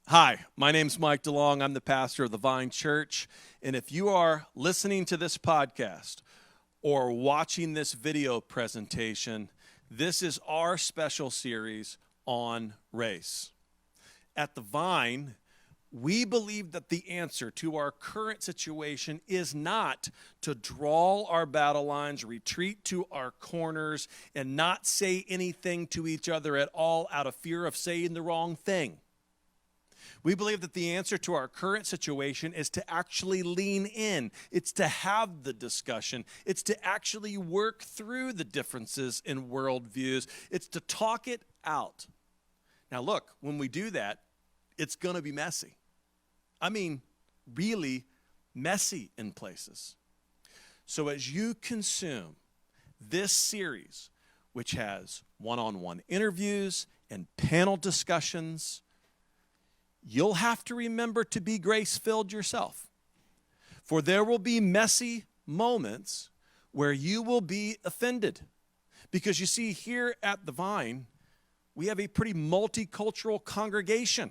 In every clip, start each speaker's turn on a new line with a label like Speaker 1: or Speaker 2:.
Speaker 1: Hi, my name's Mike DeLong. I'm the pastor of the Vine Church. And if you are listening to this podcast or watching this video presentation, this is our special series on race. At the Vine, we believe that the answer to our current situation is not to draw our battle lines, retreat to our corners, and not say anything to each other at all out of fear of saying the wrong thing. We believe that the answer to our current situation is to actually lean in. It's to have the discussion. It's to actually work through the differences in worldviews. It's to talk it out. Now look, when we do that, it's going to be messy. I mean, really messy in places. So as you consume this series, which has one-on-one interviews and panel discussions, you'll have to remember to be grace-filled yourself. For there will be messy moments where you will be offended. Because you see, here at the Vine, we have a pretty multicultural congregation.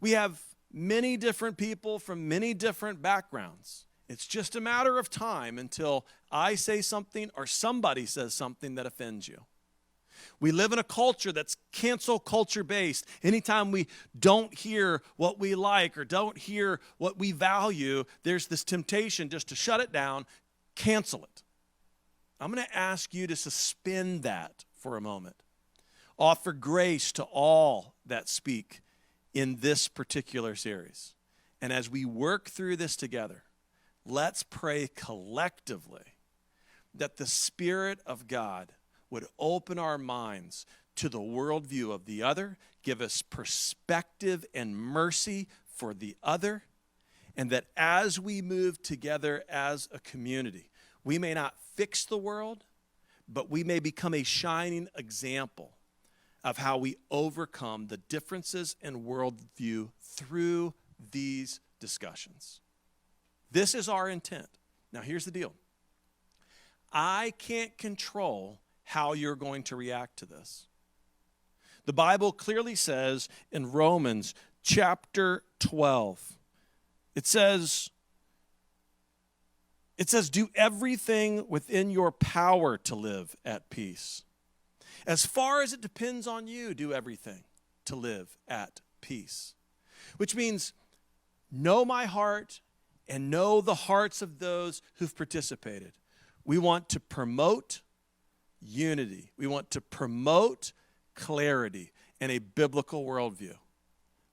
Speaker 1: We have many different people from many different backgrounds. It's just a matter of time until I say something or somebody says something that offends you. We live in a culture that's cancel culture based. Anytime we don't hear what we like or don't hear what we value, there's this temptation just to shut it down, cancel it. I'm going to ask you to suspend that for a moment. Offer grace to all that speak in this particular series. And as we work through this together, let's pray collectively that the Spirit of God would open our minds to the worldview of the other, give us perspective and mercy for the other, and that as we move together as a community, we may not fix the world, but we may become a shining example of how we overcome the differences in worldview through these discussions. This is our intent. Now, here's the deal. I can't control how you're going to react to this. The Bible clearly says in Romans chapter 12, it says, do everything within your power to live at peace. As far as it depends on you, do everything to live at peace. Which means know my heart and know the hearts of those who've participated. We want to promote unity. We want to promote clarity and a biblical worldview.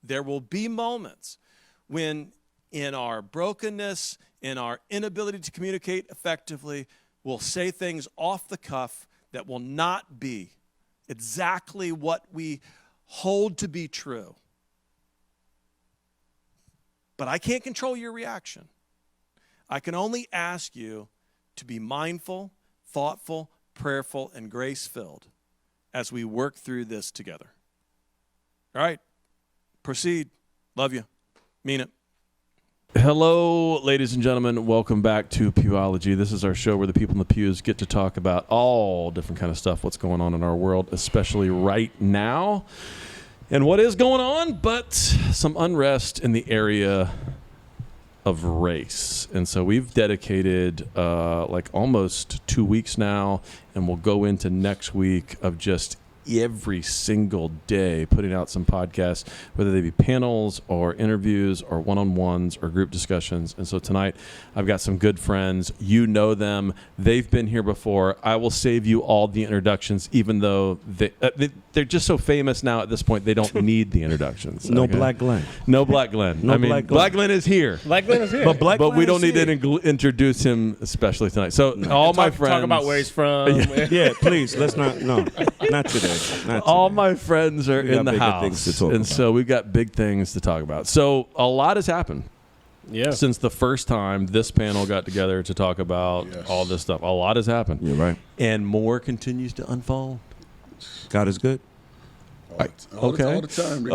Speaker 1: There will be moments when in our brokenness, in our inability to communicate effectively, we'll say things off the cuff that will not be exactly what we hold to be true. But I can't control your reaction. I can only ask you to be mindful, thoughtful, prayerful, and grace-filled as we work through this together. All right, proceed. Love you. Mean it. Hello, ladies and gentlemen. Welcome back to Pewology. This is our show where the people in the pews get to talk about all different kind of stuff, what's going on in our world, especially right now, and what is going on, but some unrest in the area of race. And so we've dedicated almost 2 weeks now, and we'll go into next week of just every single day putting out some podcasts, whether they be panels or interviews or one-on-ones or group discussions. And so tonight I've got some good friends. You know them. They've been here before. I will save you all the introductions, even though they're just so famous now at this point they don't need the introductions.
Speaker 2: No, okay? Black Glenn.
Speaker 1: No Black Glenn.
Speaker 2: No, I mean,
Speaker 1: Black Glenn is here.
Speaker 3: Black Glenn is here.
Speaker 1: But we don't need to introduce him especially tonight. So all my friends.
Speaker 3: Talk about where he's from.
Speaker 2: Yeah, please. Let's not. No, not today.
Speaker 1: All my friends are in the house, and so we've got big things to talk about. So a lot has happened since the first time this panel got together to talk about all this stuff. A lot has happened.
Speaker 2: You're right.
Speaker 1: And more continues to unfold.
Speaker 2: God is good.
Speaker 4: All the time.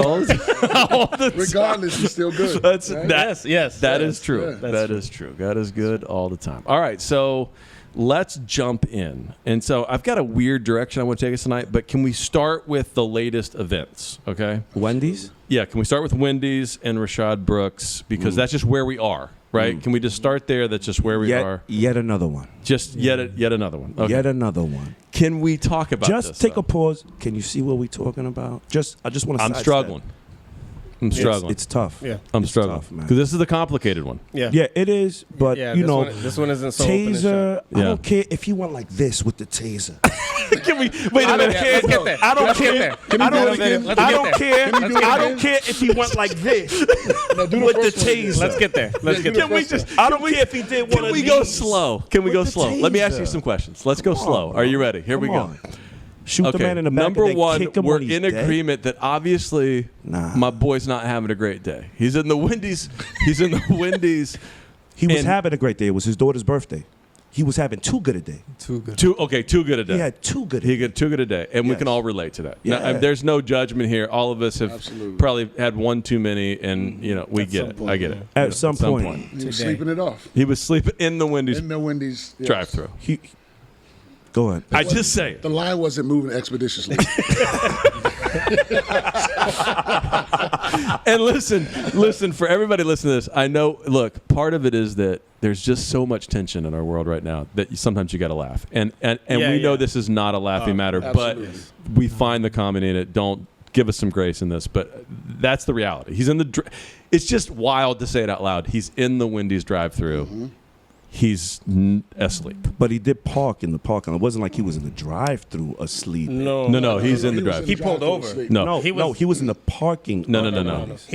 Speaker 4: Regardless, he's still good.
Speaker 1: That is true.
Speaker 4: Yeah,
Speaker 1: that is true. God is good all the time. All right, so let's jump in. And so I've got a weird direction I want to take us tonight, but can we start with the latest events, okay?
Speaker 2: Wendy's?
Speaker 1: Yeah, can we start with Wendy's and Rashad Brooks? Because that's just where we are, right? Can we just start there? That's just where we are.
Speaker 2: Yet another one.
Speaker 1: Just yet another one. Okay.
Speaker 2: Yet another one.
Speaker 1: Can we talk about
Speaker 2: Just
Speaker 1: this,
Speaker 2: take
Speaker 1: though?
Speaker 2: a pause. Can you see what we're talking about? I just want to.
Speaker 1: I'm struggling. I'm struggling.
Speaker 2: It's tough.
Speaker 3: Yeah.
Speaker 1: I'm
Speaker 2: It's
Speaker 1: struggling.
Speaker 2: tough, man.
Speaker 1: Because this is the complicated one.
Speaker 3: Yeah.
Speaker 2: Yeah, it is. But
Speaker 3: Yeah,
Speaker 2: you know,
Speaker 3: this one isn't so open and
Speaker 2: taser.
Speaker 3: shut.
Speaker 2: I
Speaker 1: Yeah.
Speaker 2: don't care if you went like this with the taser.
Speaker 1: Can we wait a minute?
Speaker 3: Let's get there.
Speaker 2: I don't
Speaker 3: Let's
Speaker 2: care.
Speaker 3: get there.
Speaker 2: I don't,
Speaker 3: Let's get there.
Speaker 2: I don't care.
Speaker 4: Can we do it
Speaker 2: I
Speaker 4: again?
Speaker 2: don't care if he went like this
Speaker 4: Now, do
Speaker 2: with the
Speaker 4: first one again.
Speaker 2: taser.
Speaker 3: Let's get there. Let's get
Speaker 4: do
Speaker 3: there.
Speaker 4: the first one.
Speaker 2: I don't care if he did one
Speaker 1: Can
Speaker 2: of
Speaker 1: we go
Speaker 2: these
Speaker 1: slow? Can we
Speaker 2: with
Speaker 1: go
Speaker 2: the
Speaker 1: slow? Let me ask you
Speaker 2: taser.
Speaker 1: some questions. Let's go slow.
Speaker 2: on,
Speaker 1: Are you ready? Here we
Speaker 2: Come
Speaker 1: go.
Speaker 2: on. Shoot the
Speaker 1: Okay.
Speaker 2: man in the back.
Speaker 1: Number
Speaker 2: and then
Speaker 1: one,
Speaker 2: kick him
Speaker 1: we're
Speaker 2: when he's
Speaker 1: in
Speaker 2: dead.
Speaker 1: agreement that obviously
Speaker 2: Nah.
Speaker 1: my boy's not having a great day. He's in the Wendy's. He's in the Wendy's.
Speaker 2: He was
Speaker 1: and-
Speaker 2: having a great day. It was his daughter's birthday. He was having too good a day.
Speaker 3: Too good.
Speaker 1: Too good a day.
Speaker 2: He had too good a
Speaker 1: He
Speaker 2: day.
Speaker 1: got too good a day, and we
Speaker 2: Yes.
Speaker 1: can all relate to that. Now,
Speaker 2: Yeah.
Speaker 1: there's no judgment here. All of us have
Speaker 4: Absolutely.
Speaker 1: probably had one too many, and we get
Speaker 3: some
Speaker 1: it.
Speaker 3: point,
Speaker 1: I get it.
Speaker 3: yeah.
Speaker 2: At some point.
Speaker 4: He was
Speaker 3: Today.
Speaker 4: sleeping it off
Speaker 1: He was sleeping in the Wendy's
Speaker 4: in the Wendy's yes.
Speaker 1: drive-through.
Speaker 2: Go ahead.
Speaker 1: I just say it.
Speaker 4: The line wasn't moving expeditiously.
Speaker 1: And listen, for everybody listening to this, I know, look, part of it is that there's just so much tension in our world right now that sometimes you got to laugh. And
Speaker 3: Yeah,
Speaker 1: we know
Speaker 3: yeah.
Speaker 1: this is not a laughing matter, but
Speaker 4: absolutely.
Speaker 1: we find the comedy in it. Don't give us some grace in this, but that's the reality. He's in the it's just wild to say it out loud. He's in the Wendy's drive-through. He's asleep.
Speaker 2: But he did park in the parking lot. It wasn't like he was in the drive-through asleep.
Speaker 1: No, he's in the
Speaker 4: He was
Speaker 1: drive.
Speaker 3: He pulled over.
Speaker 4: asleep.
Speaker 1: No.
Speaker 2: He was in the parking.
Speaker 1: No.
Speaker 3: He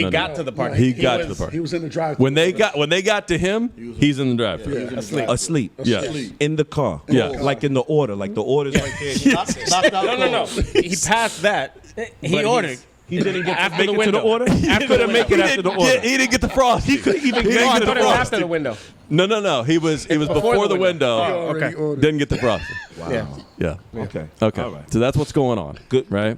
Speaker 1: No,
Speaker 3: got
Speaker 1: no.
Speaker 3: to the park.
Speaker 1: He got to the park.
Speaker 4: He was in the drive.
Speaker 1: When they got to him, he's in the drive-through.
Speaker 3: Asleep.
Speaker 1: Yeah.
Speaker 4: Asleep.
Speaker 2: In the car.
Speaker 1: Yeah.
Speaker 2: Like in the order. Like the order's right there.
Speaker 3: No. He passed that. He ordered.
Speaker 2: He didn't get
Speaker 3: After
Speaker 2: to
Speaker 3: the
Speaker 2: make it to the
Speaker 3: window.
Speaker 2: order? He
Speaker 3: After
Speaker 2: couldn't
Speaker 3: the
Speaker 2: make it
Speaker 3: window.
Speaker 2: after the order.
Speaker 1: He didn't get the frost. He couldn't even
Speaker 3: No,
Speaker 1: get
Speaker 3: I
Speaker 1: to
Speaker 3: thought
Speaker 1: the
Speaker 3: it was
Speaker 1: frost.
Speaker 3: after the window.
Speaker 1: No. He was before the window.
Speaker 4: Already
Speaker 3: Okay.
Speaker 4: ordered.
Speaker 1: Didn't get the frost.
Speaker 3: Yeah.
Speaker 1: Yeah.
Speaker 2: Okay.
Speaker 1: Okay.
Speaker 2: All right.
Speaker 1: So that's what's going on.
Speaker 2: Good.
Speaker 1: Right.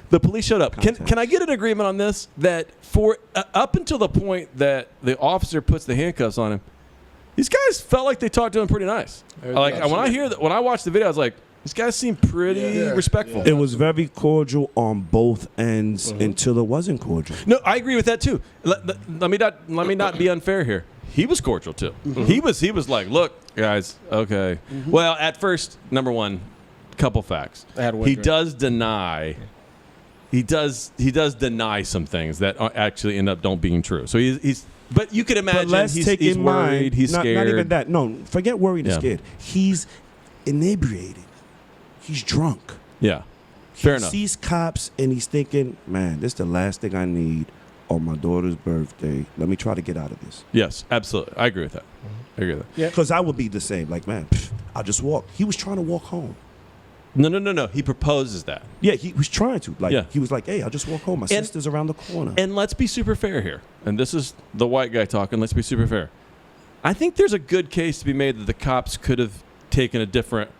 Speaker 1: The police showed up. Can I get an agreement on this? That for up until the point that the officer puts the handcuffs on him, these guys felt like they talked to him pretty nice. Like when I watched the video, I was like, these guys seem pretty
Speaker 4: Yeah.
Speaker 1: respectful.
Speaker 2: It was very cordial on both ends until it wasn't cordial.
Speaker 1: No, I agree with that too. Let me not be unfair here. He was cordial too. He was like, look, guys, okay. Well, at first, number one, couple facts.
Speaker 3: I had one
Speaker 1: He
Speaker 3: drink.
Speaker 1: does deny. He does deny some things that actually end up don't being true. So he's. But you could imagine
Speaker 2: But let's
Speaker 1: he's
Speaker 2: take
Speaker 1: worried.
Speaker 2: in mind,
Speaker 1: He's scared.
Speaker 2: Not even that. No, forget worried and
Speaker 1: Yeah.
Speaker 2: scared. He's inebriated. He's drunk.
Speaker 1: Yeah. Fair
Speaker 2: He
Speaker 1: enough.
Speaker 2: sees cops and he's thinking, man, this is the last thing I need on my daughter's birthday. Let me try to get out of this.
Speaker 1: Yes, absolutely. I agree with that. I agree with that.
Speaker 3: Yeah.
Speaker 2: Because I would be the same. Like, man, I'll just walk. He was trying to walk home.
Speaker 1: No. He proposes that.
Speaker 2: Yeah, he was trying to. Like,
Speaker 1: Yeah.
Speaker 2: he was like, hey, I'll just walk home. My sister's around the corner.
Speaker 1: And let's be super fair here. And this is the white guy talking. Let's be super fair. I think there's a good case to be made that the cops could have taken a different,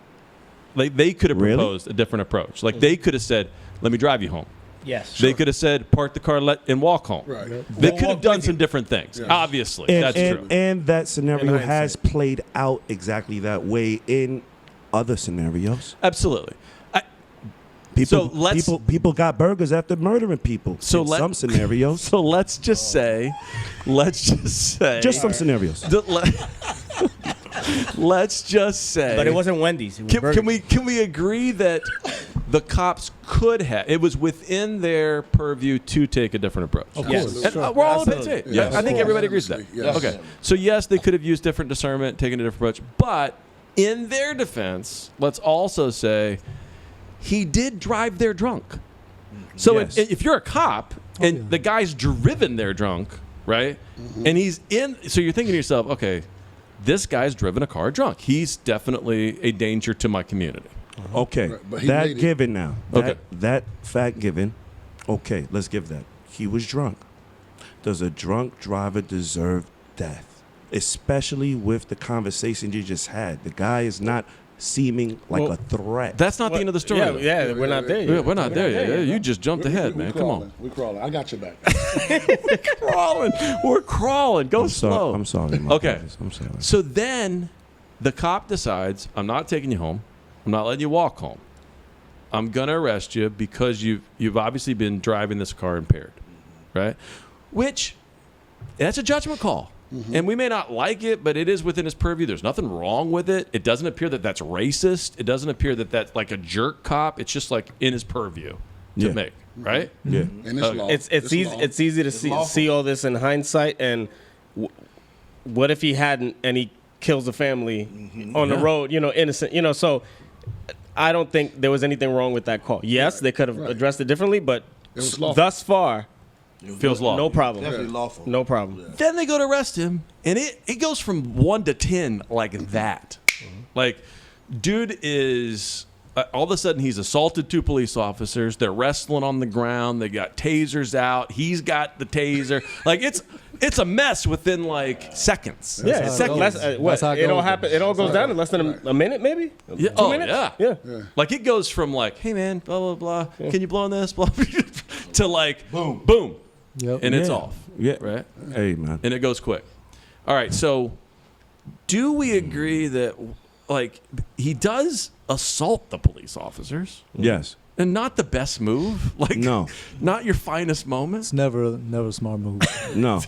Speaker 1: like they could have
Speaker 2: Really?
Speaker 1: proposed a different approach. Like they could have said, "Let me drive you home."
Speaker 3: Yes.
Speaker 1: They could have said, "Park the car, and walk home."
Speaker 4: Right.
Speaker 1: They
Speaker 3: Walk
Speaker 1: could have done
Speaker 3: with
Speaker 1: some
Speaker 3: you.
Speaker 1: different things.
Speaker 4: Yes.
Speaker 1: Obviously,
Speaker 2: and,
Speaker 1: that's
Speaker 2: and,
Speaker 1: true.
Speaker 2: and that scenario
Speaker 3: In
Speaker 2: has
Speaker 3: hindsight.
Speaker 2: played out exactly that way in other scenarios.
Speaker 1: Absolutely.
Speaker 2: People,
Speaker 1: So let's-
Speaker 2: people got burgers after murdering people.
Speaker 1: So
Speaker 2: in
Speaker 1: let-
Speaker 2: some scenarios.
Speaker 1: So let's just say,
Speaker 2: Just some scenarios.
Speaker 1: Let's just say.
Speaker 3: But it wasn't Wendy's. It was Burger
Speaker 1: Can we agree that the cops could have? It was within their purview to take a different approach.
Speaker 4: Of
Speaker 3: Yes.
Speaker 4: course.
Speaker 1: And, we're all on the same
Speaker 3: Absolutely.
Speaker 1: page.
Speaker 4: Yes.
Speaker 1: I think everybody agrees with that.
Speaker 4: Yes.
Speaker 1: Okay. So yes, they could have used different discernment, taken a different approach. But in their defense, let's also say he did drive there drunk. So
Speaker 2: Yes.
Speaker 1: if you're a cop and the guy's driven there drunk, right? And he's in, so you're thinking to yourself, okay, this guy's driven a car drunk. He's definitely a danger to my community.
Speaker 2: Okay,
Speaker 4: Right, but he
Speaker 2: that
Speaker 4: made it.
Speaker 2: given now.
Speaker 1: Okay.
Speaker 2: That fact given. Okay, let's give that. He was drunk. Does a drunk driver deserve death? Especially with the conversation you just had. The guy is not seeming like
Speaker 1: Well,
Speaker 2: a threat.
Speaker 1: That's not the end of the story.
Speaker 3: Yeah,
Speaker 1: though.
Speaker 3: yeah, we're not there
Speaker 1: Yeah,
Speaker 3: yet.
Speaker 1: we're not there yet. Yeah, you just jumped ahead, man. Come on.
Speaker 4: We're crawling. I got your back.
Speaker 1: Crawling. We're crawling. Go
Speaker 2: I'm
Speaker 1: slow.
Speaker 2: sorry. I'm sorry. My
Speaker 1: Okay.
Speaker 2: brothers. I'm sorry.
Speaker 1: So then
Speaker 5: The cop decides, I'm not taking you home. I'm not letting you walk home. I'm going to arrest you because you've obviously been driving this car impaired, right? Which, that's a judgment call. And we may not like it, but it is within his purview. There's nothing wrong with it. It doesn't appear that that's racist. It doesn't appear that that's like a jerk cop. It's just like in his purview to make, right?
Speaker 2: Yeah.
Speaker 4: And it's law.
Speaker 3: It's easy.
Speaker 4: law.
Speaker 3: It's easy to see all this in hindsight. And what if he hadn't and he kills the family on the road? Innocent. So I don't think there was anything wrong with that call. Yes, they could have addressed it differently, but
Speaker 4: was lawful.
Speaker 3: thus far,
Speaker 5: Feels lawful.
Speaker 3: no problem.
Speaker 6: Definitely lawful.
Speaker 3: No problem.
Speaker 5: Then they go to arrest him, and it goes from 1 to 10 like that. Like, dude is all of a sudden he's assaulted 2 police officers. They're wrestling on the ground. They got tasers out. He's got the taser. Like it's a mess within like seconds.
Speaker 3: Yeah,
Speaker 5: seconds.
Speaker 3: what?
Speaker 7: how it
Speaker 3: It all
Speaker 7: goes.
Speaker 3: happen. It all goes down in less than a minute, maybe.
Speaker 5: Yeah.
Speaker 3: 2
Speaker 5: Oh,
Speaker 3: minutes.
Speaker 5: yeah.
Speaker 3: Yeah.
Speaker 5: Like it goes from like, hey man, blah blah blah. Can you blow on this? Blah, to like boom,
Speaker 7: Yep.
Speaker 5: and it's
Speaker 2: Yeah.
Speaker 5: off.
Speaker 2: Yeah.
Speaker 5: Right.
Speaker 2: Hey, man.
Speaker 5: And it goes quick. All right, so do we agree that like he does assault the police officers
Speaker 2: Yes.
Speaker 5: and not the best move? Like
Speaker 2: No.
Speaker 5: not your finest moments.
Speaker 7: It's never a smart move.
Speaker 2: No.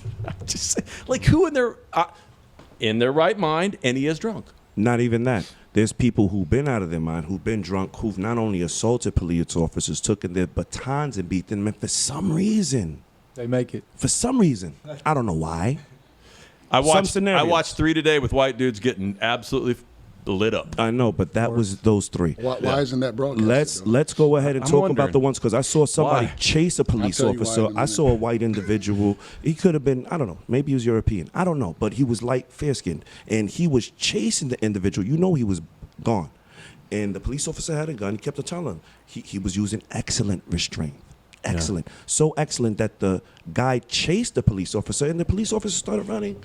Speaker 5: Just say, like who in their right mind, and he is drunk.
Speaker 2: Not even that. There's people who've been out of their mind, who've been drunk, who've not only assaulted police officers, taken their batons and beat them, and for some reason,
Speaker 7: They make it.
Speaker 2: I don't know why.
Speaker 5: I watched
Speaker 2: scenarios.
Speaker 5: 3 today with white dudes getting absolutely lit up.
Speaker 2: I know, but that was those 3.
Speaker 4: Why isn't that broadcast?
Speaker 2: Let's go ahead and
Speaker 5: I'm
Speaker 2: talk
Speaker 5: wondering.
Speaker 2: about the ones, because I saw somebody
Speaker 5: Why?
Speaker 2: chase a police
Speaker 4: I'll tell you why
Speaker 2: officer.
Speaker 4: in a
Speaker 2: I
Speaker 4: minute.
Speaker 2: saw a white individual. He could have been, I don't know, maybe he was European. I don't know, but he was light, fair-skinned, and he was chasing the individual. You know he was gone. And the police officer had a gun. He kept on telling him he was using excellent restraint. Excellent. So excellent that the guy chased the police officer, and the police officer started running.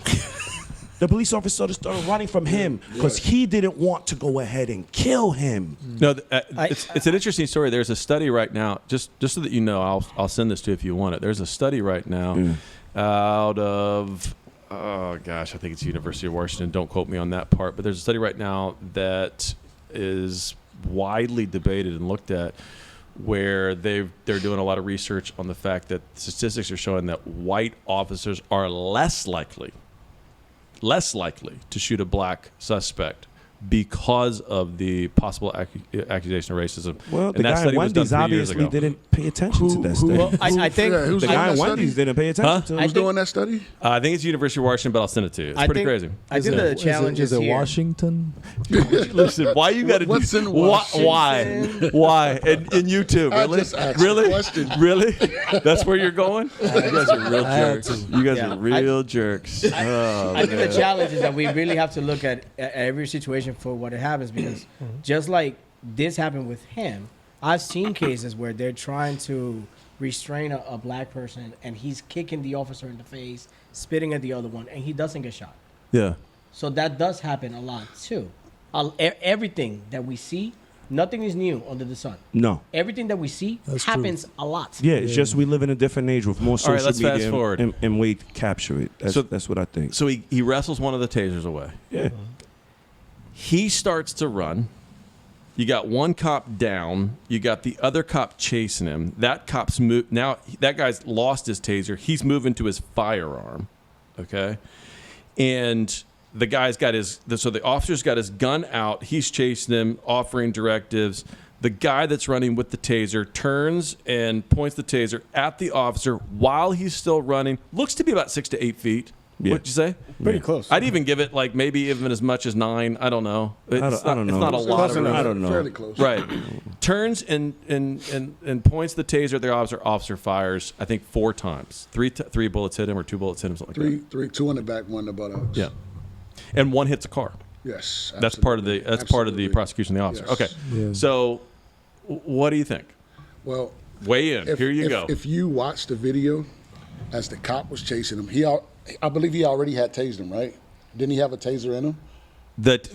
Speaker 2: The police officer started running from him because he didn't want to go ahead and kill him.
Speaker 5: No, it's an interesting story. There's a study right now, just so that you know, I'll send this to you if you want it. There's a study right now out of, oh gosh, I think it's University of Washington. Don't quote me on that part, but there's a study right now that is widely debated and looked at, where they're doing a lot of research on the fact that statistics are showing that white officers are less likely to shoot a black suspect because of the possible accusation of racism.
Speaker 2: Well,
Speaker 5: And
Speaker 2: the
Speaker 5: that
Speaker 2: guy at
Speaker 5: study was done
Speaker 2: Wendy's
Speaker 5: 3 years
Speaker 2: obviously
Speaker 5: ago.
Speaker 2: didn't pay attention to that study.
Speaker 3: Well, I think
Speaker 4: who's
Speaker 2: The
Speaker 4: doing
Speaker 2: guy
Speaker 4: that
Speaker 2: at
Speaker 4: study?
Speaker 2: Wendy's didn't pay attention to it.
Speaker 4: Who's doing that study?
Speaker 5: I think it's University of Washington, but I'll send it to you. It's pretty crazy.
Speaker 3: I think the challenge
Speaker 7: is
Speaker 3: is
Speaker 7: it
Speaker 3: here.
Speaker 7: Washington?
Speaker 5: Listen, why you got to
Speaker 4: What's in
Speaker 5: why?
Speaker 4: Washington?
Speaker 5: Why? And you too,
Speaker 4: I
Speaker 5: really?
Speaker 4: just asked a
Speaker 5: Really?
Speaker 4: question.
Speaker 5: Really? That's where you're going? You guys are real
Speaker 7: I had
Speaker 5: jerks.
Speaker 7: to.
Speaker 5: You guys
Speaker 3: Yeah.
Speaker 5: are real jerks. Oh,
Speaker 8: I think the challenge is that we really have to look at every situation for what it happens, because just like this happened with him, I've seen cases where they're trying to restrain a black person and he's kicking the officer in the face, spitting at the other one, and he doesn't get shot.
Speaker 5: yeah.
Speaker 8: So that does happen a lot too. Everything that we see, nothing is new under the sun.
Speaker 2: No.
Speaker 8: Everything that we see
Speaker 7: That's
Speaker 8: happens a lot.
Speaker 2: Yeah, it's just we live in a different age with more social
Speaker 5: right, let's
Speaker 2: media
Speaker 5: fast forward.
Speaker 2: and we capture it. That's what I think.
Speaker 5: So he wrestles one of the tasers away.
Speaker 2: Yeah.
Speaker 5: He starts to run. You got one cop down. You got the other cop chasing him. That cop's now that guy's lost his taser. He's moving to his firearm. Okay. And the guy's got so the officer's got his gun out. He's chasing him, offering directives. The guy that's running with the taser turns and points the taser at the officer while he's still running. Looks to be about 6 to 8 feet.
Speaker 2: Yeah.
Speaker 5: What'd you say?
Speaker 3: Pretty close.
Speaker 5: I'd even give it like maybe even as much as 9. I don't know.
Speaker 2: I don't know.
Speaker 5: It's not a lot of room.
Speaker 2: I don't know.
Speaker 4: Fairly close.
Speaker 5: Right. Turns and points the taser at the officer. Officer fires, I think 4 times. 3 bullets hit him or 2 bullets hit him, something like
Speaker 4: Three, 2 in the back, 1 in the buttocks.
Speaker 5: that. Yeah. And 1 hits a car.
Speaker 4: Yes.
Speaker 5: That's part of the
Speaker 4: absolutely.
Speaker 5: prosecution of the officer.
Speaker 4: Yes.
Speaker 5: Okay.
Speaker 7: Yeah.
Speaker 5: So what do you think?
Speaker 4: Well,
Speaker 5: Weigh in. Here you go.
Speaker 4: If you watch the video, as the cop was chasing him, I believe he already had tased him, right? Didn't he have a taser in him?
Speaker 5: They
Speaker 7: As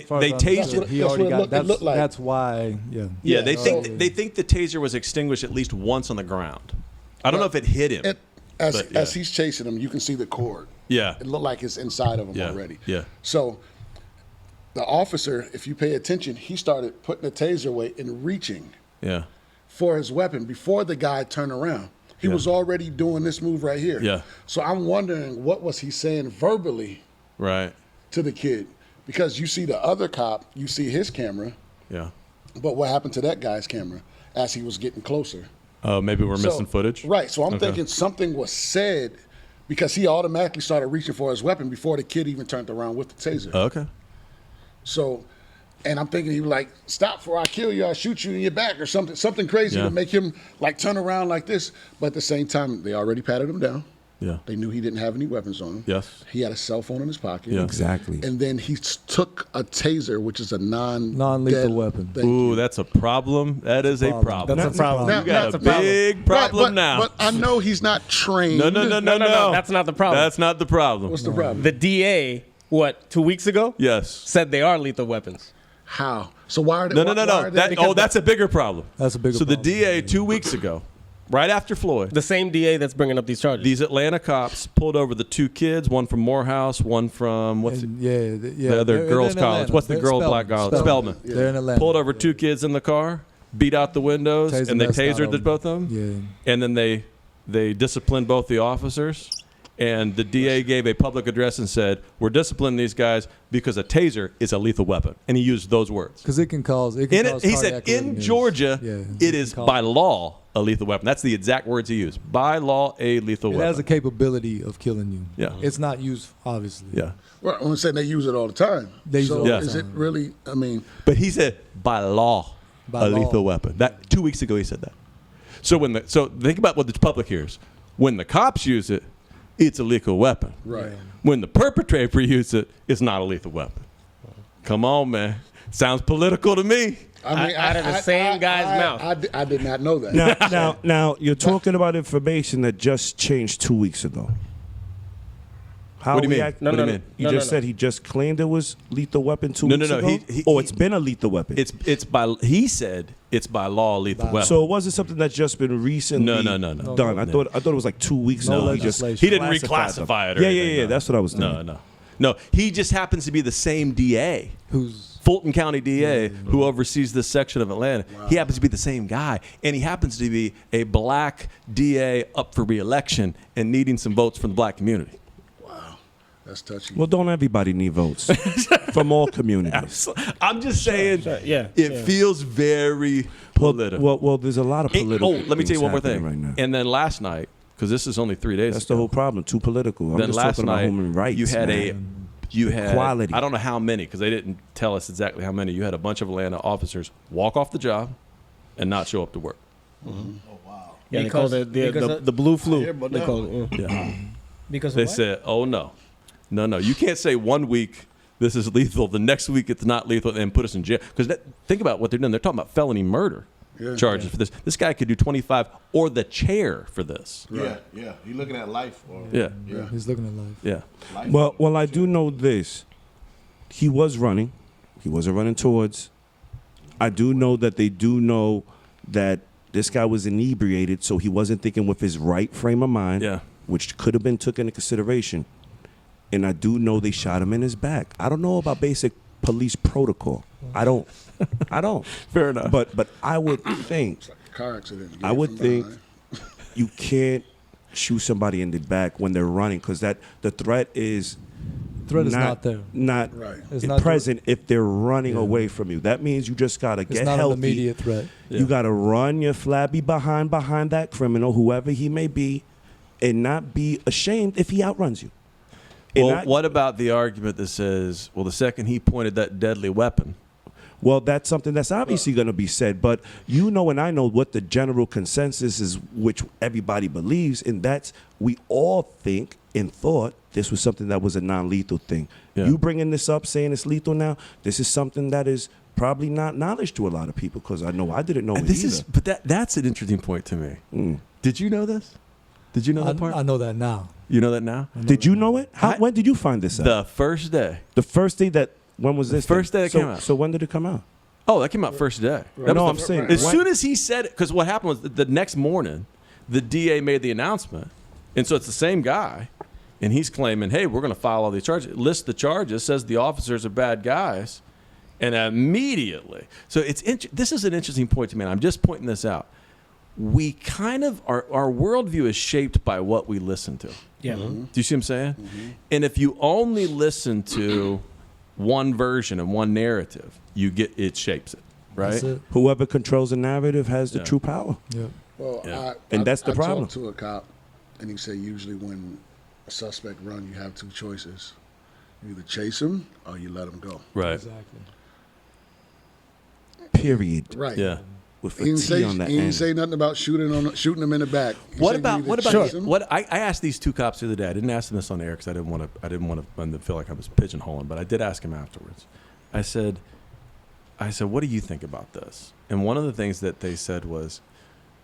Speaker 7: far as I
Speaker 5: tased
Speaker 7: understand,
Speaker 5: it.
Speaker 7: He
Speaker 4: That's
Speaker 7: already
Speaker 4: what it
Speaker 7: got.
Speaker 4: looked- it looked like.
Speaker 7: That's why. Yeah.
Speaker 5: Yeah,
Speaker 4: Yeah,
Speaker 5: they think the taser was extinguished at least once on the ground. I don't know if it hit him.
Speaker 4: As
Speaker 5: But, yeah.
Speaker 4: as he's chasing him, you can see the cord.
Speaker 5: Yeah.
Speaker 4: It looked like it's inside of him
Speaker 5: Yeah,
Speaker 4: already.
Speaker 5: yeah.
Speaker 4: So the officer, if you pay attention, he started putting the taser away and reaching
Speaker 5: Yeah.
Speaker 4: for his weapon before the guy turned around. He was already doing this move right here.
Speaker 5: Yeah.
Speaker 4: So I'm wondering, what was he saying verbally
Speaker 5: Right.
Speaker 4: to the kid? Because you see the other cop, you see his camera,
Speaker 5: Yeah.
Speaker 4: but what happened to that guy's camera as he was getting closer?
Speaker 5: Oh, maybe we're
Speaker 4: So-
Speaker 5: missing footage.
Speaker 4: Right. So I'm
Speaker 5: Okay.
Speaker 4: thinking something was said because he automatically started reaching for his weapon before the kid even turned around with the taser.
Speaker 5: Okay.
Speaker 4: So, and I'm thinking he was like, "Stop, before I kill you, I'll shoot you in your back," or something crazy
Speaker 5: Yeah.
Speaker 4: to make him like turn around like this. But at the same time, they already patted him down.
Speaker 5: Yeah.
Speaker 4: They knew he didn't have any weapons on him.
Speaker 5: Yes.
Speaker 4: He had a cell phone in his pocket.
Speaker 5: Yeah.
Speaker 2: Exactly.
Speaker 4: And then he took a taser, which is a
Speaker 7: Non-lethal weapon.
Speaker 4: Thank
Speaker 5: Ooh,
Speaker 4: you.
Speaker 5: that's a problem. That is a problem.
Speaker 3: That's a problem.
Speaker 4: Now-
Speaker 5: You got
Speaker 3: That's
Speaker 5: a
Speaker 3: a problem.
Speaker 5: big problem
Speaker 4: Right, but,
Speaker 5: now.
Speaker 4: But I know he's not trained.
Speaker 5: No.
Speaker 3: That's not the problem.
Speaker 5: That's not the problem.
Speaker 4: What's the problem?
Speaker 3: The DA, 2 weeks ago,
Speaker 5: Yes.
Speaker 3: said they are lethal weapons.
Speaker 4: How? So why are they?
Speaker 5: No.
Speaker 4: why are they-
Speaker 5: That's a bigger problem.
Speaker 7: That's a bigger
Speaker 5: So the
Speaker 7: problem.
Speaker 5: DA 2 weeks ago, right after Floyd,
Speaker 3: The same DA that's bringing up these charges.
Speaker 5: these Atlanta cops pulled over the two kids, one from Morehouse, one from
Speaker 7: And
Speaker 5: the other
Speaker 7: they're
Speaker 5: girls'
Speaker 7: in
Speaker 5: college?
Speaker 7: Atlanta.
Speaker 5: What's the
Speaker 7: They're
Speaker 5: girl black college? Spelman.
Speaker 7: They're in Atlanta.
Speaker 5: Pulled over two kids in the car, beat out the windows,
Speaker 7: Taser
Speaker 5: and they
Speaker 7: messed out
Speaker 5: tasered
Speaker 7: of them.
Speaker 5: both of them.
Speaker 7: Yeah.
Speaker 5: And then they disciplined both the officers. And the DA gave a public address and said, "We're disciplining these guys because a taser is a lethal weapon." And he used those words.
Speaker 7: Because it can cause. It
Speaker 5: In
Speaker 7: can
Speaker 5: it,
Speaker 7: cause
Speaker 5: he said,
Speaker 7: cardiac
Speaker 5: in
Speaker 7: arrhythmias.
Speaker 5: Georgia,
Speaker 7: Yeah,
Speaker 5: it
Speaker 7: can
Speaker 5: is
Speaker 7: cause-
Speaker 5: by law a lethal weapon. That's the exact words he used. By law, a lethal
Speaker 7: It
Speaker 5: weapon.
Speaker 7: has a capability of killing you.
Speaker 5: Yeah.
Speaker 7: It's not used, obviously.
Speaker 5: Yeah.
Speaker 4: Well, I'm saying they use it all the time.
Speaker 7: They use it
Speaker 4: so
Speaker 7: all
Speaker 5: the
Speaker 4: is it
Speaker 7: time.
Speaker 4: really? I mean,
Speaker 5: But he said by law,
Speaker 7: By
Speaker 5: a
Speaker 7: law.
Speaker 5: lethal weapon. That 2 weeks ago he said that. So think about what the public hears. When the cops use it, it's a lethal weapon.
Speaker 4: right?
Speaker 5: When the perpetrator uses it, it's not a lethal weapon. Come on, man. Sounds political to me.
Speaker 4: I mean,
Speaker 3: Out of the same guy's mouth.
Speaker 4: I did not know that.
Speaker 2: Now, you're talking about information that just changed 2 weeks ago. How
Speaker 5: What do you
Speaker 2: we
Speaker 5: mean?
Speaker 2: act-
Speaker 5: No, What do you mean?
Speaker 2: You just said he just claimed it was lethal weapon 2
Speaker 5: No,
Speaker 2: weeks
Speaker 5: no,
Speaker 2: ago.
Speaker 5: he-
Speaker 2: It's been a lethal weapon.
Speaker 5: He said it's by law a lethal weapon.
Speaker 2: so it wasn't something that's just been recently
Speaker 5: No.
Speaker 2: done. I thought it was like 2 weeks
Speaker 7: No
Speaker 2: ago. He just
Speaker 7: legislation.
Speaker 5: He didn't
Speaker 2: classified them.
Speaker 5: reclassify it or
Speaker 2: Yeah,
Speaker 5: anything, no.
Speaker 2: That's what I was thinking.
Speaker 5: No. He just happens to be the same DA.
Speaker 7: Who's
Speaker 5: Fulton County DA, who oversees this section of Atlanta. He happens to be the same guy, and he happens to be a black DA up for re-election and needing some votes from the black community.
Speaker 4: That's touchy.
Speaker 2: Well, don't everybody need votes from all communities?
Speaker 5: I'm just saying,
Speaker 3: Yeah,
Speaker 5: it
Speaker 3: yeah.
Speaker 5: feels very political.
Speaker 2: Well, there's a lot of political.
Speaker 5: Let me tell you one more
Speaker 2: things
Speaker 5: thing.
Speaker 2: happening right now.
Speaker 5: And then last night, because this is only 3 days
Speaker 2: That's
Speaker 5: ago,
Speaker 2: the whole problem. Too political. I'm
Speaker 5: then
Speaker 2: just
Speaker 5: last
Speaker 2: talking about
Speaker 5: night
Speaker 2: human rights.
Speaker 5: you had
Speaker 2: man.
Speaker 5: you had
Speaker 2: Equality.
Speaker 5: I don't know how many because they didn't tell us exactly how many. You had a bunch of Atlanta officers walk off the job and not show up to work.
Speaker 3: Yeah, they
Speaker 8: Because-
Speaker 3: called it
Speaker 8: because
Speaker 3: the blue flu.
Speaker 4: hear about
Speaker 3: They
Speaker 4: that.
Speaker 3: called it. Yeah.
Speaker 5: Yeah.
Speaker 8: Because of
Speaker 5: They
Speaker 8: what?
Speaker 5: said, "Oh no, you can't say 1 week this is lethal, the next week it's not lethal, and put us in jail." Because think about what they're doing. They're talking about felony murder charges for this. This guy could do 25 or the chair for this.
Speaker 6: Yeah. You're looking at life. Or,
Speaker 5: Yeah,
Speaker 7: he's looking at life.
Speaker 5: yeah.
Speaker 6: life.
Speaker 2: Well, I do know this. He was running. He wasn't running towards. I do know that they do know that this guy was inebriated, so he wasn't thinking with his right frame of mind,
Speaker 5: Yeah.
Speaker 2: which could have been taken into consideration. And I do know they shot him in his back. I don't know about basic police protocol. I don't.
Speaker 5: Fair enough.
Speaker 2: But I would think
Speaker 4: Car accident. Get
Speaker 2: I
Speaker 4: it
Speaker 2: would
Speaker 4: from
Speaker 2: think
Speaker 4: behind.
Speaker 2: you can't shoot somebody in the back when they're running because the threat is
Speaker 7: Threat is not there.
Speaker 2: Not
Speaker 4: Right.
Speaker 7: It's not
Speaker 2: present if they're running
Speaker 7: Yeah.
Speaker 2: away from you. That means you just gotta
Speaker 7: It's
Speaker 2: get
Speaker 7: not
Speaker 2: healthy.
Speaker 7: an immediate threat.
Speaker 2: You gotta run your flabby behind that criminal, whoever he may be, and not be ashamed if he outruns you. And
Speaker 5: Well, what about the argument that says, well, the second he pointed that deadly weapon,
Speaker 2: Well, that's something that's obviously going to be said, but you know and I know what the general consensus is, which everybody believes, and that's we all think and thought this was something that was a non-lethal thing.
Speaker 5: Yeah.
Speaker 2: You bringing this up, saying it's lethal now, this is something that is probably not knowledge to a lot of people because I know I didn't know it
Speaker 5: this
Speaker 2: either.
Speaker 5: is, but that's an interesting point to me. Did you know this? Did you know that part?
Speaker 7: I know that now.
Speaker 5: You know that now?
Speaker 2: Did you know it?
Speaker 5: I-
Speaker 2: When did you find this out?
Speaker 5: The first day.
Speaker 2: The first day that, when was this?
Speaker 5: first
Speaker 2: thing?
Speaker 5: day it
Speaker 2: so,
Speaker 5: came out.
Speaker 2: So when did it come out?
Speaker 5: Oh, that came out first day. That
Speaker 2: No,
Speaker 5: was
Speaker 2: I'm saying,
Speaker 5: as
Speaker 2: when-
Speaker 5: soon as he said it, because what happened was the next morning, the DA made the announcement, and so it's the same guy, and he's claiming, "Hey, we're going to file all these charges." Lists the charges, says the officers are bad guys, And immediately, so this is an interesting point to me. And I'm just pointing this out. We kind of our worldview is shaped by what we listen to.
Speaker 8: Yeah.
Speaker 5: Do you see what I'm saying? And if you only listen to one version and one narrative, it shapes it, right?
Speaker 7: That's it.
Speaker 2: Whoever controls the narrative has the
Speaker 5: Yeah.
Speaker 2: true power.
Speaker 7: Yep.
Speaker 4: Well,
Speaker 5: Yeah.
Speaker 2: And that's the
Speaker 4: I
Speaker 2: problem.
Speaker 4: talked to a cop, and he said usually when a suspect run, you have two choices: you either chase him or you let him go.
Speaker 5: Right.
Speaker 7: Exactly.
Speaker 2: Period.
Speaker 4: Right.
Speaker 5: Yeah.
Speaker 2: With
Speaker 4: He
Speaker 2: a
Speaker 4: didn't
Speaker 2: T
Speaker 4: say,
Speaker 2: on the
Speaker 4: he didn't
Speaker 2: end.
Speaker 4: say nothing about shooting him in the back. He
Speaker 5: What
Speaker 4: said you
Speaker 5: about
Speaker 4: either
Speaker 5: what about
Speaker 4: chase him-
Speaker 5: what I asked these two cops the other day. I didn't ask them this on air because I didn't want them to feel like I was pigeonholing, but I did ask him afterwards. I said, what do you think about this? And one of the things that they said was,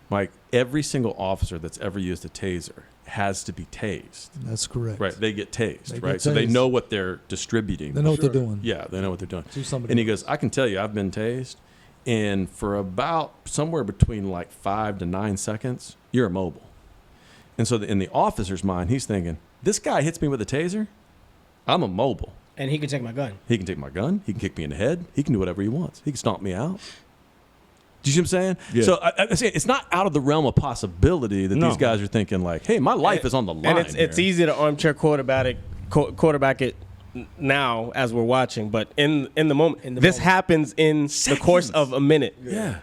Speaker 5: Mike, every single officer that's ever used a taser has to be tased.
Speaker 7: That's correct.
Speaker 5: Right? They get tased,
Speaker 7: They get
Speaker 5: right? So they
Speaker 7: tased.
Speaker 5: know what they're distributing.
Speaker 7: They know what
Speaker 4: Sure.
Speaker 7: they're doing.
Speaker 5: Yeah, they know what they're doing.
Speaker 7: To somebody
Speaker 5: And he
Speaker 7: else.
Speaker 5: goes, I can tell you, I've been tased, and for about somewhere between like 5 to 9 seconds, you're immobile. And so in the officer's mind, he's thinking, this guy hits me with a taser, I'm immobile.
Speaker 8: And he could take my gun.
Speaker 5: He can take my gun, he can kick me in the head, he can do whatever he wants. He can stomp me out. Do you see what I'm saying?
Speaker 2: Yeah.
Speaker 5: So I say it's not out of the realm of possibility that
Speaker 2: No.
Speaker 5: these guys are thinking like, hey, my life is on the line.
Speaker 3: And it's
Speaker 5: here.
Speaker 3: easy to armchair quarterback it now as we're watching, but in the moment, this happens in the course of a minute.
Speaker 5: Yeah.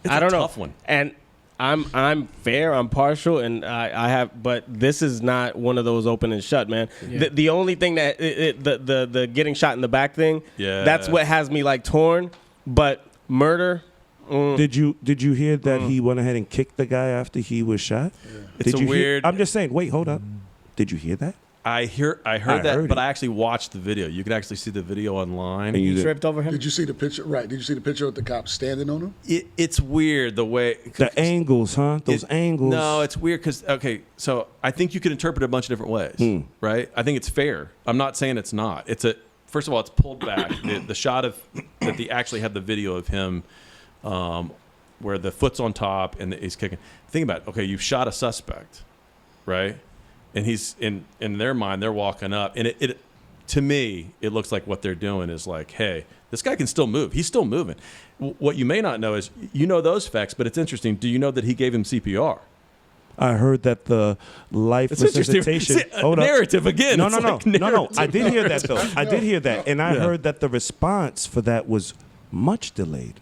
Speaker 5: It's
Speaker 3: I
Speaker 5: a
Speaker 3: don't know.
Speaker 5: tough one.
Speaker 3: And I'm fair, I'm partial, and I have, but this is not one of those open and shut, man.
Speaker 8: Yeah.
Speaker 3: The only thing that the getting shot in the back thing,
Speaker 5: Yeah.
Speaker 3: that's what has me like torn. But murder,
Speaker 2: Did you hear that he went ahead and kicked the guy after he was shot?
Speaker 5: It's
Speaker 2: Did
Speaker 5: a
Speaker 2: you hear-
Speaker 5: weird-
Speaker 2: I'm just saying. Wait, hold up. Did you hear that?
Speaker 5: I heard that,
Speaker 2: heard
Speaker 5: but
Speaker 2: it.
Speaker 5: I actually watched the video. You can actually see the video online.
Speaker 2: And you
Speaker 8: He
Speaker 2: did-
Speaker 8: tripped over him.
Speaker 4: Did you see the picture? Right. Did you see the picture of the cop standing on him?
Speaker 5: It's weird the way
Speaker 2: the angles, huh? Those angles.
Speaker 5: No, it's weird because so I think you can interpret it a bunch of different ways, right? I think it's fair. I'm not saying it's not. First of all, it's pulled back. the shot of that they actually have the video of him, where the foot's on top and he's kicking. Think about it. Okay, you've shot a suspect, right? And he's in their mind, they're walking up, and it to me, it looks like what they're doing is like, hey, this guy can still move. He's still moving. What you may not know is, you know those facts, but it's interesting. Do you know that he gave him CPR?
Speaker 2: I heard that the life
Speaker 5: It's interesting.
Speaker 2: resuscitation.
Speaker 5: See,
Speaker 2: Hold up.
Speaker 5: narrative again.
Speaker 2: No,
Speaker 5: It's
Speaker 2: no, no,
Speaker 5: like
Speaker 2: no, no.
Speaker 5: narrative.
Speaker 2: I did hear that though. I did hear that, and I
Speaker 5: Yeah.
Speaker 2: heard that the response for that was much delayed.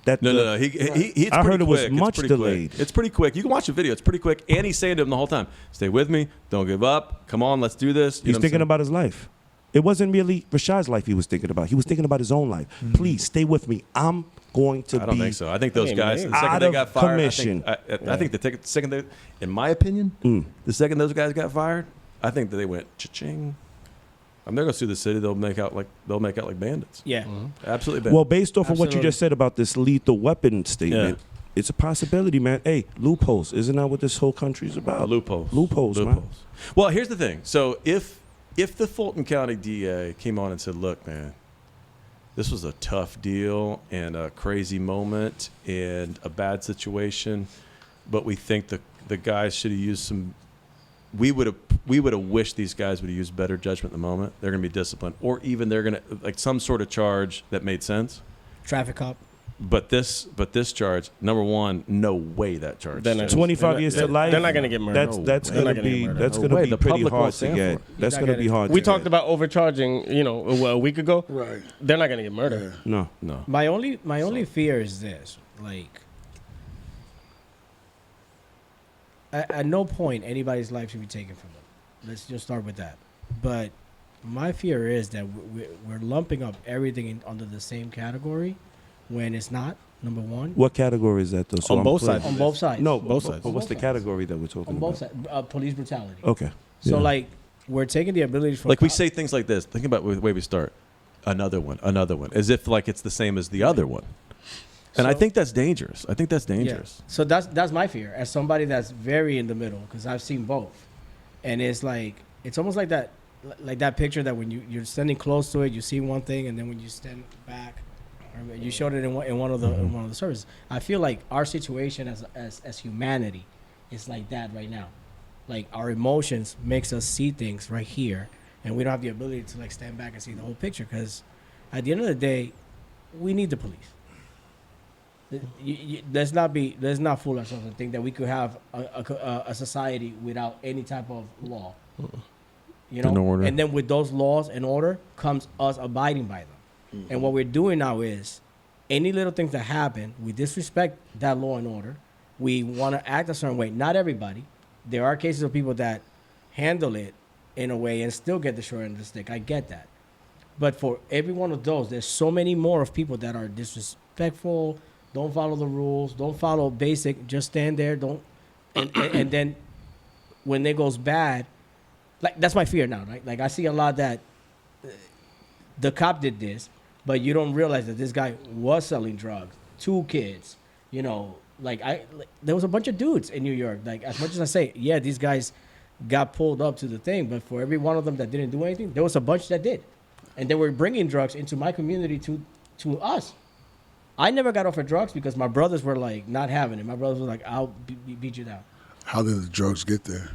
Speaker 2: That
Speaker 5: No,
Speaker 2: the-
Speaker 5: no, no. It's
Speaker 2: I
Speaker 5: pretty
Speaker 2: heard it was
Speaker 5: quick.
Speaker 2: much
Speaker 5: it's pretty
Speaker 2: delayed.
Speaker 5: Quick. It's pretty quick. You can watch the video. It's pretty quick. And he's saying to him the whole time, stay with me. Don't give up. Come on, let's do this. You
Speaker 2: He's
Speaker 5: know what I'm
Speaker 2: thinking
Speaker 5: saying?
Speaker 2: about his life. It wasn't really Rashad's life he was thinking about. He was thinking about his own life. Please stay with me. I'm going to
Speaker 5: I don't
Speaker 2: be.
Speaker 5: think so. I think those
Speaker 3: Hey,
Speaker 5: guys,
Speaker 3: man.
Speaker 5: the second
Speaker 2: Out
Speaker 5: they
Speaker 2: of
Speaker 5: got fired,
Speaker 2: commission.
Speaker 5: I think the second they, in my opinion, the second those guys got fired, I think that they went cha-ching. I'm they're gonna sue the city. They'll make out like bandits.
Speaker 8: Yeah.
Speaker 5: Absolutely bandits.
Speaker 2: Well, based off of what you
Speaker 8: Absolutely.
Speaker 2: just said about this lethal weapon statement, it's a possibility, man. Hey, loopholes. Isn't that what this whole country's about?
Speaker 5: Loopholes.
Speaker 2: Loopholes, man.
Speaker 5: Well, here's the thing. So if the Fulton County DA came on and said, "Look, man, this was a tough deal and a crazy moment and a bad situation, but we think the guys should have used some." We would have wished these guys would have used better judgment in the moment. They're going to be disciplined, or even they're going to like some sort of charge that made sense.
Speaker 8: Traffic cop.
Speaker 5: But this charge, number one, no way that charge.
Speaker 3: They're not-
Speaker 5: stands.
Speaker 2: 25 years to life.
Speaker 3: They're not going to get murdered.
Speaker 2: That's
Speaker 3: They're not
Speaker 2: gonna
Speaker 3: gonna
Speaker 2: be
Speaker 3: get murdered.
Speaker 2: that's
Speaker 5: No
Speaker 2: gonna
Speaker 5: way.
Speaker 2: be
Speaker 5: The
Speaker 2: pretty
Speaker 5: public
Speaker 2: hard
Speaker 5: won't
Speaker 2: to
Speaker 5: stand
Speaker 2: get.
Speaker 5: for it.
Speaker 2: That's
Speaker 8: not
Speaker 2: gonna
Speaker 8: gonna-
Speaker 2: be hard.
Speaker 3: We
Speaker 2: to
Speaker 3: talked
Speaker 2: get.
Speaker 3: about overcharging, a week ago.
Speaker 4: Right.
Speaker 3: They're not going to get murdered.
Speaker 2: No.
Speaker 5: No.
Speaker 8: My only fear is this: like, at no point anybody's life should be taken from them. Let's just start with that. But my fear is that we're lumping up everything under the same category when it's not. Number one,
Speaker 2: What category is that though? So
Speaker 3: On
Speaker 2: I'm
Speaker 3: both
Speaker 2: clear.
Speaker 3: sides.
Speaker 8: on both sides.
Speaker 2: No,
Speaker 3: Both
Speaker 2: but-
Speaker 3: sides.
Speaker 2: But what's the
Speaker 8: Both sides.
Speaker 2: category that we're talking
Speaker 8: on both
Speaker 2: about?
Speaker 8: sides. Police brutality.
Speaker 2: Okay.
Speaker 8: So
Speaker 2: Yeah.
Speaker 8: like, we're taking the ability for
Speaker 5: Like we say things like this. Think about the way we start. Another one, as if like it's the same as the other one. And I
Speaker 8: So-
Speaker 5: think that's dangerous. I think that's dangerous.
Speaker 8: So that's my fear as somebody that's very in the middle because I've seen both, and it's like it's almost like that picture that when you're standing close to it, you see one thing, and then when you stand back, or you showed it in one of the services. I feel like our situation as humanity is like that right now. Like our emotions makes us see things right here, and we don't have the ability to like stand back and see the whole picture because At the end of the day, we need the police. Let's not fool ourselves and think that we could have a society without any type of law. You know,
Speaker 5: No order.
Speaker 8: and then with those laws and order comes us abiding by them. And what we're doing now is any little things that happen, we disrespect that law and order. We want to act a certain way. Not everybody. There are cases of people that handle it in a way and still get the short end of the stick. I get that. But for every one of those, there's so many more of people that are disrespectful, don't follow the rules, don't follow basic, just stand there, don't, and then when it goes bad, like that's my fear now, right? Like I see a lot that the cop did this, but you don't realize that this guy was selling drugs, 2 kids, you know, there was a bunch of dudes in New York. Like as much as I say, yeah, these guys got pulled up to the thing, but for every one of them that didn't do anything, there was a bunch that did. And they were bringing drugs into my community to us. I never got offered drugs because my brothers were like not having it. My brothers were like, I'll beat you down.
Speaker 4: How did the drugs get there?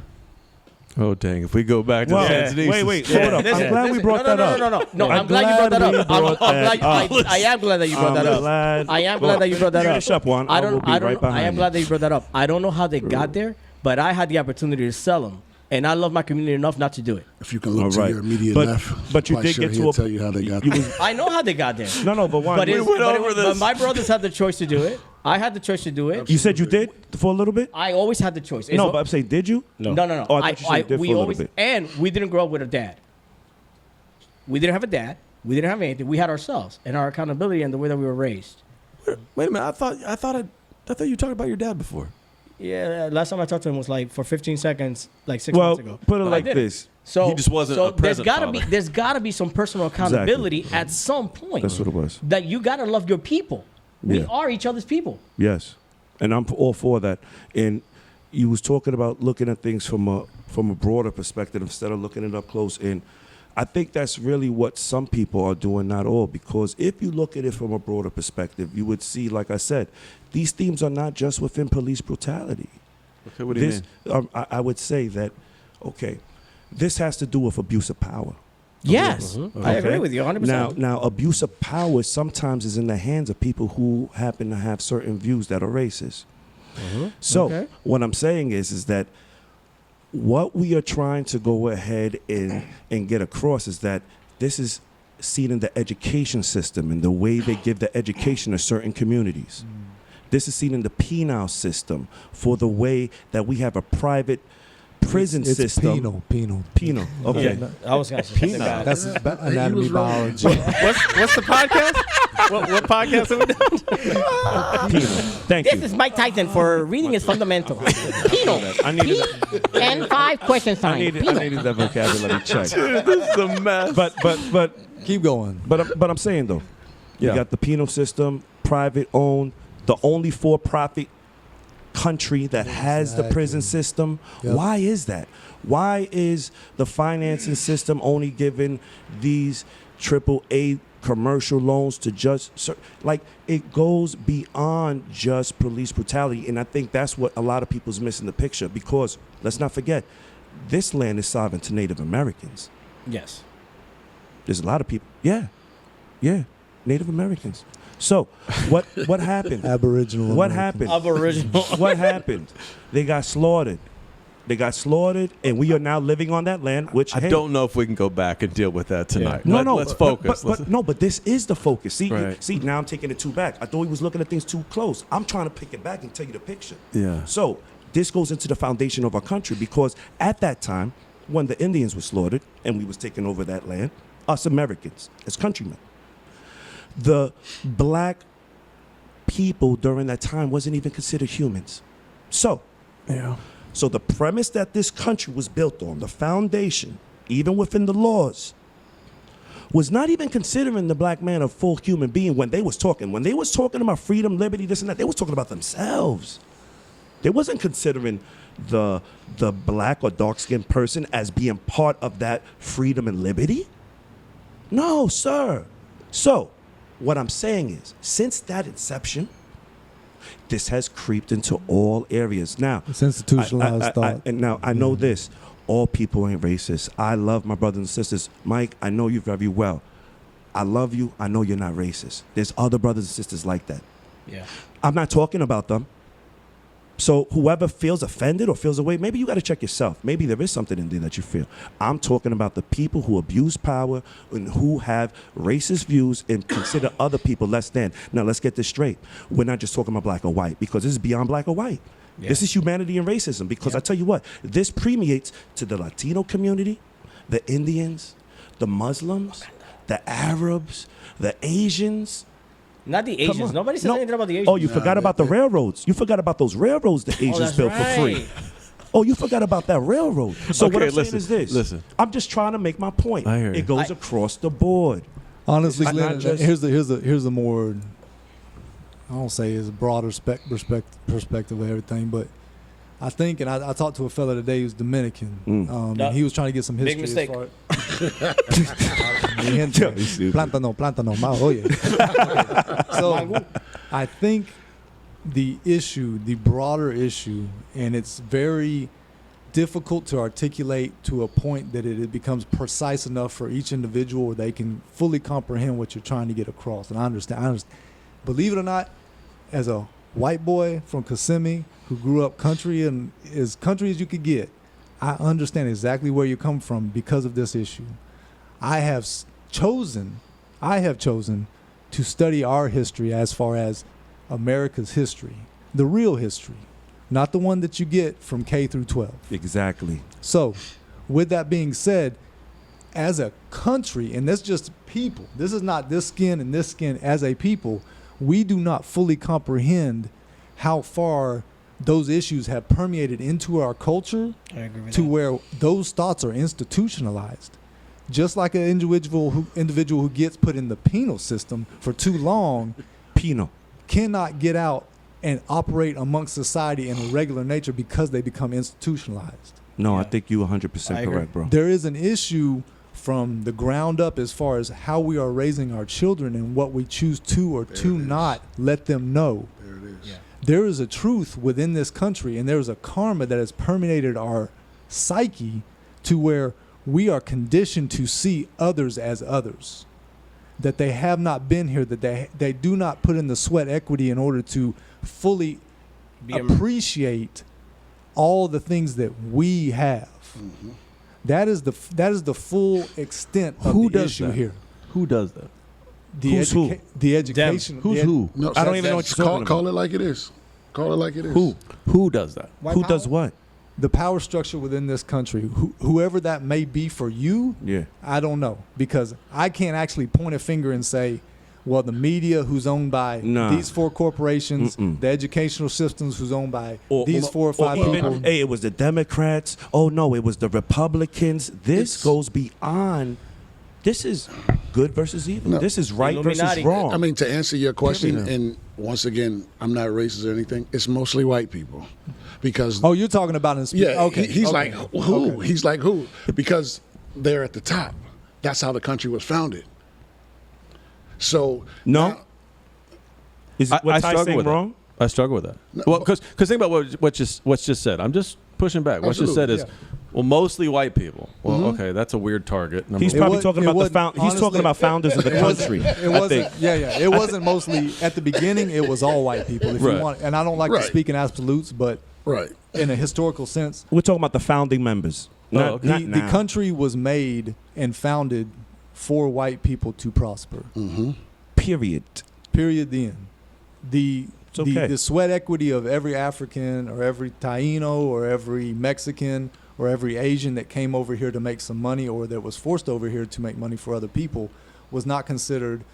Speaker 5: Oh dang! If we go back to
Speaker 2: Well,
Speaker 5: Sandinistas-
Speaker 2: wait, hold up. I'm glad we brought that up.
Speaker 8: No, I'm glad you brought that up. I am glad that you brought that up. I am glad that you brought that up.
Speaker 2: Finish up, Juan. I will be right behind
Speaker 8: I am
Speaker 2: you.
Speaker 8: glad that you brought that up. I don't know how they got there, but I had the opportunity to sell them, and I love my community enough not to do it.
Speaker 4: If you can look
Speaker 2: All
Speaker 4: to
Speaker 2: right.
Speaker 4: your immediate
Speaker 2: But-
Speaker 4: left,
Speaker 2: but you
Speaker 4: quite
Speaker 2: did
Speaker 4: sure
Speaker 2: get to
Speaker 4: he'll
Speaker 2: a-
Speaker 4: tell you how they got
Speaker 2: you
Speaker 4: there.
Speaker 2: was-
Speaker 8: I know how they got there.
Speaker 2: No, but Juan,
Speaker 8: But my brothers had the choice to do it. I had the choice to do it.
Speaker 2: you said you did for a little bit.
Speaker 8: I always had the choice.
Speaker 2: No, but I'm saying, did you?
Speaker 8: No.
Speaker 2: Oh, I thought you said you did
Speaker 8: we
Speaker 2: for a little
Speaker 8: always
Speaker 2: bit.
Speaker 8: and we didn't grow up with a dad. We didn't have a dad. We didn't have anything. We had ourselves and our accountability and the way that we were raised.
Speaker 5: Wait a minute! I thought you were talking about your dad before.
Speaker 8: Yeah, last time I talked to him was like for 15 seconds, like 6
Speaker 2: Well,
Speaker 8: months ago.
Speaker 2: put it
Speaker 8: But I
Speaker 2: like
Speaker 8: did
Speaker 2: this.
Speaker 8: So
Speaker 5: He just wasn't a present father.
Speaker 8: there's gotta be some personal accountability at some point.
Speaker 2: That's what it was.
Speaker 8: That you gotta love your people. We
Speaker 2: Yeah.
Speaker 8: are each other's people.
Speaker 2: Yes, and I'm all for that. And you was talking about looking at things from a broader perspective instead of looking it up close. And I think that's really what some people are doing, not all. Because if you look at it from a broader perspective, you would see, like I said, these themes are not just within police brutality.
Speaker 5: Okay, what do you
Speaker 2: This,
Speaker 5: mean?
Speaker 2: I would say that, okay, this has to do with abuse of power.
Speaker 8: Yes, I agree
Speaker 2: Okay?
Speaker 8: with you 100%.
Speaker 2: Now, abuse of power sometimes is in the hands of people who happen to have certain views that are racist. So,
Speaker 8: Okay.
Speaker 2: what I'm saying is that what we are trying to go ahead and get across is that this is seen in the education system and the way they give the education to certain communities. This is seen in the penal system for the way that we have a private prison
Speaker 7: It's
Speaker 2: system.
Speaker 7: penal.
Speaker 2: Penal. Okay.
Speaker 8: I was gonna say
Speaker 7: That's anatomy
Speaker 4: was wrong.
Speaker 7: biology.
Speaker 3: What's the podcast? what podcast have we done?
Speaker 2: Penal. Thank
Speaker 8: This
Speaker 2: you.
Speaker 8: is Mike Tyson for reading is fundamental. Penal.
Speaker 2: I needed,
Speaker 8: And 5 question
Speaker 2: I
Speaker 8: sign.
Speaker 2: needed that vocabulary check.
Speaker 5: This is a mess.
Speaker 2: But
Speaker 7: Keep going.
Speaker 2: But I'm saying though, you
Speaker 5: Yeah.
Speaker 2: got the penal system, private owned, the only for-profit country that has the prison system.
Speaker 7: Yep.
Speaker 2: Why is that? Why is the financing system only giving these AAA commercial loans to just like it goes beyond just police brutality? And I think that's what a lot of people's missing the picture, because let's not forget, this land is sovereign to Native Americans.
Speaker 8: Yes.
Speaker 2: There's a lot of people. Yeah, Native Americans. So what happened?
Speaker 7: Aboriginal.
Speaker 2: What
Speaker 7: Americans.
Speaker 2: happened?
Speaker 8: Aboriginal.
Speaker 2: What happened? They got slaughtered. And we are now living on that land. Which
Speaker 5: I don't know if we can go back and deal with that tonight. Let's focus.
Speaker 2: But this is the focus. See,
Speaker 5: Right.
Speaker 2: see, now I'm taking it too back. I thought we was looking at things too close. I'm trying to pick it back and tell you the picture.
Speaker 5: Yeah.
Speaker 2: So this goes into the foundation of our country, because at that time, when the Indians were slaughtered and we was taking over that land, us Americans as countrymen, the black people during that time wasn't even considered humans. So the premise that this country was built on, the foundation, even within the laws, was not even considering the black man a full human being when they was talking. When they was talking about freedom, liberty, this and that, they was talking about themselves. They wasn't considering the black or dark-skinned person as being part of that freedom and liberty. No, sir. So what I'm saying is, since that inception, this has creeped into all areas. Now,
Speaker 7: It's institutionalized thought.
Speaker 2: and now I know this: all people ain't racist. I love my brothers and sisters. Mike, I know you very well. I love you. I know you're not racist. There's other brothers and sisters like that.
Speaker 8: Yeah.
Speaker 2: I'm not talking about them. So whoever feels offended or feels away, maybe you got to check yourself. Maybe there is something in there that you feel. I'm talking about the people who abuse power and who have racist views and consider other people less than. Now, let's get this straight. We're not just talking about black or white, because this is beyond black or white.
Speaker 8: Yeah.
Speaker 2: This is humanity and racism, because I tell you what, this permeates to the Latino community, the Indians, the Muslims, the Arabs, the Asians.
Speaker 8: Not the
Speaker 2: Come
Speaker 8: Asians.
Speaker 2: on.
Speaker 8: Nobody says
Speaker 2: No.
Speaker 8: anything about the Asians.
Speaker 2: Oh, you forgot about the railroads. You forgot about those railroads the Asians
Speaker 8: that's
Speaker 2: built for free.
Speaker 8: right.
Speaker 2: Oh, you forgot about that railroad. So what
Speaker 5: Okay,
Speaker 2: I'm
Speaker 5: listen,
Speaker 2: saying is this.
Speaker 5: listen.
Speaker 2: I'm just trying to make my point.
Speaker 5: I hear you.
Speaker 2: It goes across the board.
Speaker 7: Honestly,
Speaker 2: It's not
Speaker 7: Glenn,
Speaker 2: just-
Speaker 7: here's the more, I don't say it's a broader perspective of everything, but I think, and I talked to a fella today who's Dominican,
Speaker 8: Yeah.
Speaker 7: and he was trying to get some history.
Speaker 8: Big mistake.
Speaker 7: Mi gente, plátano, mal, oye. So I think the broader issue, and it's very difficult to articulate to a point that it becomes precise enough for each individual where they can fully comprehend what you're trying to get across. And I understand. Believe it or not, as a white boy from Kissimmee who grew up country and as country as you could get, I understand exactly where you come from because of this issue. I have chosen to study our history as far as America's history, the real history, not the one that you get from K through 12.
Speaker 2: Exactly.
Speaker 7: So, with that being said, as a country, and that's just people, this is not this skin and this skin, as a people, we do not fully comprehend how far those issues have permeated into our culture
Speaker 8: I agree with
Speaker 7: to
Speaker 8: that.
Speaker 7: where those thoughts are institutionalized. Just like an individual who gets put in the penal system for too long
Speaker 2: Penal.
Speaker 7: cannot get out and operate amongst society in a regular nature because they become institutionalized.
Speaker 2: No, I
Speaker 8: Yeah.
Speaker 2: think you 100%
Speaker 8: I agree.
Speaker 2: correct, bro.
Speaker 7: There is an issue from the ground up as far as how we are raising our children and what we choose to or to not let them know.
Speaker 4: There it is.
Speaker 8: Yeah.
Speaker 7: There is a truth within this country, and there is a karma that has permeated our psyche to where we are conditioned to see others as others, that they have not been here, that they do not put in the sweat equity in order to fully appreciate all the things that we have.
Speaker 4: Mm-hmm.
Speaker 7: That is the full extent of
Speaker 5: Who
Speaker 7: the
Speaker 5: does
Speaker 7: issue
Speaker 5: that?
Speaker 7: here.
Speaker 5: Who does that?
Speaker 2: Who's who?
Speaker 7: The education.
Speaker 5: Who's
Speaker 7: the
Speaker 5: who?
Speaker 4: No,
Speaker 2: I don't even know what you're talking about.
Speaker 4: Call it like it is. Call it like it is.
Speaker 5: Who does that?
Speaker 8: White
Speaker 2: Who
Speaker 8: power?
Speaker 2: does what?
Speaker 7: The power structure within this country, whoever that may be for you,
Speaker 2: Yeah.
Speaker 7: I don't know, because I can't actually point a finger and say, well, the media who's owned by
Speaker 2: Nah.
Speaker 7: these four corporations,
Speaker 2: Mm-mm.
Speaker 7: the educational systems who's owned by these 4 or 5
Speaker 2: even,
Speaker 7: people.
Speaker 2: hey, it was the Democrats. Oh no, it was the Republicans. This
Speaker 4: It's-
Speaker 2: goes beyond. This is good versus evil.
Speaker 4: No.
Speaker 2: This is right
Speaker 8: Illuminati.
Speaker 2: versus wrong.
Speaker 4: I mean, to answer your question,
Speaker 2: Period.
Speaker 4: and once again, I'm not racist or anything. It's mostly white people, because
Speaker 7: Oh, you're talking about in
Speaker 4: yeah,
Speaker 7: okay.
Speaker 4: he's
Speaker 7: okay.
Speaker 4: like who? He's like who? Because they're at the top. That's how the country was founded. So
Speaker 2: No.
Speaker 4: now-
Speaker 2: Is
Speaker 5: I
Speaker 2: what Ty
Speaker 5: struggle
Speaker 2: saying
Speaker 5: with
Speaker 2: wrong?
Speaker 5: that. I struggle with that.
Speaker 4: No,
Speaker 5: Well,
Speaker 4: but-
Speaker 5: because think about what's just said. I'm just pushing back. What's just said
Speaker 4: Absolutely,
Speaker 5: is, well, mostly white people. Well, okay, that's a weird target. Number
Speaker 2: He's
Speaker 5: one.
Speaker 2: probably
Speaker 7: wa-
Speaker 2: talking
Speaker 7: it
Speaker 2: about the
Speaker 7: wasn't-
Speaker 2: he's talking
Speaker 7: honestly,
Speaker 2: about founders of the
Speaker 7: It wasn't-
Speaker 2: country.
Speaker 7: It
Speaker 2: I
Speaker 7: wasn't.
Speaker 2: think.
Speaker 7: Yeah. It wasn't mostly at the beginning. It was all white people. If
Speaker 5: Right.
Speaker 7: you want, and I don't like
Speaker 4: Right.
Speaker 7: to speak in absolutes, but
Speaker 4: right.
Speaker 7: in a historical sense,
Speaker 2: We're talking about the founding members. Not,
Speaker 5: okay.
Speaker 2: not
Speaker 7: the
Speaker 2: now.
Speaker 7: country was made and founded for white people to prosper.
Speaker 2: Period.
Speaker 7: Period. The end. The
Speaker 2: okay.
Speaker 7: the sweat equity of every African or every Taino or every Mexican or every Asian that came over here to make some money or that was forced over here to make money for other people was not considered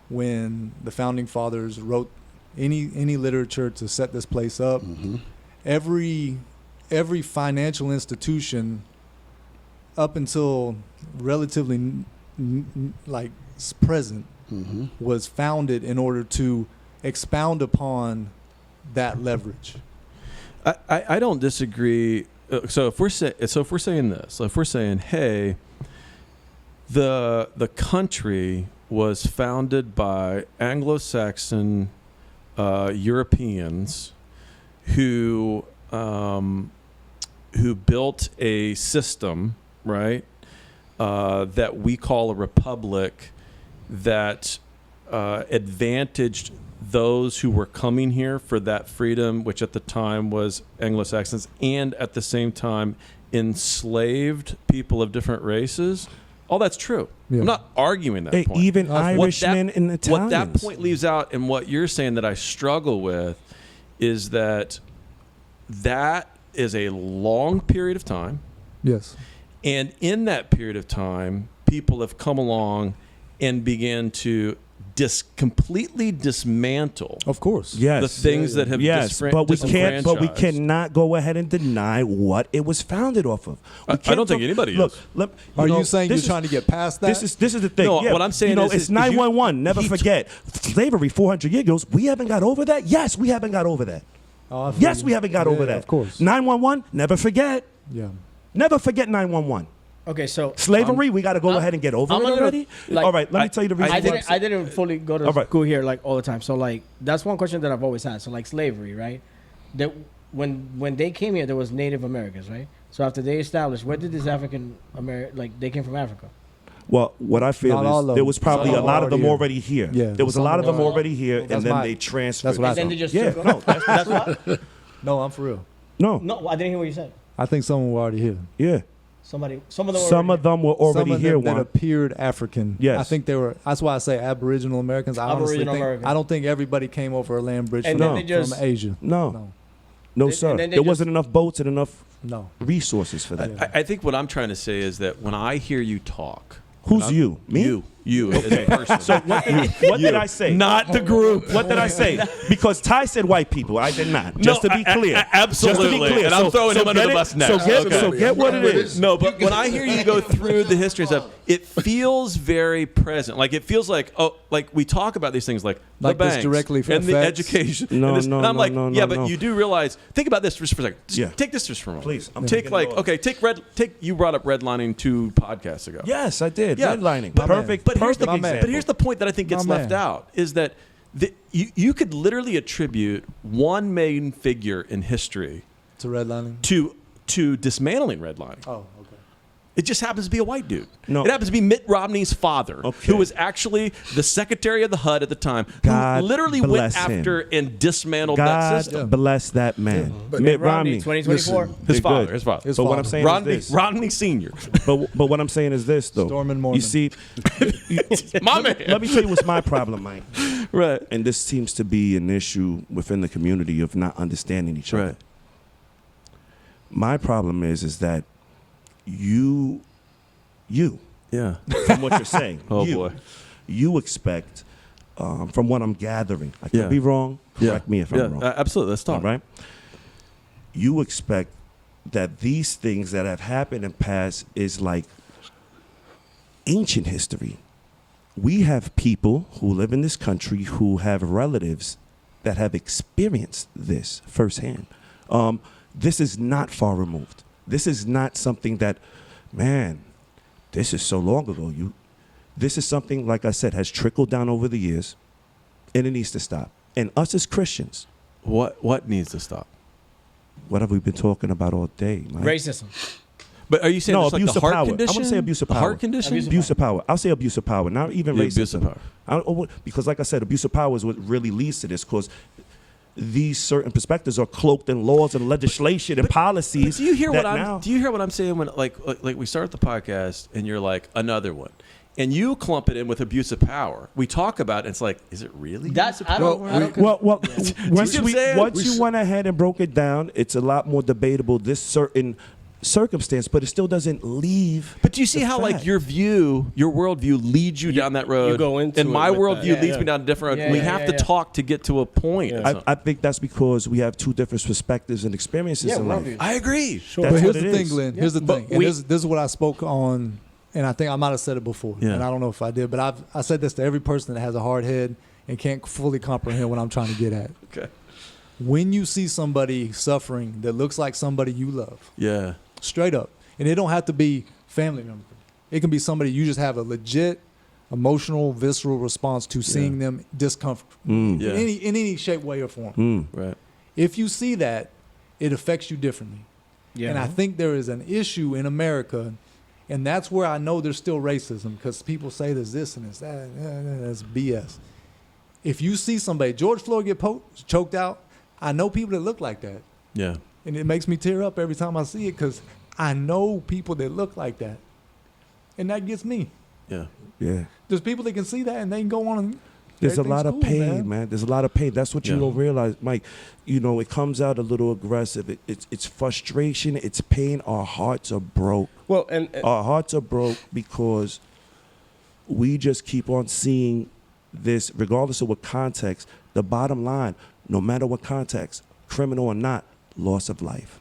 Speaker 7: when the founding fathers wrote any literature to set this place up. Every financial institution up until relatively like present was founded in order to expound upon that leverage.
Speaker 5: I don't disagree. So if we're saying this, if we're saying, hey, the country was founded by Anglo-Saxon Europeans who built a system, right, that we call a republic, that advantaged those who were coming here for that freedom, which at the time was Anglo-Saxons, and at the same time enslaved people of different races. All that's true.
Speaker 7: Yeah.
Speaker 5: I'm not arguing that point.
Speaker 2: Even
Speaker 7: What
Speaker 2: Irishmen and Italians.
Speaker 5: What that point leaves out, and what you're saying that I struggle with, is that is a long period of time.
Speaker 7: Yes.
Speaker 5: And in that period of time, people have come along and began to completely dismantle
Speaker 7: Of course.
Speaker 2: Yes.
Speaker 5: the things that have
Speaker 2: but we can't. But we
Speaker 5: disenfranchised.
Speaker 2: cannot go ahead and deny what it was founded off of. We
Speaker 5: I
Speaker 2: can't
Speaker 5: don't think anybody
Speaker 2: look,
Speaker 5: is.
Speaker 2: Look,
Speaker 7: Are
Speaker 2: know,
Speaker 7: you saying you're
Speaker 2: this is-
Speaker 7: trying to get past that?
Speaker 2: This is the thing.
Speaker 5: No,
Speaker 2: Yeah,
Speaker 5: what I'm saying
Speaker 2: you know,
Speaker 5: is
Speaker 2: it's
Speaker 5: you-
Speaker 2: 911. Never
Speaker 5: he-
Speaker 2: forget slavery 400 years ago. We haven't got over that. Yes, we haven't got over that.
Speaker 7: Oh, I feel
Speaker 2: Yes,
Speaker 7: you.
Speaker 2: we haven't got
Speaker 7: Yeah,
Speaker 2: over that.
Speaker 7: Of course.
Speaker 2: 911. Never forget.
Speaker 7: Yeah.
Speaker 2: Never forget 911.
Speaker 8: Okay, so
Speaker 2: Slavery. We got to go
Speaker 8: I'm-
Speaker 2: ahead and get over
Speaker 8: I'm
Speaker 2: it
Speaker 8: a little-
Speaker 2: already.
Speaker 8: like,
Speaker 2: All right. Let me tell you the reason.
Speaker 8: I didn't fully go to
Speaker 2: All right.
Speaker 8: school here like all the time. So like that's one question that I've always had. So like slavery, right? That when they came here, there was Native Americans, right? So after they established, where did this African they came from Africa?
Speaker 2: Well, what I feel
Speaker 7: Not all
Speaker 2: is
Speaker 7: of
Speaker 2: there
Speaker 7: them.
Speaker 2: was probably
Speaker 7: Some
Speaker 2: a lot of them
Speaker 7: already
Speaker 2: already here.
Speaker 7: Yeah,
Speaker 2: There was a
Speaker 7: some
Speaker 2: lot of them
Speaker 7: of them.
Speaker 2: already here,
Speaker 7: That's
Speaker 2: and then
Speaker 7: my-
Speaker 2: they transferred.
Speaker 7: that's what I
Speaker 8: And then
Speaker 7: thought.
Speaker 8: they just
Speaker 2: Yeah,
Speaker 8: took
Speaker 2: no,
Speaker 8: them? That's what?
Speaker 7: No, I'm for real.
Speaker 2: no,
Speaker 8: No, I didn't hear what you said.
Speaker 7: I think someone were already here.
Speaker 2: yeah.
Speaker 8: Some of them.
Speaker 2: Some
Speaker 8: already-
Speaker 2: of them were already
Speaker 7: Some of
Speaker 2: here.
Speaker 7: them that
Speaker 2: Juan.
Speaker 7: appeared African.
Speaker 2: Yes.
Speaker 7: I think they were. That's why I say Aboriginal Americans. I honestly
Speaker 8: Aboriginal
Speaker 7: think,
Speaker 8: Americans.
Speaker 7: I don't think everybody came over a land bridge
Speaker 8: And
Speaker 7: from,
Speaker 8: then they just-
Speaker 7: from Asia.
Speaker 2: No,
Speaker 7: No.
Speaker 2: no,
Speaker 8: And
Speaker 2: sir.
Speaker 8: then they
Speaker 2: There
Speaker 8: just-
Speaker 2: wasn't enough boats and enough
Speaker 7: No.
Speaker 2: resources for that.
Speaker 5: I think what I'm trying to say is that when I hear you talk,
Speaker 2: Who's
Speaker 5: I'm-
Speaker 2: you? Me?
Speaker 5: You as a person.
Speaker 2: So what did I say?
Speaker 5: Not the group.
Speaker 2: What did I say? Because Ty said white people. I did not. Just to be clear.
Speaker 5: Absolutely.
Speaker 2: Just to be clear.
Speaker 5: And I'm throwing him under
Speaker 2: get
Speaker 5: the
Speaker 2: it-
Speaker 5: bus next.
Speaker 2: So get what it is.
Speaker 5: No, but when I hear you go through the history and stuff, it feels very present. Like it feels like like we talk about these things like
Speaker 7: Like
Speaker 5: the
Speaker 7: this
Speaker 5: banks
Speaker 7: directly
Speaker 5: and the
Speaker 7: affects-
Speaker 5: education.
Speaker 2: No,
Speaker 5: and this,
Speaker 2: no,
Speaker 5: and I'm
Speaker 2: no,
Speaker 5: like,
Speaker 2: no,
Speaker 5: yeah,
Speaker 2: no,
Speaker 5: but
Speaker 2: no.
Speaker 5: you do realize. Think about this just for a second. Just
Speaker 2: Yeah.
Speaker 5: Take this just for a moment.
Speaker 2: Please, I'm
Speaker 5: take
Speaker 2: taking
Speaker 5: like
Speaker 2: it all.
Speaker 5: okay, take. You brought up redlining 2 podcasts ago.
Speaker 2: Yes, I did.
Speaker 5: Yeah,
Speaker 2: Redlining.
Speaker 5: but-
Speaker 2: Perfect.
Speaker 5: But here's
Speaker 2: perfect
Speaker 5: the
Speaker 2: example.
Speaker 5: but here's the point that I think gets
Speaker 7: My
Speaker 5: left
Speaker 7: man.
Speaker 5: out is that you could literally attribute one main figure in history
Speaker 7: To redlining.
Speaker 5: to dismantling redlining.
Speaker 7: Oh, okay.
Speaker 5: It just happens to be a white dude.
Speaker 2: No.
Speaker 5: It happens to be Mitt Romney's father,
Speaker 2: Okay.
Speaker 5: who was actually the secretary of the HUD at the time,
Speaker 2: God
Speaker 5: who literally went
Speaker 2: bless him.
Speaker 5: after and dismantled that
Speaker 2: God
Speaker 5: system.
Speaker 2: bless that man.
Speaker 8: But
Speaker 2: Mitt
Speaker 8: Romney,
Speaker 2: Romney.
Speaker 8: 2024.
Speaker 2: Listen,
Speaker 5: His
Speaker 2: they're
Speaker 5: father.
Speaker 2: good.
Speaker 5: His father.
Speaker 7: His
Speaker 2: But what
Speaker 7: father.
Speaker 2: I'm saying
Speaker 5: Romney,
Speaker 2: is this.
Speaker 5: Romney Sr.
Speaker 2: But what I'm saying is this, though.
Speaker 7: Stormin' Mormon.
Speaker 2: You see,
Speaker 5: My man.
Speaker 2: let me tell you what's my problem, Mike.
Speaker 5: Right.
Speaker 2: And this seems to be an issue within the community of not understanding each other.
Speaker 5: Right.
Speaker 2: My problem is that you,
Speaker 5: Yeah.
Speaker 2: from what you're saying,
Speaker 5: Oh,
Speaker 2: you,
Speaker 5: boy.
Speaker 2: you expect, from what I'm gathering, I could
Speaker 5: Yeah.
Speaker 2: be wrong. Correct me if I'm wrong.
Speaker 5: Absolutely. Let's talk.
Speaker 2: All right. You expect that these things that have happened in past is like ancient history. We have people who live in this country who have relatives that have experienced this firsthand. This is not far removed. This is not something that, man, this is so long ago. This is something, like I said, has trickled down over the years, and it needs to stop. And us as Christians,
Speaker 5: What needs to stop?
Speaker 2: what have we been talking about all day, Mike?
Speaker 8: Racism.
Speaker 5: But are you saying
Speaker 2: No,
Speaker 5: it's like
Speaker 2: abuse
Speaker 5: the
Speaker 2: of
Speaker 5: heart
Speaker 2: power. I
Speaker 5: condition?
Speaker 2: wanna say abuse of
Speaker 5: The
Speaker 2: power.
Speaker 5: heart condition?
Speaker 2: Abuse of power. I'll say abuse of power, not even
Speaker 5: Yeah,
Speaker 2: racism.
Speaker 5: abuse of power.
Speaker 2: Because, like I said, abuse of power is what really leads to this. Because these certain perspectives are cloaked in laws and legislation and policies.
Speaker 5: Do you hear
Speaker 2: that
Speaker 5: what I'm?
Speaker 2: now-
Speaker 5: Do you hear what I'm saying when like we start the podcast and you're like another one, and you clump it in with abuse of power? We talk about it, and it's like, is it really?
Speaker 8: That's
Speaker 5: abuse of
Speaker 8: I
Speaker 5: power?
Speaker 8: don't.
Speaker 2: Well, once
Speaker 5: See what I'm saying?
Speaker 2: once you went ahead and broke it down, it's a lot more debatable. This certain circumstance, but it still doesn't leave.
Speaker 5: But do you see
Speaker 2: the
Speaker 5: how like
Speaker 2: fact.
Speaker 5: your worldview leads you down that road?
Speaker 3: go into
Speaker 5: and
Speaker 3: it
Speaker 5: my
Speaker 3: with
Speaker 5: worldview
Speaker 3: that.
Speaker 5: leads
Speaker 3: Yeah.
Speaker 5: me down a different road.
Speaker 8: Yeah,
Speaker 5: we
Speaker 8: yeah,
Speaker 5: have
Speaker 8: yeah,
Speaker 5: to
Speaker 8: yeah.
Speaker 5: talk to get to a point.
Speaker 2: I think that's because we have two different perspectives and experiences in life.
Speaker 5: I agree.
Speaker 2: That's
Speaker 7: But here's
Speaker 2: what
Speaker 7: the
Speaker 2: it
Speaker 7: thing,
Speaker 2: is.
Speaker 7: Glenn. Here's the
Speaker 3: But
Speaker 7: thing. And
Speaker 3: we-
Speaker 7: this is what I spoke on, and I think I might have said it before.
Speaker 5: Yeah.
Speaker 7: And I don't know if I did, but I said this to every person that has a hard head and can't fully comprehend what I'm trying to get at.
Speaker 5: Okay.
Speaker 7: When you see somebody suffering that looks like somebody you love,
Speaker 5: Yeah.
Speaker 7: straight up, and it don't have to be family member. It can be somebody you just have a legit emotional, visceral response to seeing them discomfort
Speaker 2: Mm.
Speaker 5: Yeah.
Speaker 7: in any shape, way, or form.
Speaker 2: Mm.
Speaker 5: Right.
Speaker 7: If you see that, it affects you differently.
Speaker 8: Yeah.
Speaker 7: And I think there is an issue in America And that's where I know there's still racism, because people say there's this and there's that. That's BS. If you see somebody, George Floyd get choked out, I know people that look like that.
Speaker 5: Yeah.
Speaker 7: And it makes me tear up every time I see it, because I know people that look like that. And that gets me.
Speaker 5: Yeah.
Speaker 2: Yeah.
Speaker 7: There's people that can see that and they can go on and
Speaker 2: There's a lot of
Speaker 7: everything's cool,
Speaker 2: pain, man. There's a lot of pain. That's what you
Speaker 5: Yeah.
Speaker 2: don't realize, Mike. You know, it comes out a little aggressive. It's frustration. It's pain. Our hearts are broke.
Speaker 3: Well, and
Speaker 2: Our hearts are broke because we just keep on seeing this, regardless of what context. The bottom line, no matter what context, criminal or not, loss of life.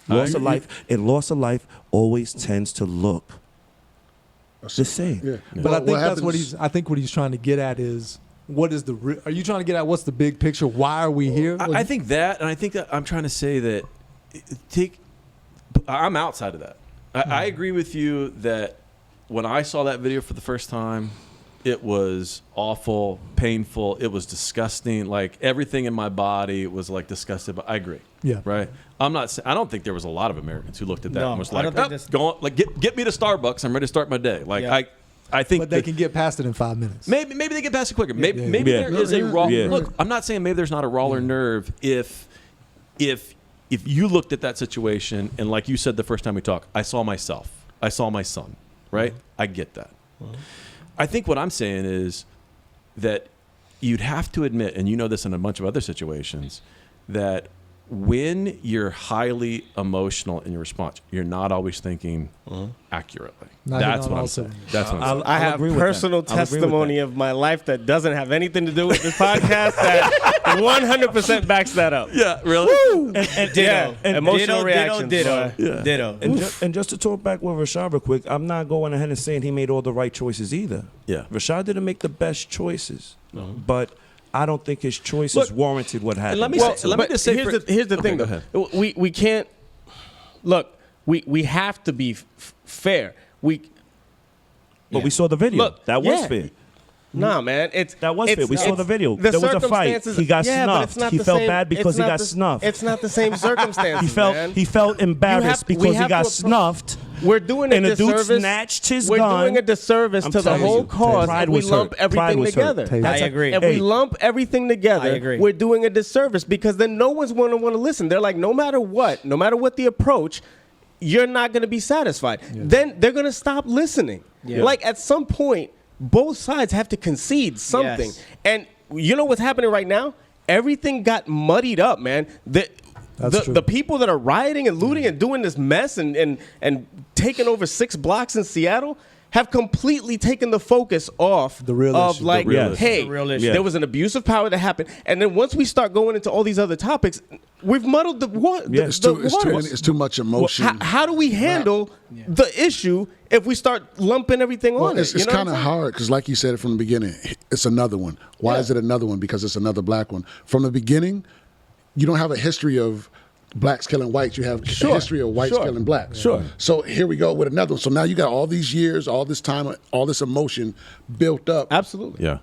Speaker 2: Loss of life, and loss of life always tends to look the same.
Speaker 4: Yeah.
Speaker 7: But
Speaker 4: Well,
Speaker 7: I think that's what
Speaker 4: happens-
Speaker 7: I think what he's trying to get at is, what is the are you trying to get at what's the big picture? Why are we here?
Speaker 5: I think that, and I think that I'm trying to say that I'm outside of that. I agree with you that when I saw that video for the first time, it was awful, painful. It was disgusting. Like everything in my body was like disgusted. But I agree.
Speaker 7: Yeah.
Speaker 5: Right. I don't think there was a lot of Americans who looked at that
Speaker 8: No,
Speaker 5: and was
Speaker 8: I
Speaker 5: like,
Speaker 8: don't think
Speaker 5: "Oh,
Speaker 8: this-
Speaker 5: go on, like get me to Starbucks. I'm ready to start my day." Like
Speaker 8: Yeah.
Speaker 5: I think
Speaker 7: but they
Speaker 5: that-
Speaker 7: can get past it in 5 minutes.
Speaker 5: Maybe they get past it quicker. Maybe
Speaker 7: yeah.
Speaker 5: maybe
Speaker 2: Yeah.
Speaker 5: there is a raw.
Speaker 2: Yeah.
Speaker 5: Look, I'm not saying maybe there's not a rawer nerve if you looked at that situation and like you said the first time we talked, I saw myself, I saw my son, right? I get that. I think what I'm saying is that you'd have to admit, and you know this in a bunch of other situations, that when you're highly emotional in your response, you're not always thinking accurately.
Speaker 7: Not
Speaker 5: That's
Speaker 7: hitting
Speaker 5: what
Speaker 7: on
Speaker 5: I'm
Speaker 7: all
Speaker 5: saying.
Speaker 7: cylinders.
Speaker 5: That's what I'm saying.
Speaker 3: I have
Speaker 2: agree with that.
Speaker 3: personal
Speaker 2: I'll agree with
Speaker 3: testimony
Speaker 2: that.
Speaker 3: of my life that doesn't have anything to do with this podcast that 100% backs that up.
Speaker 5: Yeah, really?
Speaker 3: Yeah, emotional
Speaker 8: ditto,
Speaker 3: reactions.
Speaker 8: ditto,
Speaker 3: boy.
Speaker 8: ditto.
Speaker 2: And just to talk back with Rashad real quick, I'm not going ahead and saying he made all the right choices either.
Speaker 5: Yeah.
Speaker 2: Rashad didn't make the best choices, but I don't think his choices
Speaker 5: Look,
Speaker 2: warranted what happened.
Speaker 5: let me
Speaker 3: Well,
Speaker 5: say- let me
Speaker 3: but
Speaker 5: just say
Speaker 3: here's
Speaker 5: for-
Speaker 3: here's the
Speaker 5: Okay,
Speaker 3: thing
Speaker 5: go
Speaker 3: though. We can't look. We have to be fair.
Speaker 2: But we saw the video.
Speaker 3: Look,
Speaker 2: that was
Speaker 3: yeah.
Speaker 2: fair.
Speaker 3: Nah, man,
Speaker 2: That was fair. We saw
Speaker 3: it's-
Speaker 2: the video.
Speaker 3: the
Speaker 2: There was a fight.
Speaker 3: circumstances-
Speaker 2: He got
Speaker 3: yeah, but it's
Speaker 2: snuffed.
Speaker 3: not
Speaker 2: He
Speaker 3: the
Speaker 2: felt
Speaker 3: same-
Speaker 2: bad because
Speaker 3: it's
Speaker 2: he
Speaker 3: not
Speaker 2: got
Speaker 3: the-
Speaker 2: snuffed.
Speaker 3: It's not the same circumstances. Man.
Speaker 2: He felt embarrassed
Speaker 3: we
Speaker 2: because he
Speaker 3: have
Speaker 2: got
Speaker 3: to appro-
Speaker 2: snuffed.
Speaker 3: We're doing a
Speaker 2: And the dude
Speaker 3: disservice.
Speaker 2: snatched his
Speaker 3: We're
Speaker 2: gun.
Speaker 3: doing a disservice
Speaker 2: I'm
Speaker 3: to the
Speaker 2: telling
Speaker 3: whole
Speaker 2: you,
Speaker 3: cause
Speaker 2: pride
Speaker 3: if we
Speaker 2: was
Speaker 3: lump
Speaker 2: hurt. Pride
Speaker 3: everything
Speaker 2: was hurt.
Speaker 3: together.
Speaker 8: I agree.
Speaker 3: If
Speaker 2: Hey.
Speaker 3: we lump everything together,
Speaker 8: I agree.
Speaker 3: we're doing a disservice because then no one's going to want to listen. They're like, no matter what the approach, you're not going to be satisfied. Then they're going to stop listening.
Speaker 8: Yeah.
Speaker 3: Like at some point, both sides have to concede something.
Speaker 8: Yes.
Speaker 3: And you know what's happening right now? Everything got muddied up, man.
Speaker 7: That's true.
Speaker 3: The people that are rioting and looting and doing this mess and taking over 6 blocks in Seattle have completely taken the focus off
Speaker 7: The real
Speaker 3: of
Speaker 7: issue.
Speaker 3: like,
Speaker 5: The real issue.
Speaker 3: hey,
Speaker 8: The real issue.
Speaker 3: there was an abuse of power that happened. And then once we start going into all these other topics, we've muddled the water.
Speaker 2: Yeah.
Speaker 4: It's too much emotion.
Speaker 3: How do we handle the issue if we start lumping everything
Speaker 4: Well,
Speaker 3: on
Speaker 4: it's
Speaker 3: it? You know what
Speaker 4: kind of
Speaker 3: I'm saying?
Speaker 4: hard because, like you said it from the beginning, it's another one. Why
Speaker 3: Yeah.
Speaker 4: is it another one? Because it's another black one. From the beginning, you don't have a history of blacks killing whites. You have a history of whites
Speaker 3: Sure.
Speaker 4: killing blacks.
Speaker 3: Sure.
Speaker 4: So here we go with another one. So now you got all these years, all this time, all this emotion built up.
Speaker 3: Absolutely.
Speaker 5: Yeah.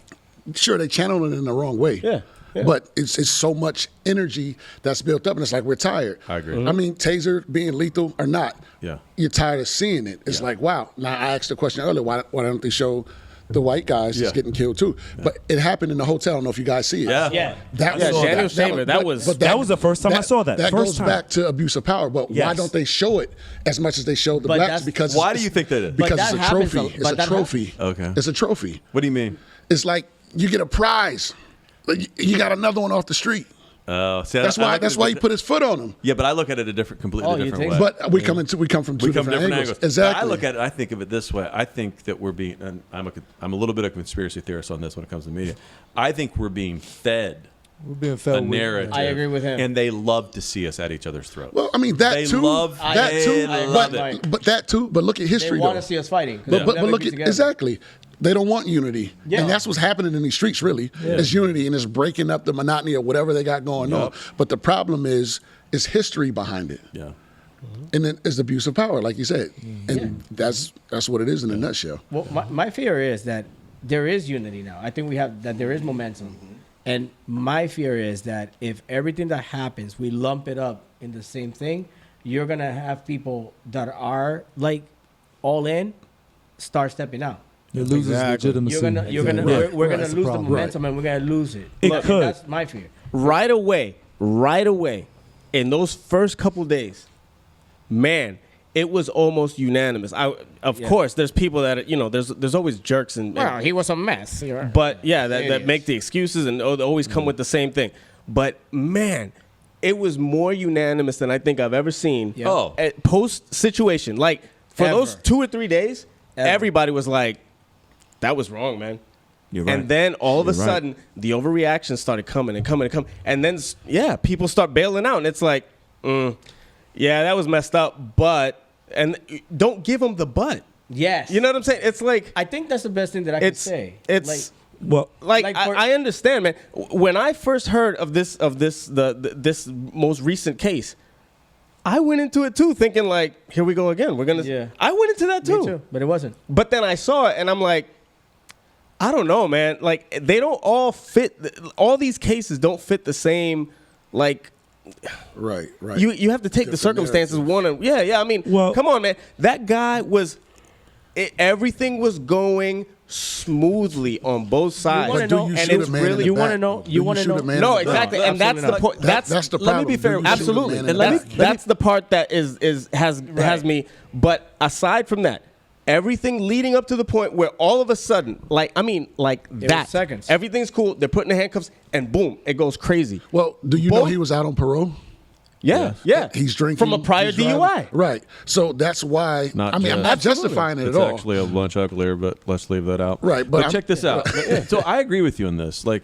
Speaker 4: Sure, they channel it in the wrong way.
Speaker 3: Yeah. Yeah.
Speaker 4: But it's so much energy that's built up, and it's like we're tired.
Speaker 5: I agree.
Speaker 4: I mean, Taser being lethal or not,
Speaker 5: Yeah.
Speaker 4: you're tired of seeing it. It's like, wow. Now, I asked the question earlier, why don't they show the white guys
Speaker 5: Yeah.
Speaker 4: just getting killed too? But it happened in the hotel. I don't know if you guys see it.
Speaker 5: Yeah.
Speaker 8: Yeah.
Speaker 4: That
Speaker 3: Yeah,
Speaker 4: was
Speaker 3: Daniel Saber, that was-
Speaker 2: that was the first time I saw that.
Speaker 4: That
Speaker 2: First
Speaker 4: goes
Speaker 2: time.
Speaker 4: back to abuse of power. But why
Speaker 2: Yes.
Speaker 4: don't they show it as much as they show the
Speaker 8: But
Speaker 4: blacks?
Speaker 8: that's-
Speaker 4: Because
Speaker 5: Why
Speaker 4: it's-
Speaker 5: do you think that is?
Speaker 4: Because
Speaker 8: that
Speaker 4: it's a
Speaker 8: happens
Speaker 4: trophy.
Speaker 8: a-
Speaker 4: It's
Speaker 8: but
Speaker 4: a
Speaker 8: that
Speaker 4: trophy.
Speaker 5: Okay.
Speaker 4: It's a trophy.
Speaker 5: What do you mean?
Speaker 4: It's like you get a prize. Like, you got another one off the street.
Speaker 5: Oh, see,
Speaker 4: That's
Speaker 5: I
Speaker 4: why.
Speaker 5: like
Speaker 4: That's
Speaker 5: it.
Speaker 4: why he put his foot on him.
Speaker 5: Yeah, but I look at it a completely
Speaker 8: Oh, you
Speaker 5: different
Speaker 8: think
Speaker 5: way.
Speaker 8: so?
Speaker 4: But we come from two
Speaker 5: we come
Speaker 4: different angles.
Speaker 5: But
Speaker 4: Exactly.
Speaker 5: I look at it. I think of it this way. I think that we're being. And I'm a little bit of a conspiracy theorist on this when it comes to media. I think we're being fed
Speaker 7: We're being fed
Speaker 5: a
Speaker 7: with-
Speaker 5: narrative.
Speaker 8: I agree with him.
Speaker 5: And they love to see us at each other's throats.
Speaker 4: Well, I mean that
Speaker 5: They
Speaker 4: too.
Speaker 5: love-
Speaker 4: that
Speaker 5: they
Speaker 4: too.
Speaker 5: love
Speaker 4: but,
Speaker 5: it.
Speaker 4: but that too. But look at
Speaker 8: They
Speaker 4: history
Speaker 8: want
Speaker 4: though.
Speaker 8: to see us fighting. 'cause
Speaker 4: But,
Speaker 8: we'll
Speaker 4: but
Speaker 8: never
Speaker 4: look
Speaker 8: be
Speaker 4: at
Speaker 8: together.
Speaker 4: exactly. They don't want unity,
Speaker 8: Yeah.
Speaker 4: and that's what's happening in these streets. Really, is unity, and it's breaking up the monotony of whatever they got going on. But the problem is history behind it,
Speaker 5: Yeah.
Speaker 4: and then it's abuse of power, like you said, and that's what it is in a nutshell.
Speaker 8: Well, my fear is that there is unity now. I think there is momentum. And my fear is that if everything that happens, we lump it up in the same thing, you're going to have people that are like all in, start stepping out.
Speaker 7: It loses legitimacy.
Speaker 8: We're gonna
Speaker 7: Exactly.
Speaker 8: we're gonna
Speaker 7: That's the
Speaker 8: lose the
Speaker 7: problem.
Speaker 8: momentum and we're gonna lose it.
Speaker 3: It
Speaker 8: Look,
Speaker 3: could.
Speaker 8: That's my fear.
Speaker 3: right away, in those first couple days, man, it was almost unanimous. Of course, there's people that there's always jerks and
Speaker 8: he was a mess.
Speaker 3: but yeah, that make the excuses and they always come with the same thing. But man, it was more unanimous than I think I've ever seen.
Speaker 8: Yeah.
Speaker 5: Oh.
Speaker 3: At post situation, like for those
Speaker 8: Ever.
Speaker 3: 2 or 3 days,
Speaker 8: Ever.
Speaker 3: everybody was like, "That was wrong, man."
Speaker 2: You're right.
Speaker 3: And then all of a
Speaker 2: You're right.
Speaker 3: sudden, the overreaction started coming and coming and coming. And then, people start bailing out. And it's like, yeah, that was messed up. But, and don't give them the but.
Speaker 8: Yes.
Speaker 3: You know what I'm saying? It's like,
Speaker 8: I think that's the best thing that I can say.
Speaker 3: it's,
Speaker 2: Well,
Speaker 3: like,
Speaker 8: like for-
Speaker 3: I understand, man. When I first heard of this this most recent case, I went into it too, thinking like, here we go again. We're gonna.
Speaker 8: Yeah.
Speaker 3: I went into that
Speaker 8: Me
Speaker 3: too.
Speaker 8: too, but it wasn't.
Speaker 3: But then I saw it, and I'm like, I don't know, man. Like they don't all fit. All these cases don't fit the same. Like
Speaker 4: Right.
Speaker 3: you have to take the
Speaker 4: Different
Speaker 3: circumstances one and yeah. I mean,
Speaker 2: Well-
Speaker 3: come on, man. That guy was. Everything was going smoothly on both sides.
Speaker 8: wanna
Speaker 4: But do
Speaker 8: know-
Speaker 4: you
Speaker 8: and
Speaker 4: shoot
Speaker 8: it's
Speaker 4: a man
Speaker 8: really-
Speaker 4: in the
Speaker 8: you wanna
Speaker 4: back,
Speaker 8: know-
Speaker 4: though?
Speaker 8: you
Speaker 4: Do
Speaker 8: wanna
Speaker 4: shoot
Speaker 8: know-
Speaker 4: a man
Speaker 3: No,
Speaker 4: in the back?
Speaker 3: exactly, and that's the
Speaker 8: Absolutely
Speaker 3: point.
Speaker 4: That's the
Speaker 5: let me
Speaker 4: problem.
Speaker 5: be fair.
Speaker 4: Do you shoot a
Speaker 3: Absolutely,
Speaker 4: man in
Speaker 3: and
Speaker 4: the
Speaker 3: let me,
Speaker 4: back?
Speaker 3: that's the part that has me. But aside from that, everything leading up to the point where all of a sudden, like that,
Speaker 8: seconds.
Speaker 3: everything's cool. They're putting the handcuffs, and boom, it goes crazy.
Speaker 4: Well, do you know
Speaker 3: Both-
Speaker 4: he was out on parole?
Speaker 3: Yeah.
Speaker 4: He's drinking
Speaker 3: from a prior
Speaker 4: he's driving.
Speaker 3: DUI.
Speaker 4: Right. So that's why.
Speaker 5: Not
Speaker 4: I'm
Speaker 5: just.
Speaker 4: not justifying it
Speaker 5: It's
Speaker 4: at all.
Speaker 5: actually a lunch uglier, but let's leave that out.
Speaker 4: Right, but
Speaker 5: But
Speaker 4: I'm-
Speaker 5: check this out. So I agree with you on this. Like,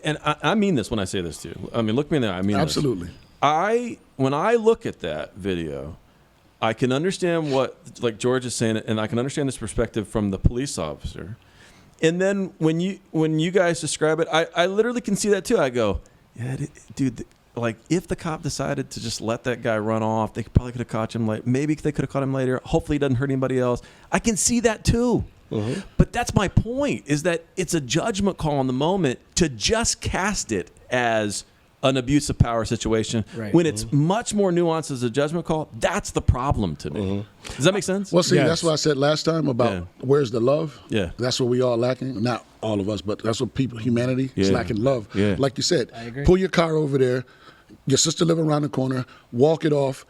Speaker 5: and I mean this when I say this to you. I mean, look me in the eye. I mean this.
Speaker 4: Absolutely.
Speaker 5: When I look at that video, I can understand what like George is saying, and I can understand this perspective from the police officer. And then when you guys describe it, I literally can see that too. I go, yeah, dude. Like if the cop decided to just let that guy run off, they probably could have caught him late. Maybe they could have caught him later. Hopefully, he doesn't hurt anybody else. I can see that too. But that's my point: is that it's a judgment call in the moment to just cast it as an abuse of power situation
Speaker 8: Right.
Speaker 5: when it's much more nuanced as a judgment call. That's the problem to me. Does that make sense?
Speaker 4: Well, see,
Speaker 2: Yes.
Speaker 4: that's what I said last time about
Speaker 5: Yeah.
Speaker 4: where's the love.
Speaker 5: Yeah.
Speaker 4: That's what we all lacking. Not all of us, but that's what humanity is
Speaker 5: Yeah.
Speaker 4: lacking love.
Speaker 2: Yeah.
Speaker 4: Like you said,
Speaker 8: I agree.
Speaker 4: pull your car over there. Your sister living around the corner. Walk it off.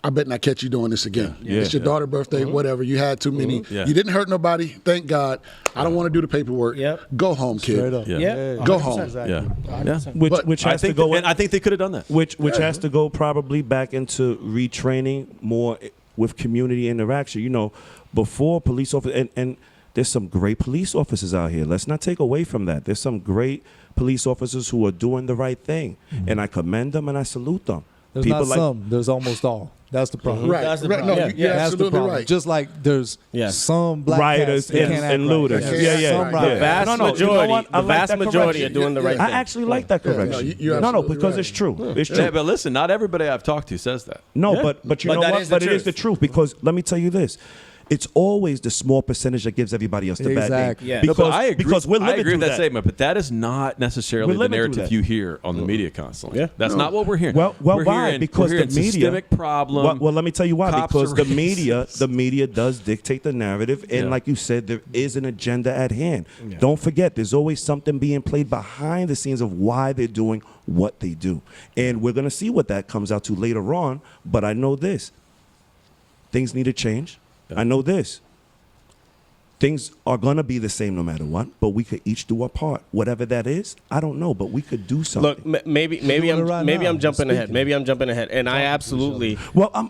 Speaker 4: I bet not catch you doing this again.
Speaker 5: Yeah.
Speaker 4: It's your
Speaker 5: Yeah.
Speaker 4: daughter's birthday, whatever. You had too many.
Speaker 5: Yeah.
Speaker 4: You didn't hurt nobody. Thank God. I don't want to do the paperwork.
Speaker 8: Yep.
Speaker 4: Go home, kid.
Speaker 7: Straight up.
Speaker 5: Yeah.
Speaker 8: Yeah.
Speaker 4: Go
Speaker 8: 100%.
Speaker 4: home.
Speaker 5: Yeah.
Speaker 8: 100%.
Speaker 2: which
Speaker 4: But
Speaker 2: which
Speaker 5: I
Speaker 2: has to
Speaker 5: think,
Speaker 2: go.
Speaker 5: and I think they could have done that.
Speaker 2: which has to go probably back into retraining more with community interaction. You know, before police officers and there's some great police officers out here. Let's not take away from that. There's some great police officers who are doing the right thing, and I commend them and I salute them.
Speaker 7: There's not some. There's almost all. That's the problem.
Speaker 4: Right.
Speaker 8: That's the
Speaker 4: right. No,
Speaker 8: problem.
Speaker 4: you're
Speaker 7: That's the
Speaker 4: absolutely
Speaker 7: problem.
Speaker 4: right.
Speaker 7: Just like there's
Speaker 3: Yes.
Speaker 7: some black
Speaker 2: Rioters
Speaker 7: cats that
Speaker 2: and-
Speaker 7: can't act
Speaker 2: and
Speaker 7: right.
Speaker 2: looters.
Speaker 7: There's
Speaker 4: Yeah, yeah,
Speaker 7: some
Speaker 4: right.
Speaker 7: rioters.
Speaker 3: The vast
Speaker 2: No, no, you know
Speaker 3: majority,
Speaker 2: what? I
Speaker 3: the
Speaker 2: like
Speaker 3: vast
Speaker 2: that
Speaker 3: majority are
Speaker 2: correction.
Speaker 3: doing the right
Speaker 2: I
Speaker 3: thing.
Speaker 2: actually like that
Speaker 4: no,
Speaker 2: correction.
Speaker 4: you're
Speaker 2: no,
Speaker 4: absolutely
Speaker 2: because
Speaker 4: right.
Speaker 2: it's true. It's true.
Speaker 5: Yeah, but listen, not everybody I've talked to says that.
Speaker 2: No,
Speaker 3: Yeah.
Speaker 2: but you
Speaker 8: But
Speaker 2: know
Speaker 8: that
Speaker 2: what?
Speaker 8: is the
Speaker 2: But it is
Speaker 8: truth.
Speaker 2: the truth because let me tell you this. It's always the small percentage that gives everybody else the bad
Speaker 7: Exactly.
Speaker 2: name.
Speaker 8: Yeah.
Speaker 5: No,
Speaker 2: Because,
Speaker 5: but I agree,
Speaker 2: because we're
Speaker 5: I
Speaker 2: living
Speaker 5: agree with
Speaker 2: through
Speaker 5: that statement, but that is not necessarily
Speaker 2: We're
Speaker 5: the
Speaker 2: living through
Speaker 5: narrative
Speaker 2: that.
Speaker 5: you hear on the media constantly.
Speaker 3: Yeah.
Speaker 5: That's not what we're hearing.
Speaker 2: Well,
Speaker 5: we're
Speaker 2: why?
Speaker 5: hearing,
Speaker 2: Because
Speaker 5: we're hearing
Speaker 2: the media
Speaker 5: systemic problem.
Speaker 2: Well, let me tell you why.
Speaker 5: Cops
Speaker 2: Because
Speaker 5: are
Speaker 2: the media,
Speaker 5: racist.
Speaker 2: the media does dictate the narrative, and
Speaker 5: Yeah.
Speaker 2: like you said, there is an agenda at hand. Don't forget, there's always something being played behind the scenes of why they're doing what they do, and we're gonna see what that comes out to later on. But I know this: things need to change. I know this. Things are going to be the same no matter what, but we could each do our part. Whatever that is, I don't know, but we could do something.
Speaker 3: Look, maybe
Speaker 7: doing it right now.
Speaker 3: I'm jumping ahead.
Speaker 7: Speaking.
Speaker 3: Maybe I'm jumping ahead, and I absolutely,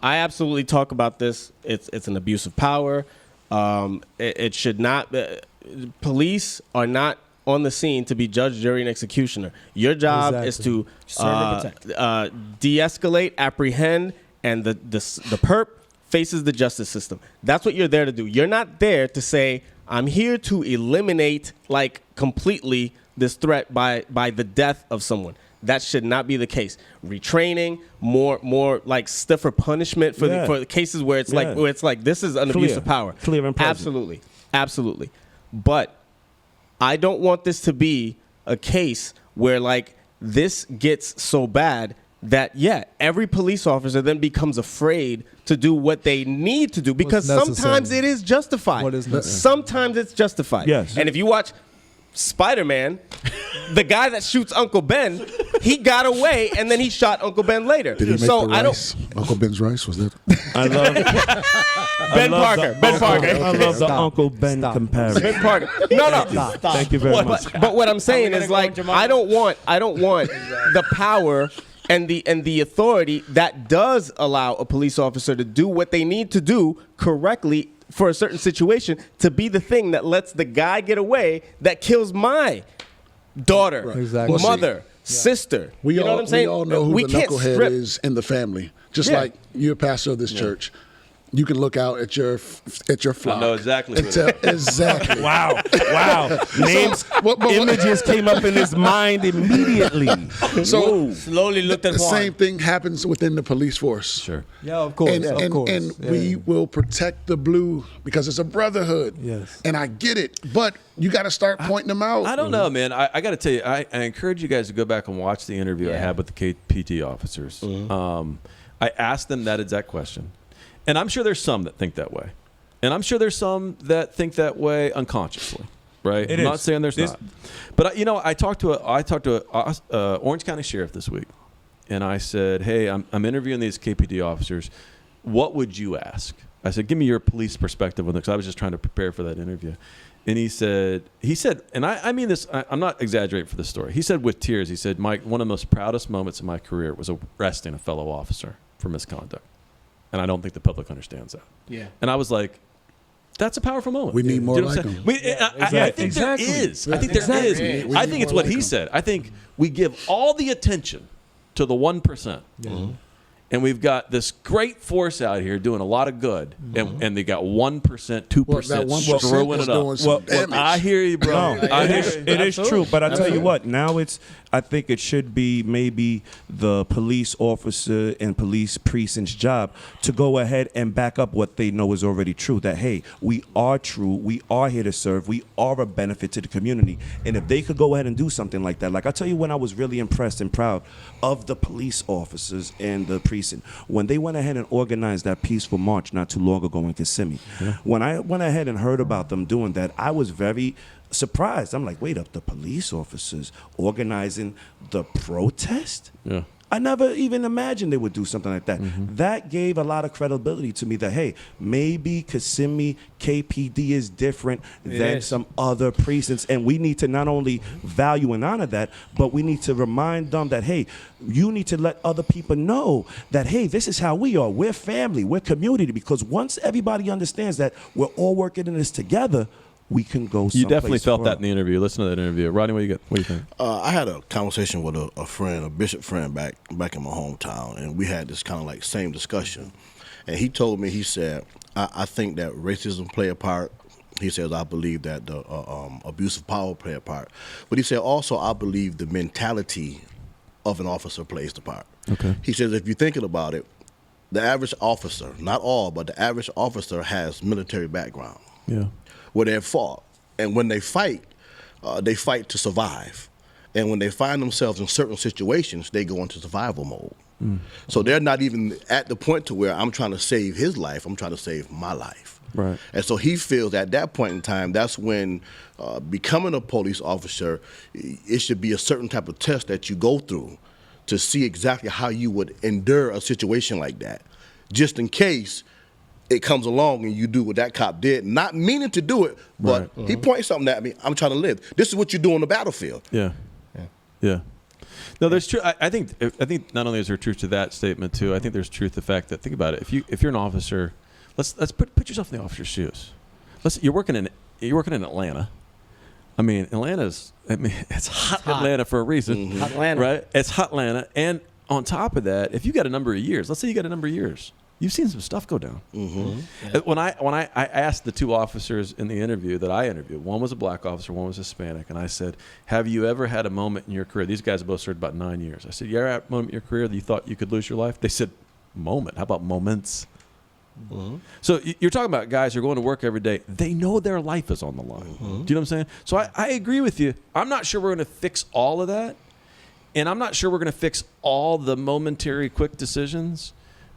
Speaker 3: I absolutely talk about this. It's an abuse of power. It should not. Police are not on the scene to be judge, jury, and executioner. Your job is to
Speaker 8: Serve and protect.
Speaker 3: de-escalate, apprehend, and the perp faces the justice system. That's what you're there to do. You're not there to say, I'm here to eliminate like completely this threat by the death of someone. That should not be the case. Retraining, more like stiffer punishment for
Speaker 2: Yeah.
Speaker 3: for the cases where it's
Speaker 2: Yeah.
Speaker 3: like this is an
Speaker 2: Clear.
Speaker 3: abuse of power.
Speaker 2: Clear and present.
Speaker 3: Absolutely. But I don't want this to be a case where like this gets so bad that every police officer then becomes afraid to do what they need to do because
Speaker 7: necessary.
Speaker 3: sometimes it is justified.
Speaker 7: What is necessary.
Speaker 3: Sometimes it's justified.
Speaker 2: Yes.
Speaker 3: And if you watch Spider-Man, the guy that shoots Uncle Ben, he got away and then he shot Uncle Ben later.
Speaker 4: Did he make
Speaker 3: So
Speaker 4: the
Speaker 3: I don't.
Speaker 4: rice? Uncle Ben's rice, was that?
Speaker 2: I love
Speaker 3: Ben Parker. Ben Parker.
Speaker 2: I love the
Speaker 7: Stop.
Speaker 2: Uncle Ben
Speaker 7: Stop.
Speaker 2: comparison.
Speaker 3: Ben Parker. No.
Speaker 2: Thank you very much.
Speaker 3: But what I'm saying
Speaker 8: gonna
Speaker 3: is
Speaker 8: go
Speaker 3: like
Speaker 8: into my-
Speaker 3: I don't want the power and the authority that does allow a police officer to do what they need to do correctly for a certain situation to be the thing that lets the guy get away that kills my daughter,
Speaker 7: Exactly.
Speaker 3: mother, sister.
Speaker 4: We
Speaker 3: you know
Speaker 4: all,
Speaker 3: what I'm saying?
Speaker 4: We all know who
Speaker 3: We
Speaker 4: the
Speaker 3: can't
Speaker 4: knucklehead
Speaker 3: strip.
Speaker 4: is in the family. Just
Speaker 3: Yeah.
Speaker 4: like you're a pastor of this church. You can look out at your flock.
Speaker 5: know exactly
Speaker 4: and
Speaker 5: who
Speaker 4: tell, exactly.
Speaker 2: Wow. Names,
Speaker 4: But-
Speaker 2: images came up in his mind immediately.
Speaker 4: So
Speaker 8: Slowly looked at
Speaker 4: the
Speaker 8: Juan.
Speaker 4: same thing happens within the police force.
Speaker 5: Sure.
Speaker 7: Yeah, of course.
Speaker 4: And,
Speaker 7: of
Speaker 4: and,
Speaker 7: course.
Speaker 4: and
Speaker 7: Yeah.
Speaker 4: we will protect the blue because it's a brotherhood.
Speaker 7: Yes.
Speaker 4: And I get it, but you got to start pointing them out.
Speaker 5: I don't know, man. I got to tell you, I encourage you guys to go back and watch the interview I
Speaker 8: Yeah.
Speaker 5: had with the KPT officers. I asked them that exact question. And I'm sure there's some that think that way. And I'm sure there's some that think that way unconsciously, right? I'm not saying there's not. But, I talked to a Orange County Sheriff this week. And I said, hey, I'm interviewing these KPD officers. What would you ask? I said, give me your police perspective on this, because I was just trying to prepare for that interview. And he said, and I mean this, I'm not exaggerating for this story. He said with tears, he said, Mike, one of the most proudest moments in my career was arresting a fellow officer for misconduct. And I don't think the public understands that.
Speaker 8: Yeah.
Speaker 5: And I was like, that's a powerful moment.
Speaker 4: We need more
Speaker 5: what I'm
Speaker 4: like
Speaker 5: saying?
Speaker 4: him.
Speaker 5: I think there is. I think there is.
Speaker 4: We
Speaker 5: I
Speaker 4: need
Speaker 5: think it's
Speaker 4: more
Speaker 5: what
Speaker 4: like
Speaker 5: he
Speaker 4: him.
Speaker 5: said. I think we give all the attention to the 1%. And we've got this great force out here doing a lot of good, and they got 1%, 2%
Speaker 4: Well, that 1%
Speaker 5: screwing
Speaker 4: is
Speaker 5: it up.
Speaker 4: doing some damage.
Speaker 5: I hear you, bro.
Speaker 2: No,
Speaker 5: I hear
Speaker 2: it is,
Speaker 5: you.
Speaker 2: it is true. But I tell you
Speaker 3: Absolutely.
Speaker 2: what, now I think it should be maybe the police officer and police precinct's job to go ahead and back up what they know is already true. That, hey, we are true. We are here to serve. We are a benefit to the community. And if they could go ahead and do something like that, like I tell you when I was really impressed and proud of the police officers and the precinct, when they went ahead and organized that peaceful march not too long ago in Kissimmee. When I went ahead and heard about them doing that, I was very surprised. I'm like, wait up, the police officers organizing the protest?
Speaker 5: Yeah.
Speaker 2: I never even imagined they would do something like that. That gave a lot of credibility to me that, hey, maybe Kissimmee KPD is different than
Speaker 8: is.
Speaker 2: some other precincts. And we need to not only value and honor that, but we need to remind them that, hey, you need to let other people know that, hey, this is how we are. We're family. We're community. Because once everybody understands that we're all working in this together, we can go
Speaker 5: You definitely
Speaker 2: someplace
Speaker 5: felt that
Speaker 2: further.
Speaker 5: in the interview. Listen to that interview. Rodney, what do you think?
Speaker 6: I had a conversation with a friend, a bishop friend back in my hometown, and we had this kind of like same discussion. And he told me, he said, I think that racism play a part. He says, I believe that the abuse of power play a part. But he said also, I believe the mentality of an officer plays the part.
Speaker 5: Okay.
Speaker 6: He says, if you're thinking about it, the average officer, not all, but the average officer has military background.
Speaker 5: Yeah.
Speaker 6: Where they've fought. And when they fight to survive. And when they find themselves in certain situations, they go into survival mode. So they're not even at the point to where I'm trying to save his life, I'm trying to save my life.
Speaker 5: Right.
Speaker 6: And so he feels at that point in time, that's when becoming a police officer, it should be a certain type of test that you go through to see exactly how you would endure a situation like that, just in case it comes along and you do what that cop did, not meaning to do it, but he points something at me. I'm trying to live. This is what you do on the battlefield.
Speaker 5: Yeah. No, there's truth. I think not only is there truth to that statement too. I think there's truth to the fact that, think about it. If you're an officer, let's put yourself in the officer's shoes. You're working in Atlanta. I mean, it's hot Atlanta for a reason.
Speaker 8: Hot Atlanta.
Speaker 5: Right? It's hot Atlanta, and on top of that, if you got a number of years, let's say you got a number of years, you've seen some stuff go down. When I asked the two officers in the interview that I interviewed, one was a black officer, one was Hispanic, and I said, have you ever had a moment in your career? These guys have both served about 9 years. I said, you ever had a moment in your career that you thought you could lose your life? They said, moment. How about moments? So you're talking about guys who are going to work every day. They know their life is on the line. Do you know what I'm saying? So I agree with you. I'm not sure we're going to fix all of that. And I'm not sure we're going to fix all the momentary quick decisions,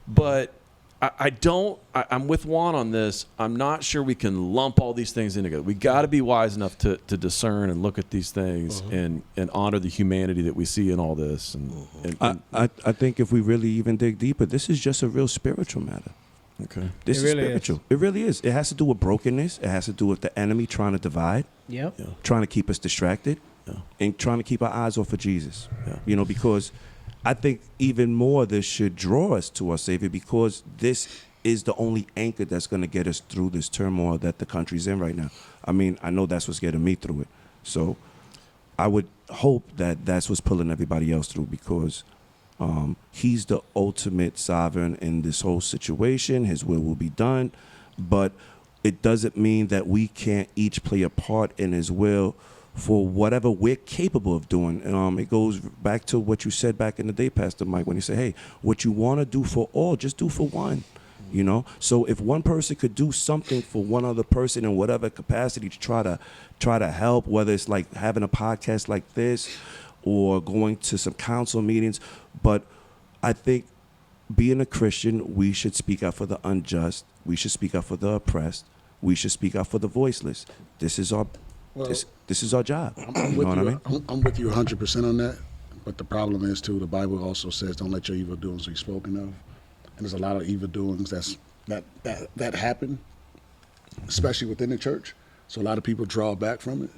Speaker 5: but I'm with Juan on this. I'm not sure we can lump all these things in together. We got to be wise enough to discern and look at these things and honor the humanity that we see in all this. And
Speaker 2: I think if we really even dig deeper, this is just a real spiritual matter.
Speaker 5: okay.
Speaker 2: This
Speaker 8: It
Speaker 2: is
Speaker 8: really
Speaker 2: spiritual. It really is. It has to do with brokenness. It has to do with the enemy trying to divide,
Speaker 8: Yep.
Speaker 2: trying to keep us distracted,
Speaker 5: Yeah.
Speaker 2: and trying to keep our eyes off of Jesus.
Speaker 5: Yeah.
Speaker 2: You know, because I think even more this should draw us to our Savior, because this is the only anchor that's going to get us through this turmoil that the country's in right now. I mean, I know that's what's getting me through it. So I would hope that that's what's pulling everybody else through, because he's the ultimate sovereign in this whole situation. His will be done. But it doesn't mean that we can't each play a part in his will for whatever we're capable of doing. It goes back to what you said back in the day, Pastor Mike, when you say, hey, what you want to do for all, just do for one. You know, so if one person could do something for one other person in whatever capacity to try to help, whether it's like having a podcast like this or going to some council meetings, but I think being a Christian, we should speak out for the unjust. We should speak out for the oppressed. We should speak out for the voiceless. This is our this is our job.
Speaker 4: I'm
Speaker 2: You
Speaker 4: with
Speaker 2: know what I
Speaker 4: you.
Speaker 2: mean?
Speaker 4: I'm with you 100% on that. But the problem is too, the Bible also says, "Don't let your evil doings be spoken of." And there's a lot of evil doings that happen, especially within the church. So a lot of people draw back from it.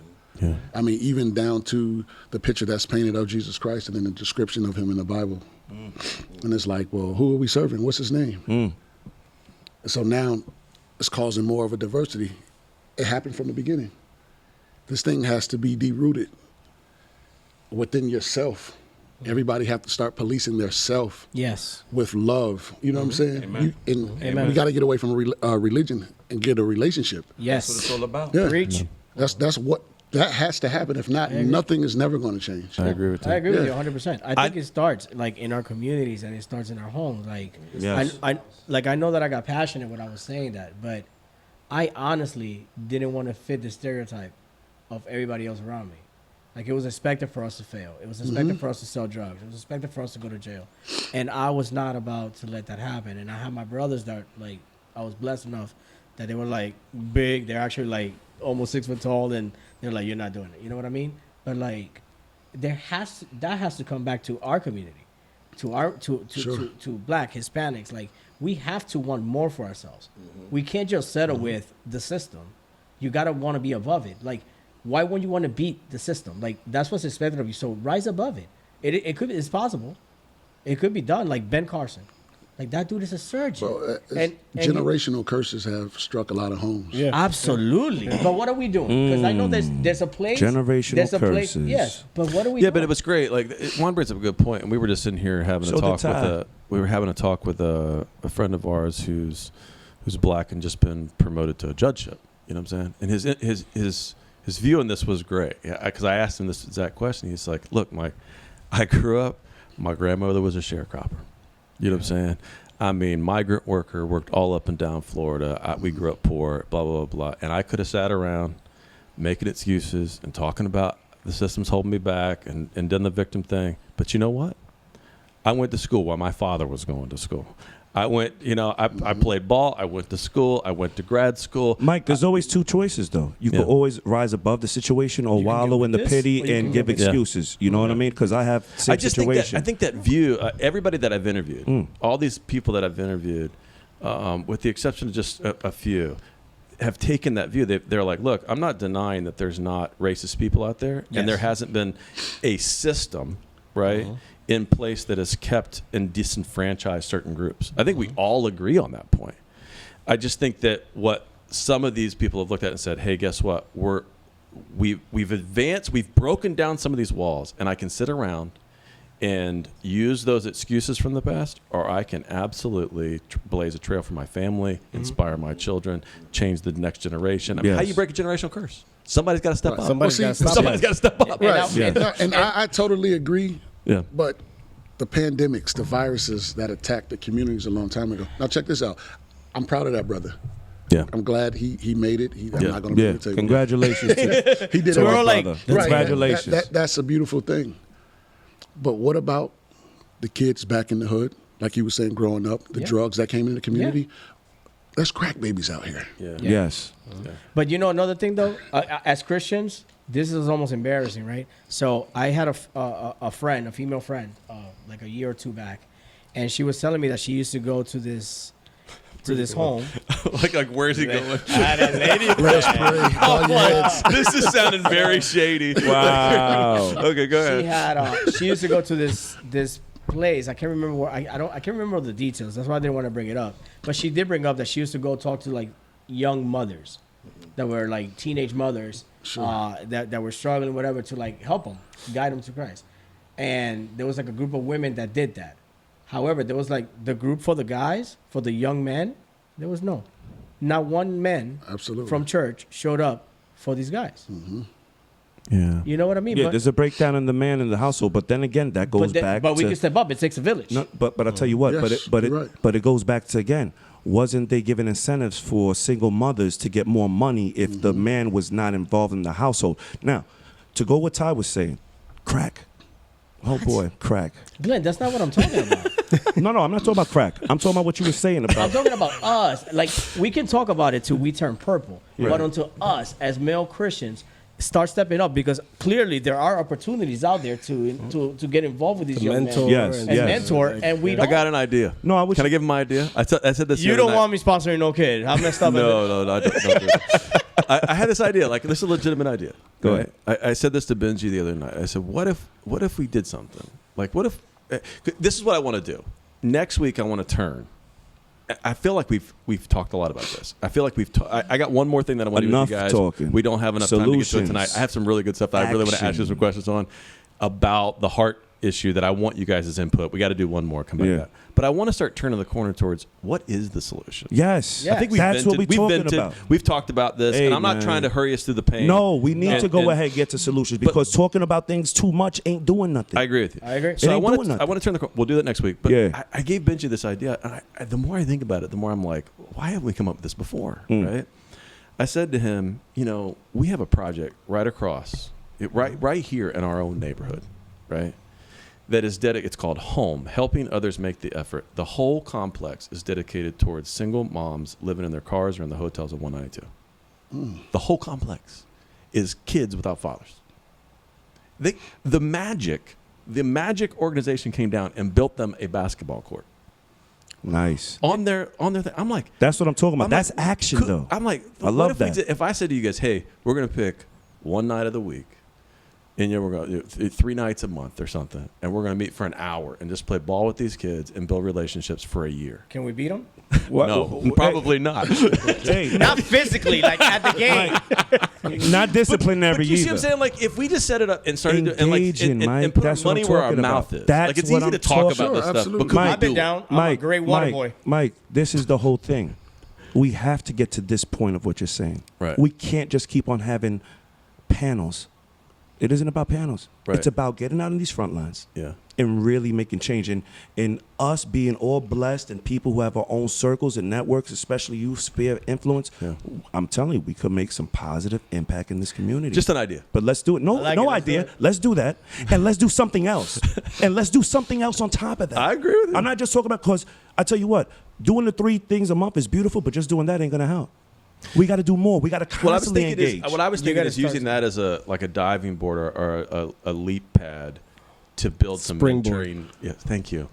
Speaker 5: Yeah.
Speaker 4: I mean, even down to the picture that's painted of Jesus Christ and then the description of him in the Bible. And it's like, well, who are we serving? What's his name? And so now it's causing more of a diversity. It happened from the beginning. This thing has to be derooted within yourself. Everybody have to start policing their self
Speaker 8: Yes.
Speaker 4: with love. You know what I'm saying?
Speaker 8: Amen.
Speaker 4: We got to get away from religion and get a relationship.
Speaker 8: Yes.
Speaker 2: all about.
Speaker 4: Yeah.
Speaker 8: Preach.
Speaker 4: That's what that has to happen. If not, nothing is never going to change.
Speaker 5: I agree with that.
Speaker 8: I agree with you
Speaker 4: Yeah.
Speaker 8: 100%. I think it starts like in our communities and it starts in our homes. Like,
Speaker 2: Yes.
Speaker 8: I know that I got passionate when I was saying that, but I honestly didn't want to fit the stereotype of everybody else around me. Like, it was expected for us to fail. It was expected for us to sell drugs. It was expected for us to go to jail. And I was not about to let that happen. And I had my brothers that, like, I was blessed enough that they were, like, big. They're actually, like, almost 6 foot tall. And they're like, you're not doing it. You know what I mean? But, like, that has to come back to our community, to Black, Hispanics. Like, we have to want more for ourselves. We can't just settle with the system. You got to want to be above it. Like, why wouldn't you want to beat the system? Like, that's what's expected of you. So rise above it. It's possible. It could be done. Like Ben Carson. Like, that dude is a surgeon.
Speaker 4: Well,
Speaker 8: and
Speaker 4: generational curses have struck a lot of homes.
Speaker 3: Yeah.
Speaker 8: absolutely. But what are we doing? Because I know there's a place.
Speaker 2: Generational
Speaker 8: there's a place.
Speaker 2: curses.
Speaker 8: Yes. But what are we
Speaker 5: Yeah,
Speaker 8: doing?
Speaker 5: but it was great. Like Juan brings up a good point, and we were just sitting here having
Speaker 2: So
Speaker 5: a
Speaker 2: did
Speaker 5: talk
Speaker 2: Ty.
Speaker 5: we were having a talk with a friend of ours who's Black and just been promoted to a judgeship. You know what I'm saying? And his view on this was great. Yeah, because I asked him this exact question. He's like, "Look, Mike, I grew up. My grandmother was a sharecropper. You know what I'm saying? I mean, migrant worker, worked all up and down Florida. We grew up poor, blah, blah, blah, blah. And I could have sat around making excuses and talking about the system's holding me back and done the victim thing. But you know what? I went to school while my father was going to school. I went, I played ball. I went to school. I went to grad school.
Speaker 2: Mike, there's always two choices, though. You
Speaker 5: Yeah.
Speaker 2: can always rise above the situation or wallow in the
Speaker 8: this,
Speaker 2: pity
Speaker 8: or you
Speaker 2: and
Speaker 8: can
Speaker 2: give
Speaker 8: go with
Speaker 2: excuses. You know what I mean? Because I have same
Speaker 5: I just
Speaker 2: situation.
Speaker 5: think that view, everybody that I've interviewed, all these people that I've interviewed, with the exception of just a few, have taken that view. They're like, look, I'm not denying that there's not racist people out there, and there hasn't been a system, right, in place that has kept and disenfranchised certain groups. I think we all agree on that point. I just think that what some of these people have looked at and said, hey, guess what? We've advanced, we've broken down some of these walls, and I can sit around and use those excuses from the past, or I can absolutely blaze a trail for my family, inspire my children, change the next generation. I mean, how do you break a generational curse? Somebody's got to step up.
Speaker 3: Somebody's got to stop
Speaker 5: Somebody's got to step up.
Speaker 4: Right. And I totally agree.
Speaker 5: Yeah.
Speaker 4: But the pandemics, the viruses that attacked the communities a long time ago. Now check this out. I'm proud of that brother.
Speaker 5: Yeah.
Speaker 4: I'm glad he made it. I'm not going to be
Speaker 2: yeah,
Speaker 4: able to take
Speaker 2: congratulations.
Speaker 4: He did
Speaker 2: to
Speaker 4: it.
Speaker 2: our
Speaker 8: like,
Speaker 2: brother.
Speaker 4: Right.
Speaker 2: Congratulations.
Speaker 4: That's a beautiful thing. But what about the kids back in the hood, like you were saying, growing up, the drugs that came in the community? There's crack babies out here.
Speaker 2: Yes.
Speaker 8: But you know another thing though, as Christians, this is almost embarrassing, right? So I had a friend, a female friend, like a year or two back, and she was telling me that she used to go to this home.
Speaker 1: like where's he going?
Speaker 4: Let us pray. Bow your heads.
Speaker 1: This is sounding very shady.
Speaker 2: Wow.
Speaker 1: Okay, go ahead.
Speaker 8: She used to go to this place. I can't remember where. I can't remember the details. That's why I didn't want to bring it up. But she did bring up that she used to go talk to like young mothers that were like teenage mothers that were struggling, whatever, to like help them, guide them to Christ. And there was like a group of women that did that. However, there was like the group for the guys, for the young men. There was not one man
Speaker 4: Absolutely.
Speaker 8: from church showed up for these guys.
Speaker 2: Yeah.
Speaker 8: You know what I mean?
Speaker 2: Yeah,
Speaker 8: But-
Speaker 2: there's a breakdown in the man in the household, but then again, that goes back
Speaker 8: but we
Speaker 2: to
Speaker 8: can step up. It takes a village.
Speaker 2: no, but I tell you what,
Speaker 4: Yes, you're right.
Speaker 2: but it goes back to again, wasn't they giving incentives for single mothers to get more money if the man was not involved in the household? Now, to go what Ty was saying, crack. Oh boy, crack.
Speaker 8: Glenn, that's not what I'm talking about.
Speaker 2: No, I'm not talking about crack. I'm talking about what you were saying
Speaker 8: I'm
Speaker 2: about.
Speaker 8: talking about us. Like, we can talk about it till we turn purple. But until us, as male Christians, start stepping up, because clearly there are opportunities out there to get involved with these young
Speaker 3: mentor
Speaker 8: men.
Speaker 2: Yes,
Speaker 8: And
Speaker 2: yes.
Speaker 8: mentor, and we don't.
Speaker 5: I got an idea.
Speaker 2: No, I would.
Speaker 5: Can I give him my idea? I said this. the
Speaker 8: You
Speaker 5: other
Speaker 8: don't
Speaker 5: night.
Speaker 8: want me sponsoring no kid. How messed up is it?
Speaker 5: No, I don't do it. I had this idea. Like, this is a legitimate idea.
Speaker 2: Go
Speaker 5: Right? I said this to Benji the other night. I said, what if we did something? Like, what if this is what I want to do? Next week, I want to turn. I feel like we've talked a lot about this. I feel like I got one more thing that I want to do with you
Speaker 2: Enough
Speaker 5: guys.
Speaker 2: talking.
Speaker 5: We don't have enough time to get to it
Speaker 2: Solutions.
Speaker 5: tonight. I have some really good stuff that I really want to ask you
Speaker 2: Action.
Speaker 5: some questions on about the heart issue that I want you guys' input. We got to do one more. Come back to
Speaker 2: Yeah.
Speaker 5: that. But I want to start turning the corner towards what is the solution.
Speaker 2: Yes.
Speaker 5: I think we've
Speaker 2: That's what
Speaker 5: vented,
Speaker 2: we're
Speaker 5: we've
Speaker 2: talking
Speaker 5: vented,
Speaker 2: about.
Speaker 5: We've talked about this,
Speaker 2: Hey,
Speaker 5: and I'm not
Speaker 2: man.
Speaker 5: trying to hurry us through the pain.
Speaker 2: No, we need
Speaker 5: And-
Speaker 2: to go
Speaker 5: and-
Speaker 2: ahead and get to solutions, because talking about things too much ain't doing nothing.
Speaker 5: I agree with you.
Speaker 8: I agree.
Speaker 5: So
Speaker 2: It
Speaker 5: I
Speaker 2: ain't
Speaker 5: want
Speaker 2: doing
Speaker 5: to. I
Speaker 2: nothing.
Speaker 5: want to turn the. We'll do that next week. But
Speaker 2: Yeah.
Speaker 5: I gave Benji this idea, and the more I think about it, the more I'm like, why haven't we come up with this before? Right? I said to him, we have a project right across, right here in our own neighborhood, right? That is dedicated. It's called Home, Helping Others Make the Effort. The whole complex is dedicated towards single moms living in their cars or in the hotels of 192. The whole complex is kids without fathers. The Magic organization came down and built them a basketball court
Speaker 2: Nice.
Speaker 5: on their thing. I'm like,
Speaker 2: That's what I'm talking about.
Speaker 5: I'm
Speaker 2: That's
Speaker 5: like,
Speaker 2: action,
Speaker 5: could-
Speaker 2: though.
Speaker 5: I'm like,
Speaker 2: I
Speaker 5: what
Speaker 2: love
Speaker 5: if we
Speaker 2: that.
Speaker 5: did- if I said to you guys, hey, we're gonna pick one night of the week, and we're going to 3 nights a month or something, and we're gonna meet for an hour and just play ball with these kids and build relationships for a year.
Speaker 8: Can we beat them?
Speaker 5: No, probably not.
Speaker 2: Hey,
Speaker 8: Not physically, like at the game.
Speaker 2: not disciplinary
Speaker 5: But you see
Speaker 2: either.
Speaker 5: what I'm saying? Like, if we just set it up and started doing, and like
Speaker 2: Engaging,
Speaker 5: and
Speaker 2: Mike.
Speaker 5: put
Speaker 2: That's
Speaker 5: our
Speaker 2: what
Speaker 5: money
Speaker 2: I'm
Speaker 5: where our
Speaker 2: talking
Speaker 5: mouth
Speaker 2: about.
Speaker 5: is.
Speaker 2: That's
Speaker 5: Like, it's
Speaker 2: what
Speaker 5: easy
Speaker 2: I'm
Speaker 5: to talk
Speaker 2: talking-
Speaker 5: about
Speaker 4: Sure,
Speaker 5: this stuff,
Speaker 4: absolutely.
Speaker 5: but could we
Speaker 8: I've been
Speaker 5: do it?
Speaker 8: down. I'm a great water boy.
Speaker 2: Mike, this is the whole thing. We have to get to this point of what you're saying.
Speaker 5: Right.
Speaker 2: We can't just keep on having panels. It isn't about panels.
Speaker 5: Right.
Speaker 2: It's about getting out in these front lines
Speaker 5: Yeah.
Speaker 2: and really making change. And us being all blessed and people who have our own circles and networks, especially you, sphere of influence,
Speaker 5: Yeah.
Speaker 2: I'm telling you, we could make some positive impact in this community.
Speaker 5: Just an idea.
Speaker 2: But let's do it. No,
Speaker 8: like
Speaker 2: no
Speaker 8: it. Let's do
Speaker 2: idea.
Speaker 8: it.
Speaker 2: Let's do that. And let's do something else. And let's do something else on top of that.
Speaker 5: I agree with you.
Speaker 2: I'm not just talking about, because I tell you what, doing the 3 things a month is beautiful, but just doing that ain't going to help. We got to do more. We got to
Speaker 5: What I was
Speaker 2: constantly
Speaker 5: thinking
Speaker 2: engage.
Speaker 5: is, what I was
Speaker 8: You
Speaker 5: thinking
Speaker 8: gotta
Speaker 5: is
Speaker 8: start
Speaker 5: using that as a diving board or a leap pad to build some
Speaker 3: Springboard.
Speaker 5: mentoring. Yeah, thank you.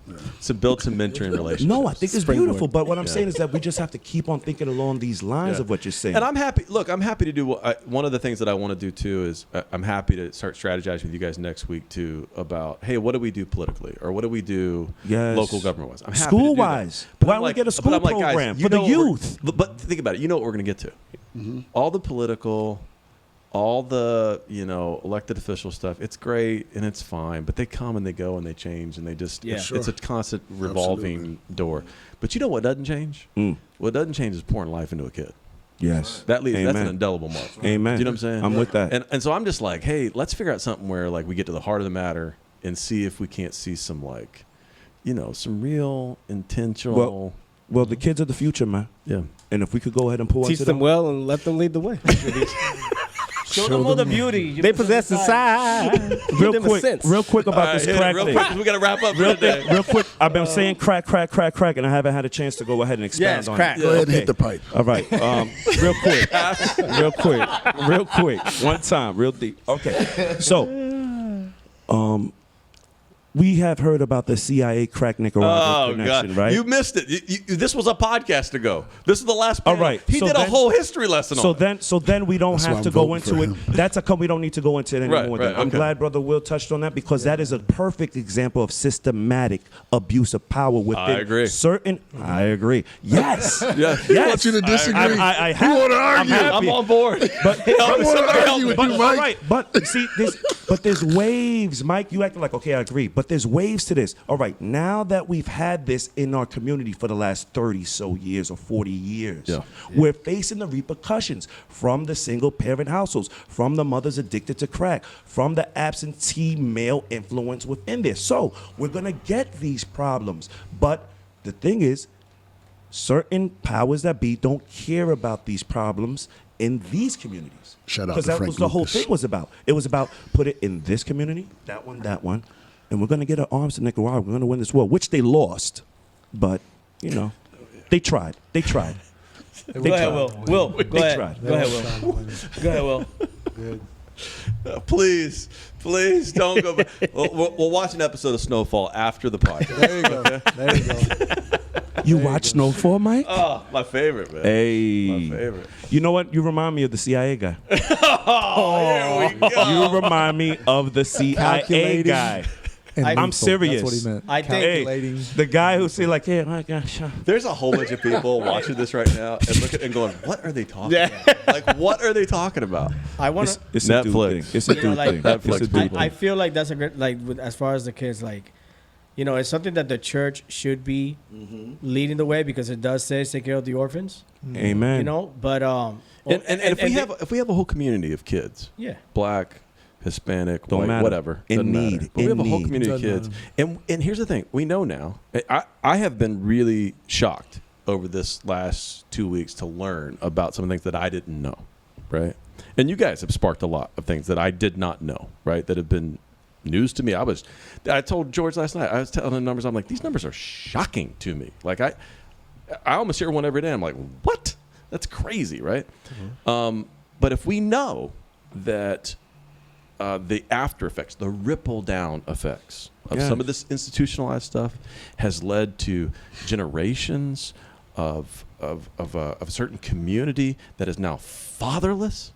Speaker 5: To build some mentoring relationships.
Speaker 2: No, I think it's
Speaker 3: Springboard.
Speaker 2: beautiful. But what I'm saying is that we just have to keep on thinking along these lines
Speaker 5: Yeah.
Speaker 2: of what you're saying.
Speaker 5: And I'm happy. Look, I'm happy to do one of the things that I want to do too is I'm happy to start strategizing with you guys next week too about, hey, what do we do politically or what do we do
Speaker 2: Yes.
Speaker 5: local government wise? I'm happy
Speaker 2: School-wise.
Speaker 5: to do that. But
Speaker 2: Why
Speaker 5: I'm
Speaker 2: don't we get a
Speaker 5: but
Speaker 2: school
Speaker 5: I'm like, guys,
Speaker 2: program
Speaker 5: you
Speaker 2: for the
Speaker 5: know what we're-
Speaker 2: youth?
Speaker 5: But think about it. You know what we're going to get to. All the political, all the elected official stuff. It's great and it's fine, but they come and they go and they change and they just
Speaker 8: Yeah.
Speaker 5: it's a constant revolving door. But you know what doesn't change? What doesn't change is pouring life into a kid.
Speaker 2: Yes.
Speaker 5: That's an
Speaker 2: Amen.
Speaker 5: indelible mark.
Speaker 2: Amen.
Speaker 5: Do you know what I'm saying?
Speaker 2: I'm with that.
Speaker 5: And so I'm just like, hey, let's figure out something where like we get to the heart of the matter and see if we can't see some like, some real intentional.
Speaker 2: Well, the kids are the future, man.
Speaker 5: Yeah.
Speaker 2: And if we could go ahead and pour
Speaker 3: Teach
Speaker 2: into
Speaker 3: them well and let them lead the way.
Speaker 8: Show them all the beauty. You
Speaker 3: They possess the side.
Speaker 2: Real
Speaker 3: Give them a sense.
Speaker 2: quick about this crack
Speaker 5: real
Speaker 2: thing.
Speaker 5: quick, 'cause we got to wrap up for today.
Speaker 2: Real quick, I've been saying crack, and I haven't had a chance to go ahead and expound
Speaker 3: Yes,
Speaker 2: on
Speaker 3: crack.
Speaker 2: it.
Speaker 4: Go ahead and
Speaker 2: Okay.
Speaker 4: hit the pipe.
Speaker 2: All right. Real quick. One time, real deep. Okay. So, we have heard about the CIA crack Nicaragua
Speaker 5: Oh
Speaker 2: connection,
Speaker 5: God!
Speaker 2: right?
Speaker 5: You missed it. This was a podcast ago. This is the last.
Speaker 2: All
Speaker 5: panel.
Speaker 2: right,
Speaker 5: He
Speaker 2: so
Speaker 5: did a
Speaker 2: then-
Speaker 5: whole history lesson on it.
Speaker 2: So then we don't
Speaker 4: That's
Speaker 2: have
Speaker 4: why
Speaker 2: to
Speaker 4: I'm
Speaker 2: go
Speaker 4: voting
Speaker 2: into
Speaker 4: for
Speaker 2: it.
Speaker 4: him.
Speaker 2: That's we don't need to go into it anymore.
Speaker 5: Right,
Speaker 2: then. I'm
Speaker 5: okay.
Speaker 2: glad Brother Will touched on that because that is a perfect example of systematic abuse of power within
Speaker 5: agree.
Speaker 2: certain. I agree. Yes.
Speaker 5: Yeah.
Speaker 2: Yes.
Speaker 4: I want you to disagree.
Speaker 2: I
Speaker 4: Who want to
Speaker 2: I'm
Speaker 4: argue?
Speaker 2: happy.
Speaker 5: I'm on board.
Speaker 2: But
Speaker 4: I want to argue with
Speaker 2: but,
Speaker 4: you,
Speaker 2: all
Speaker 4: Mike.
Speaker 2: right, but see, there's waves, Mike. You acting like, okay, I agree, but there's waves to this. All right, now that we've had this in our community for the last 30 so years or 40 years, we're facing the repercussions from the single parent households, from the mothers addicted to crack, from the absentee male influence within this. So we're gonna get these problems, but the thing is, certain powers that be don't care about these problems in these communities.
Speaker 4: Shout out
Speaker 2: Because
Speaker 4: to
Speaker 2: that
Speaker 4: Frank
Speaker 2: was the whole
Speaker 4: Lucas.
Speaker 2: thing was about. It was about put it in this community, that one, and we're going to get our arms to Nicaragua. We're going to win this war, which they lost. But, they tried. They tried.
Speaker 3: Go ahead, Will. Will, go
Speaker 2: They
Speaker 3: ahead.
Speaker 2: tried.
Speaker 3: Go ahead, Will. Go ahead, Will.
Speaker 5: Please don't go back. We'll watch an episode of Snowfall after the podcast.
Speaker 7: There you go. There you go.
Speaker 2: You watch Snowfall, Mike?
Speaker 5: Oh, my favorite, man.
Speaker 2: Hey.
Speaker 5: My favorite.
Speaker 2: You know what? You remind me of the CIA guy.
Speaker 5: Oh, here we go.
Speaker 2: You remind me of the CIA
Speaker 7: Calculating.
Speaker 2: guy.
Speaker 7: And
Speaker 2: I'm
Speaker 7: lethal.
Speaker 2: serious.
Speaker 7: That's what he meant.
Speaker 8: I think-
Speaker 7: Calculating.
Speaker 2: The guy who say like, "Hey, my gosh."
Speaker 5: There's a whole bunch of people watching this right now and looking and going, "What are they talking about? Like, what are they talking about?"
Speaker 8: I want
Speaker 2: It's,
Speaker 8: to.
Speaker 2: it's a dude
Speaker 5: Netflix.
Speaker 2: thing. It's a
Speaker 8: You know,
Speaker 2: dude
Speaker 8: like,
Speaker 2: thing.
Speaker 5: Netflix
Speaker 2: It's a dude
Speaker 5: people.
Speaker 8: I
Speaker 2: thing.
Speaker 8: feel like that's a good as far as the kids like, it's something that the church should be leading the way because it does say take care of the orphans.
Speaker 2: Amen.
Speaker 8: But
Speaker 5: And if we have a whole community of kids,
Speaker 8: yeah.
Speaker 5: black, Hispanic,
Speaker 2: Don't
Speaker 5: white,
Speaker 2: matter.
Speaker 5: whatever,
Speaker 2: In
Speaker 5: doesn't
Speaker 2: need.
Speaker 5: matter. But we
Speaker 2: In
Speaker 5: have a whole
Speaker 2: need.
Speaker 5: community of
Speaker 7: Doesn't
Speaker 5: kids, and here's the thing: we know now. I have been really shocked over this last 2 weeks to learn about some of the things that I didn't know, right? And you guys have sparked a lot of things that I did not know, right? That have been news to me. I told George last night. I was telling him numbers. I'm like, these numbers are shocking to me. Like I almost hear one every day. I'm like, what? That's crazy, right? But if we know that the after effects, the ripple down effects of some of this institutionalized stuff has led to generations of a certain community that is now fatherless.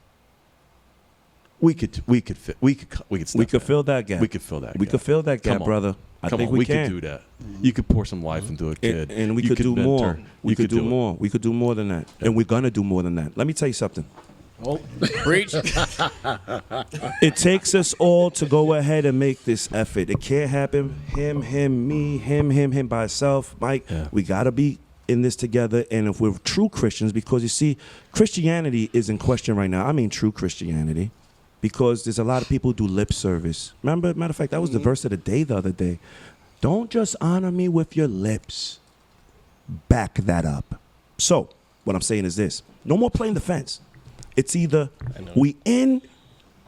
Speaker 5: We could step
Speaker 2: We could
Speaker 5: that.
Speaker 2: fill that gap.
Speaker 5: We could fill that.
Speaker 2: We
Speaker 5: gap.
Speaker 2: could fill that gap,
Speaker 5: Come on.
Speaker 2: brother. I
Speaker 5: Come
Speaker 2: think
Speaker 5: on,
Speaker 2: we
Speaker 5: could
Speaker 2: can.
Speaker 5: do that. You could pour some life into a kid,
Speaker 2: And we
Speaker 5: You
Speaker 2: could do
Speaker 5: mentor.
Speaker 2: more. We
Speaker 5: You
Speaker 2: could do
Speaker 5: it.
Speaker 2: more. We could do more than that. And we're going to do more than that. Let me tell you something.
Speaker 8: Oh, preach.
Speaker 2: It takes us all to go ahead and make this effort. It can't happen. Him, me, him by itself. Mike, we got to be in this together. And if we're true Christians, because you see, Christianity is in question right now. I mean, true Christianity. Because there's a lot of people who do lip service. Remember, matter of fact, that was the verse of the day the other day. Don't just honor me with your lips. Back that up. So, what I'm saying is this. No more playing the fence. It's either we in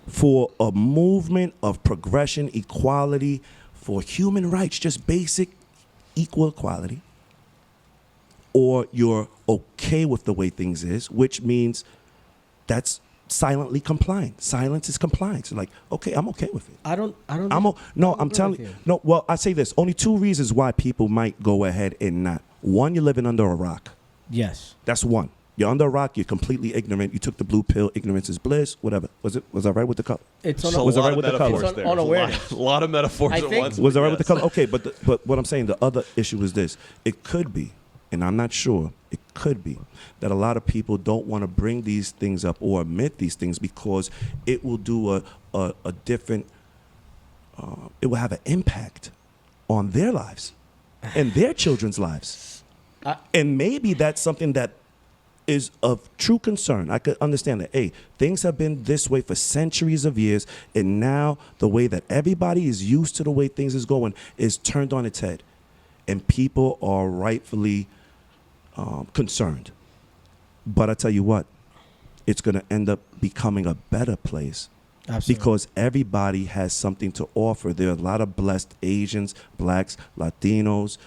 Speaker 2: for a movement of progression, equality, for human rights, just basic equal equality, or you're okay with the way things is, which means that's silently complying. Silence is compliance. Like, okay, I'm okay with it. I'm telling you. No, well, I say this. Only two reasons why people might go ahead and not. One, you're living under a rock.
Speaker 8: Yes.
Speaker 2: That's one. You're under a rock. You're completely ignorant. You took the blue pill. Ignorance is bliss. Whatever. Was I right with the color?
Speaker 8: It's
Speaker 5: There's
Speaker 8: on
Speaker 5: a
Speaker 2: Was I
Speaker 5: lot
Speaker 2: right
Speaker 5: of
Speaker 2: with the
Speaker 5: metaphors
Speaker 2: colors?
Speaker 5: there.
Speaker 8: On
Speaker 5: There's
Speaker 8: awareness.
Speaker 5: a lot of metaphors
Speaker 8: I
Speaker 5: at
Speaker 8: think-
Speaker 5: once.
Speaker 2: Was I right
Speaker 5: yes.
Speaker 2: with the color? Okay, but what I'm saying, the other issue is this. It could be, and I'm not sure, it could be that a lot of people don't want to bring these things up or admit these things because it will do a different, it will have an impact on their lives and their children's lives. And maybe that's something that is of true concern. I could understand that, hey, things have been this way for centuries of years, and now the way that everybody is used to the way things is going is turned on its head. And people are rightfully concerned. But I tell you what, it's going to end up becoming a better place.
Speaker 8: Absolutely.
Speaker 2: Because everybody has something to offer. There are a lot of blessed Asians, blacks, Latinos,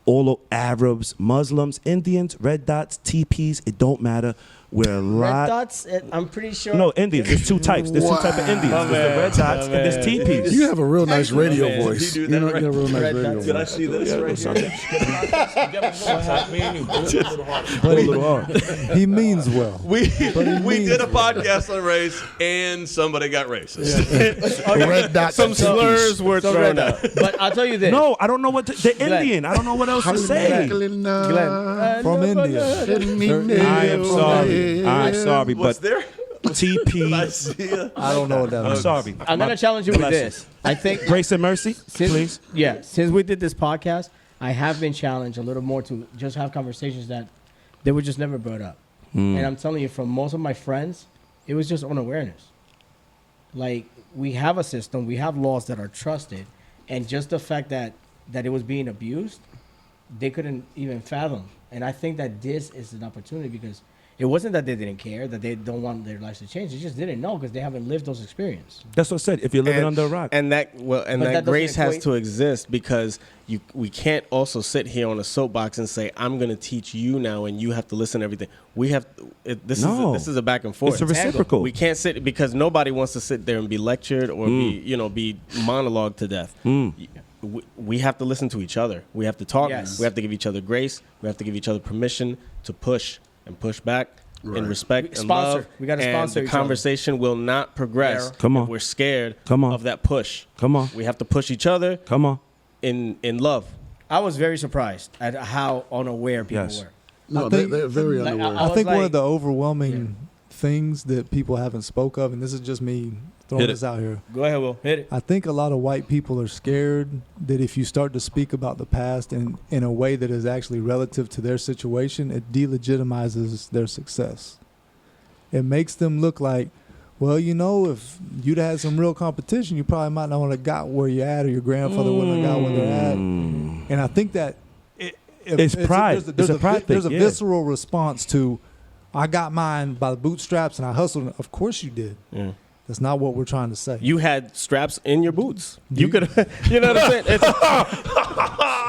Speaker 2: all Arabs, Muslims, Indians, red dots, TPs. It don't matter. We're a
Speaker 8: Red
Speaker 2: lot.
Speaker 8: dots. I'm pretty sure.
Speaker 2: No, Indians. There's two types. There's two types of Indians. There's the red dots and there's TPs.
Speaker 4: You have a real nice radio
Speaker 3: man.
Speaker 4: voice.
Speaker 1: Did he do
Speaker 4: You
Speaker 1: that
Speaker 4: know,
Speaker 1: right?
Speaker 4: you have a real nice
Speaker 8: Red
Speaker 4: radio
Speaker 8: dots.
Speaker 1: Did I
Speaker 4: voice.
Speaker 1: see this right here?
Speaker 7: But
Speaker 2: A little hard.
Speaker 7: he means well.
Speaker 1: We
Speaker 7: means
Speaker 1: did a podcast on race, and somebody got racist.
Speaker 4: Red dots.
Speaker 3: Some
Speaker 4: and
Speaker 3: slurs were
Speaker 8: So
Speaker 3: thrown
Speaker 8: red
Speaker 3: out.
Speaker 8: dot. But I'll tell you this.
Speaker 2: No, I don't know what they're Indian. I don't know what else to say.
Speaker 7: From India.
Speaker 2: I am sorry. I'm sorry,
Speaker 1: What's
Speaker 2: but
Speaker 1: there?
Speaker 2: TP.
Speaker 7: I don't know what that
Speaker 2: I'm
Speaker 7: means.
Speaker 2: sorry.
Speaker 8: I'm gonna challenge you with
Speaker 2: Blessings.
Speaker 8: this. I think
Speaker 2: Grace and mercy,
Speaker 8: since,
Speaker 2: please.
Speaker 8: Yeah, since we did this podcast, I have been challenged a little more to just have conversations that they were just never brought up. And I'm telling you, from most of my friends, it was just unawareness. Like, we have a system, we have laws that are trusted, and just the fact that it was being abused, they couldn't even fathom. And I think that this is an opportunity because it wasn't that they didn't care, that they don't want their lives to change. They just didn't know because they haven't lived those experiences.
Speaker 2: That's what I said. If you're living under a rock.
Speaker 3: And that
Speaker 8: But that
Speaker 3: that
Speaker 8: doesn't
Speaker 3: grace has
Speaker 8: equate-
Speaker 3: to exist because we can't also sit here on a soapbox and say I'm going to teach you now and you have to listen to everything. We have this
Speaker 2: No.
Speaker 3: is a back and forth.
Speaker 2: It's a reciprocal.
Speaker 3: We can't sit because nobody wants to sit there and be lectured or be monologued to death. We have to listen to each other. We have to talk.
Speaker 8: Yes.
Speaker 3: We have to give each other grace. We have to give each other permission to push and push back in
Speaker 4: Right.
Speaker 3: respect and
Speaker 8: Sponsor.
Speaker 3: love.
Speaker 8: We gotta
Speaker 3: and
Speaker 8: sponsor
Speaker 3: the
Speaker 8: each other.
Speaker 3: conversation will not progress.
Speaker 8: Yeah.
Speaker 2: Come on.
Speaker 3: if we're scared
Speaker 2: Come on.
Speaker 3: of that push.
Speaker 2: Come on.
Speaker 3: We have to push each other
Speaker 2: Come on.
Speaker 3: in love.
Speaker 8: I was very surprised at how unaware people
Speaker 2: Yes.
Speaker 8: were.
Speaker 4: No,
Speaker 7: I think-
Speaker 4: they're very
Speaker 8: Like,
Speaker 4: unaware.
Speaker 8: I
Speaker 7: I
Speaker 8: was
Speaker 7: think one
Speaker 8: like-
Speaker 7: of the overwhelming things that people haven't spoke of, and this is just me throwing
Speaker 5: Hit it.
Speaker 7: this out here.
Speaker 3: Go ahead, Will. Hit it.
Speaker 7: I think a lot of white people are scared that if you start to speak about the past in a way that is actually relative to their situation, it delegitimizes their success. It makes them look like, well, you know, if you'd had some real competition, you probably might not have got where you're at, or your grandfather wouldn't have got where they're at. And I think that
Speaker 2: It's pride.
Speaker 7: There's
Speaker 2: It's a pride thing,
Speaker 7: There's a
Speaker 2: yeah.
Speaker 7: visceral response to, I got mine by the bootstraps and I hustled. Of course you did.
Speaker 3: Yeah.
Speaker 7: That's not what we're trying to say.
Speaker 3: You had straps in your boots. You could, you know what I'm saying?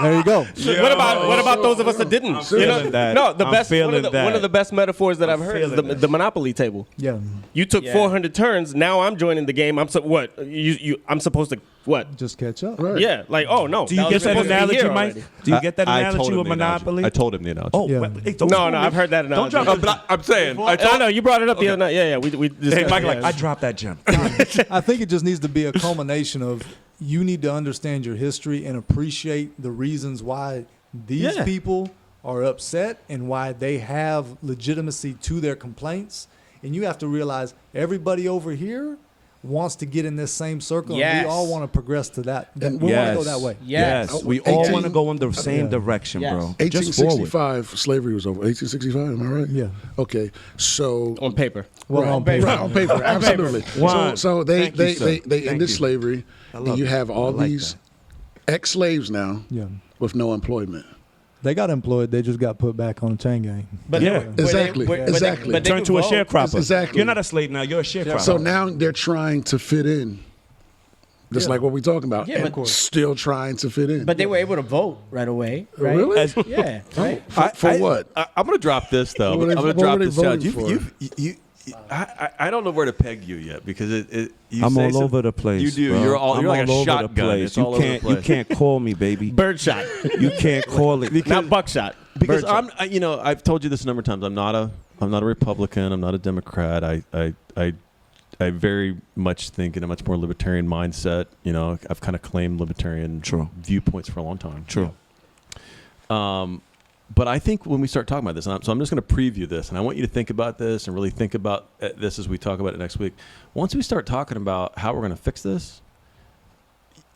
Speaker 7: There you go.
Speaker 3: What about those of us that didn't?
Speaker 2: feeling that.
Speaker 3: No, the
Speaker 2: I'm
Speaker 3: best.
Speaker 2: feeling
Speaker 3: One
Speaker 2: that.
Speaker 3: of the best metaphors that I've heard is
Speaker 2: feeling that.
Speaker 3: the Monopoly table.
Speaker 7: Yeah.
Speaker 3: You took
Speaker 8: Yeah.
Speaker 3: 400 turns. Now I'm joining the game. I'm what? I'm supposed to what?
Speaker 7: Just catch up.
Speaker 4: Right.
Speaker 3: Yeah, like oh no.
Speaker 2: Do you
Speaker 3: was
Speaker 2: get that
Speaker 3: supposed to be
Speaker 2: analogy,
Speaker 3: here
Speaker 2: Mike?
Speaker 3: already.
Speaker 2: Do you get that
Speaker 5: I told
Speaker 2: analogy
Speaker 5: him
Speaker 2: with
Speaker 5: the analogy.
Speaker 2: Monopoly?
Speaker 5: I told him the analogy.
Speaker 2: Oh,
Speaker 7: Yeah.
Speaker 2: well, hey, don't
Speaker 3: No,
Speaker 2: fool
Speaker 3: no,
Speaker 2: me.
Speaker 3: I've heard that
Speaker 2: Don't
Speaker 3: analogy.
Speaker 2: drop
Speaker 5: No, but I'm saying, I
Speaker 3: I
Speaker 5: told,
Speaker 3: know you brought it up the other night. Yeah, we
Speaker 2: Hey,
Speaker 3: discussed
Speaker 2: Mike,
Speaker 3: it,
Speaker 2: like
Speaker 3: yeah.
Speaker 2: I dropped that gem.
Speaker 7: I think it just needs to be a culmination of you need to understand your history and appreciate the reasons why these
Speaker 3: Yeah.
Speaker 7: people are upset and why they have legitimacy to their complaints. And you have to realize everybody over here wants to get in this same circle.
Speaker 8: Yes.
Speaker 7: And we all want to progress to that. We want to
Speaker 2: Yes.
Speaker 7: go that way.
Speaker 8: Yes.
Speaker 2: Yes, we all
Speaker 4: 18
Speaker 2: want to go in the same
Speaker 7: Yeah.
Speaker 2: direction,
Speaker 8: Yes.
Speaker 2: bro. Just forward.
Speaker 4: 1865, slavery was over. 1865, am I right?
Speaker 7: Yeah.
Speaker 4: Okay, so
Speaker 3: on paper.
Speaker 7: Well,
Speaker 4: right,
Speaker 7: on paper.
Speaker 4: right, on paper, absolutely.
Speaker 2: Juan,
Speaker 4: So they
Speaker 2: thank you, sir.
Speaker 4: they
Speaker 2: Thank
Speaker 4: ended
Speaker 2: you.
Speaker 4: slavery,
Speaker 2: I
Speaker 4: and
Speaker 2: love
Speaker 4: you
Speaker 2: it.
Speaker 4: have all
Speaker 2: I like
Speaker 4: these ex-slaves now
Speaker 7: Yeah.
Speaker 4: with no employment.
Speaker 7: They got employed. They just got put back on the chain gang.
Speaker 3: But
Speaker 2: Yeah.
Speaker 4: Exactly, exactly.
Speaker 3: but they
Speaker 2: Turn
Speaker 3: could
Speaker 2: to a
Speaker 3: vote.
Speaker 2: sharecropper.
Speaker 4: Exactly.
Speaker 2: You're not a slave now. You're a sharecropper.
Speaker 4: So now they're trying to fit in, just
Speaker 7: Yeah.
Speaker 4: like what we're talking about,
Speaker 8: Yeah,
Speaker 4: and
Speaker 8: but-
Speaker 4: still trying to fit in.
Speaker 8: But they were able to vote right away, right?
Speaker 4: Really?
Speaker 2: As-
Speaker 8: Yeah, right.
Speaker 4: For what?
Speaker 5: I'm going to drop this though.
Speaker 4: What were they-
Speaker 5: I'm going to
Speaker 4: what
Speaker 5: drop
Speaker 4: were they
Speaker 5: this down.
Speaker 4: voting for?
Speaker 5: I don't know where to peg you yet because you
Speaker 2: I'm
Speaker 5: say
Speaker 2: all
Speaker 5: some-
Speaker 2: over the place.
Speaker 5: You do.
Speaker 2: bro.
Speaker 5: You're
Speaker 2: I'm
Speaker 5: like a
Speaker 2: all over the
Speaker 5: shotgun.
Speaker 2: place.
Speaker 5: It's all over the
Speaker 2: You
Speaker 5: place.
Speaker 2: can't call me, baby.
Speaker 3: Birdshot,
Speaker 2: You can't call it.
Speaker 3: not buckshot.
Speaker 5: Because
Speaker 3: Birdshot.
Speaker 5: I've told you this a number of times. I'm not a Republican. I'm not a Democrat. I very much think in a much more libertarian mindset. You know, I've kind of claimed libertarian
Speaker 2: True.
Speaker 5: viewpoints for a long time.
Speaker 2: True.
Speaker 5: But I think when we start talking about this, so I'm just going to preview this, and I want you to think about this and really think about this as we talk about it next week. Once we start talking about how we're going to fix this,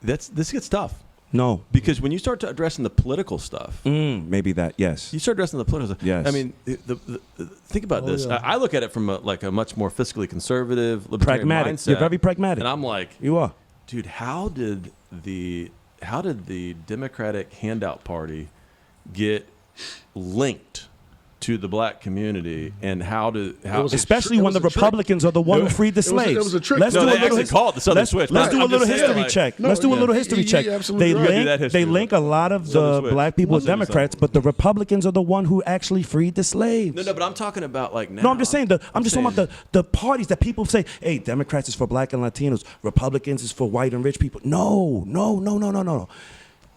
Speaker 5: this gets tough.
Speaker 2: No.
Speaker 5: Because when you start addressing the political stuff,
Speaker 2: Maybe that. Yes.
Speaker 5: you start addressing the political stuff.
Speaker 2: Yes.
Speaker 5: I mean, think about
Speaker 7: Oh,
Speaker 5: this.
Speaker 7: yeah.
Speaker 5: I look at it from a much more fiscally conservative, libertarian
Speaker 2: Pragmatic.
Speaker 5: mindset.
Speaker 2: You're very pragmatic.
Speaker 5: And I'm like,
Speaker 2: You are.
Speaker 5: dude, how did the Democratic handout party get linked to the black community and how
Speaker 4: was a
Speaker 2: Especially
Speaker 4: it
Speaker 2: when
Speaker 4: was
Speaker 2: the
Speaker 4: a trick.
Speaker 2: Republicans are the one who freed the
Speaker 4: it was
Speaker 2: slaves.
Speaker 4: a trick.
Speaker 2: Let's
Speaker 5: No,
Speaker 2: do
Speaker 5: they
Speaker 2: a little
Speaker 5: actually call it the Southern Switch.
Speaker 2: Let's do a
Speaker 5: I'm
Speaker 2: little
Speaker 5: just saying,
Speaker 2: history
Speaker 5: like-
Speaker 2: check.
Speaker 4: No,
Speaker 2: Let's do a
Speaker 4: yeah,
Speaker 2: little history check.
Speaker 4: you're absolutely
Speaker 2: They
Speaker 4: right.
Speaker 5: Do that
Speaker 2: link
Speaker 5: history,
Speaker 2: they link a lot of
Speaker 5: Southern
Speaker 2: the
Speaker 5: Switch.
Speaker 2: black people with
Speaker 5: Let's do the
Speaker 2: Democrats,
Speaker 5: Southern
Speaker 2: but the Republicans are the one who actually freed the slaves.
Speaker 5: No, but I'm talking about like now.
Speaker 2: No, I'm just saying. I'm just talking about the parties that people say, hey, Democrats is for black and Latinos, Republicans is for white and rich people. No.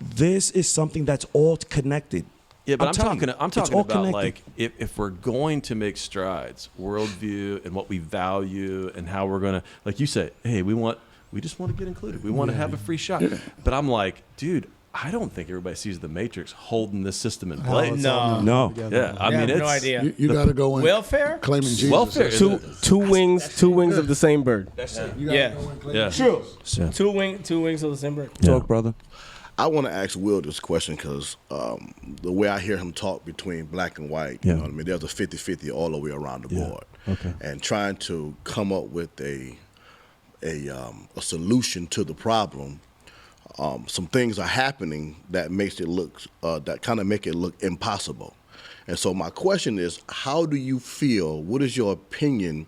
Speaker 2: This is something that's all connected.
Speaker 5: Yeah, but I'm
Speaker 2: telling
Speaker 5: talking
Speaker 2: you,
Speaker 5: I'm
Speaker 2: it's
Speaker 5: talking
Speaker 2: all
Speaker 5: about
Speaker 2: connected.
Speaker 5: like if we're going to make strides, worldview and what we value and how we're gonna, like you said, hey, we just want to get included. We want to have a free shot. But I'm like, dude, I don't think everybody sees the Matrix holding this system in place.
Speaker 2: No.
Speaker 5: Yeah, I
Speaker 8: They
Speaker 5: mean,
Speaker 8: have no
Speaker 5: it's
Speaker 8: idea.
Speaker 4: You got to go in
Speaker 8: Welfare?
Speaker 4: claiming Jesus.
Speaker 5: welfare.
Speaker 3: Two wings of the same bird.
Speaker 4: You gotta
Speaker 8: Yeah.
Speaker 4: go in claiming
Speaker 5: Yeah.
Speaker 8: True.
Speaker 2: Yeah.
Speaker 8: Two wings of the same bird.
Speaker 2: Talk, brother.
Speaker 6: I want to ask Will this question because the way I hear him talk between black and white,
Speaker 2: Yeah.
Speaker 6: you know what I mean? There's a 50-50 all the way around the board.
Speaker 2: Okay.
Speaker 6: And trying to come up with a solution to the problem, some things are happening that makes it look, that kind of make it look impossible. And so my question is, how do you feel, what is your opinion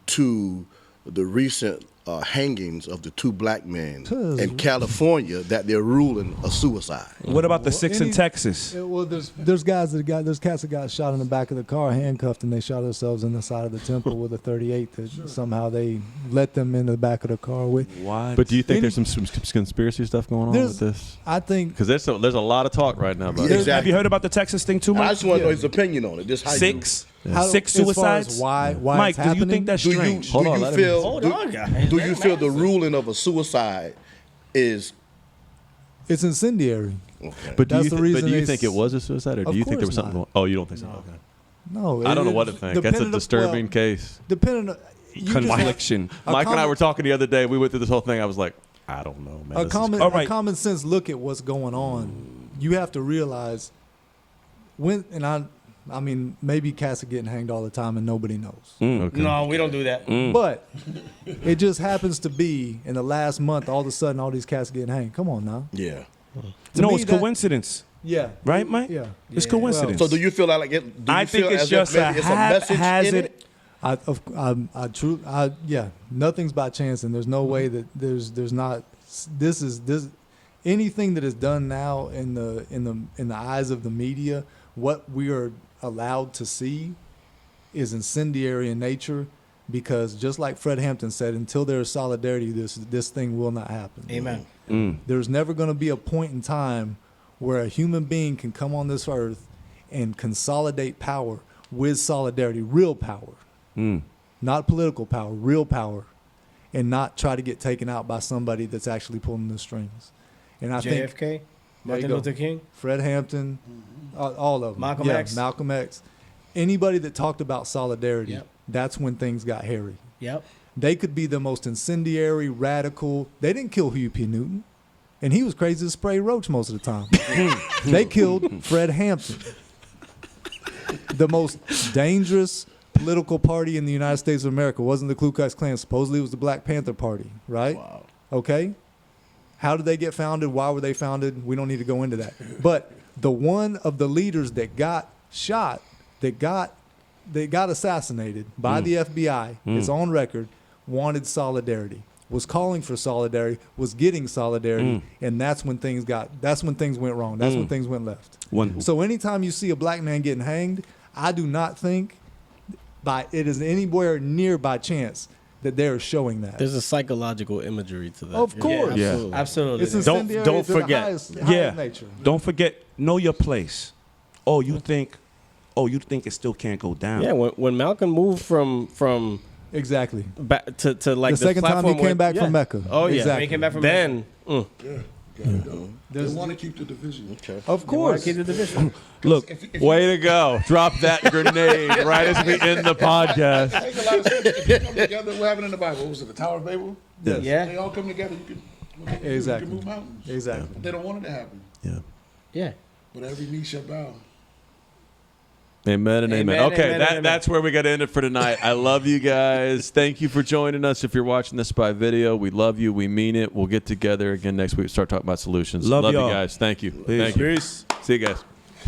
Speaker 6: to the recent hangings of the two black men in California that they're ruling a suicide?
Speaker 2: What about the six in
Speaker 7: any-
Speaker 2: Texas?
Speaker 7: Well, there's cats that got shot in the back of the car, handcuffed, and they shot themselves in the side of the temple with a 38 that somehow they let them in the back of the car with.
Speaker 2: What?
Speaker 5: But do you think
Speaker 7: Any-
Speaker 5: there's some conspiracy stuff going on with this?
Speaker 7: I think
Speaker 5: Because there's a lot of talk right now about
Speaker 6: Yeah.
Speaker 5: it.
Speaker 2: Have you heard about the Texas thing too,
Speaker 6: And I
Speaker 2: Mike?
Speaker 6: just want to know his opinion on it. Just how
Speaker 2: Six?
Speaker 7: how-
Speaker 2: Six
Speaker 7: as far as
Speaker 2: suicides?
Speaker 7: why
Speaker 2: Mike,
Speaker 7: it's
Speaker 2: do you
Speaker 7: happening,
Speaker 2: think that's
Speaker 6: do you,
Speaker 2: strange?
Speaker 6: do
Speaker 5: Hold on,
Speaker 6: you
Speaker 5: let him-
Speaker 6: feel
Speaker 8: Hold
Speaker 6: do,
Speaker 8: on, guys.
Speaker 6: do you feel the ruling of a suicide is
Speaker 7: it's incendiary?
Speaker 6: okay?
Speaker 5: But do
Speaker 7: That's
Speaker 5: you,
Speaker 7: the
Speaker 5: but
Speaker 7: reason
Speaker 5: do you
Speaker 7: they
Speaker 5: think
Speaker 7: s-
Speaker 5: it was a suicide, or do
Speaker 7: Of
Speaker 5: you think there was
Speaker 7: course
Speaker 5: something
Speaker 7: not.
Speaker 5: going? Oh, you don't think so? Okay.
Speaker 7: No,
Speaker 5: I don't know what to think. That's a
Speaker 7: depending-
Speaker 5: disturbing
Speaker 7: well,
Speaker 5: case.
Speaker 7: Depending on you just-
Speaker 2: Confliction.
Speaker 7: a
Speaker 5: Mike and I
Speaker 7: common-
Speaker 5: were talking the other day. We went through this whole thing. I was like, I don't know, man.
Speaker 7: a
Speaker 5: This is
Speaker 7: common,
Speaker 2: All
Speaker 7: a
Speaker 2: right.
Speaker 7: common sense look at what's going on. You have to realize when, and I mean, maybe cats are getting hanged all the time and nobody knows.
Speaker 5: okay.
Speaker 8: No, we don't do that.
Speaker 7: But it just happens to be in the last month, all of a sudden, all these cats are getting hanged. Come on now.
Speaker 6: Yeah.
Speaker 7: To
Speaker 2: No,
Speaker 7: me,
Speaker 2: it's
Speaker 7: that-
Speaker 2: coincidence.
Speaker 7: Yeah.
Speaker 2: Right, Mike?
Speaker 7: Yeah.
Speaker 2: It's
Speaker 8: Yeah.
Speaker 2: coincidence.
Speaker 6: So do you feel like it? Do you
Speaker 2: I
Speaker 6: feel
Speaker 2: think it's
Speaker 6: as
Speaker 2: just
Speaker 6: if
Speaker 2: a
Speaker 6: maybe it's a message in
Speaker 2: haphazard.
Speaker 6: it?
Speaker 7: Yeah, nothing's by chance, and there's no way that there's not. This anything that is done now in the eyes of the media, what we are allowed to see, is incendiary in nature, because just like Fred Hampton said, until there is solidarity, this thing will not happen.
Speaker 8: Amen.
Speaker 7: There's never going to be a point in time where a human being can come on this earth and consolidate power with solidarity, real power, not political power, real power, and not try to get taken out by somebody that's actually pulling the strings. And I think
Speaker 8: JFK,
Speaker 7: There you
Speaker 8: Martin
Speaker 7: go.
Speaker 8: Luther King.
Speaker 7: Fred Hampton, all of them.
Speaker 8: Malcolm X.
Speaker 7: Malcolm X. Anybody that talked about solidarity,
Speaker 8: Yep.
Speaker 7: that's when things got hairy.
Speaker 8: Yep.
Speaker 7: They could be the most incendiary, radical. They didn't kill Huey P. Newton. And he was crazy to spray roach most of the time. They killed Fred Hampton. The most dangerous political party in the United States of America wasn't the Ku Klux Klan. Supposedly it was the Black Panther Party, right? Wow. Okay? How did they get founded? Why were they founded? We don't need to go into that. But the one of the leaders that got shot, they got assassinated by the FBI, it's on record, wanted solidarity, was calling for solidarity, was getting solidarity, and that's when things went wrong. That's when things went left. So anytime you see a black man getting hanged, I do not think it is anywhere near by chance that they're showing that.
Speaker 3: There's a psychological imagery to that.
Speaker 7: Of course.
Speaker 2: Yeah.
Speaker 3: Absolutely.
Speaker 8: Absolutely.
Speaker 7: It's
Speaker 3: Don't
Speaker 7: incendiary to the
Speaker 3: forget.
Speaker 7: highest
Speaker 2: Yeah.
Speaker 7: nature.
Speaker 2: Don't forget, know your place. Oh, you think it still can't go down.
Speaker 3: Yeah, when Malcolm moved from
Speaker 7: Exactly.
Speaker 3: back to like
Speaker 7: The second time he
Speaker 3: platform
Speaker 7: came
Speaker 3: where-
Speaker 7: back
Speaker 3: yeah.
Speaker 7: from Mecca.
Speaker 3: Oh yeah,
Speaker 7: Exactly.
Speaker 8: When he came back from
Speaker 3: then
Speaker 4: They want to keep the division.
Speaker 7: Of course.
Speaker 8: Keep the division.
Speaker 2: Look,
Speaker 5: Way to go. Drop that grenade right as we end the podcast.
Speaker 4: Makes a lot of sense. If you come together, what happened in the Bible? What was it, the Tower of Babel?
Speaker 8: Yeah.
Speaker 4: They all come together. You
Speaker 7: Exactly.
Speaker 4: can move mountains.
Speaker 7: Exactly.
Speaker 4: They don't want it to happen.
Speaker 8: Yeah.
Speaker 4: But every knee shall bow.
Speaker 5: Amen and amen.
Speaker 8: Amen,
Speaker 5: Okay,
Speaker 8: amen, amen.
Speaker 5: that's where we got to end it for tonight. I love you guys. Thank you for joining us. If you're watching this by video, we love you. We mean it. We'll get together again next week. Start talking about solutions.
Speaker 2: Love
Speaker 5: you
Speaker 2: y'all.
Speaker 5: guys. Thank you.
Speaker 2: Peace.
Speaker 5: Thank you. See you guys.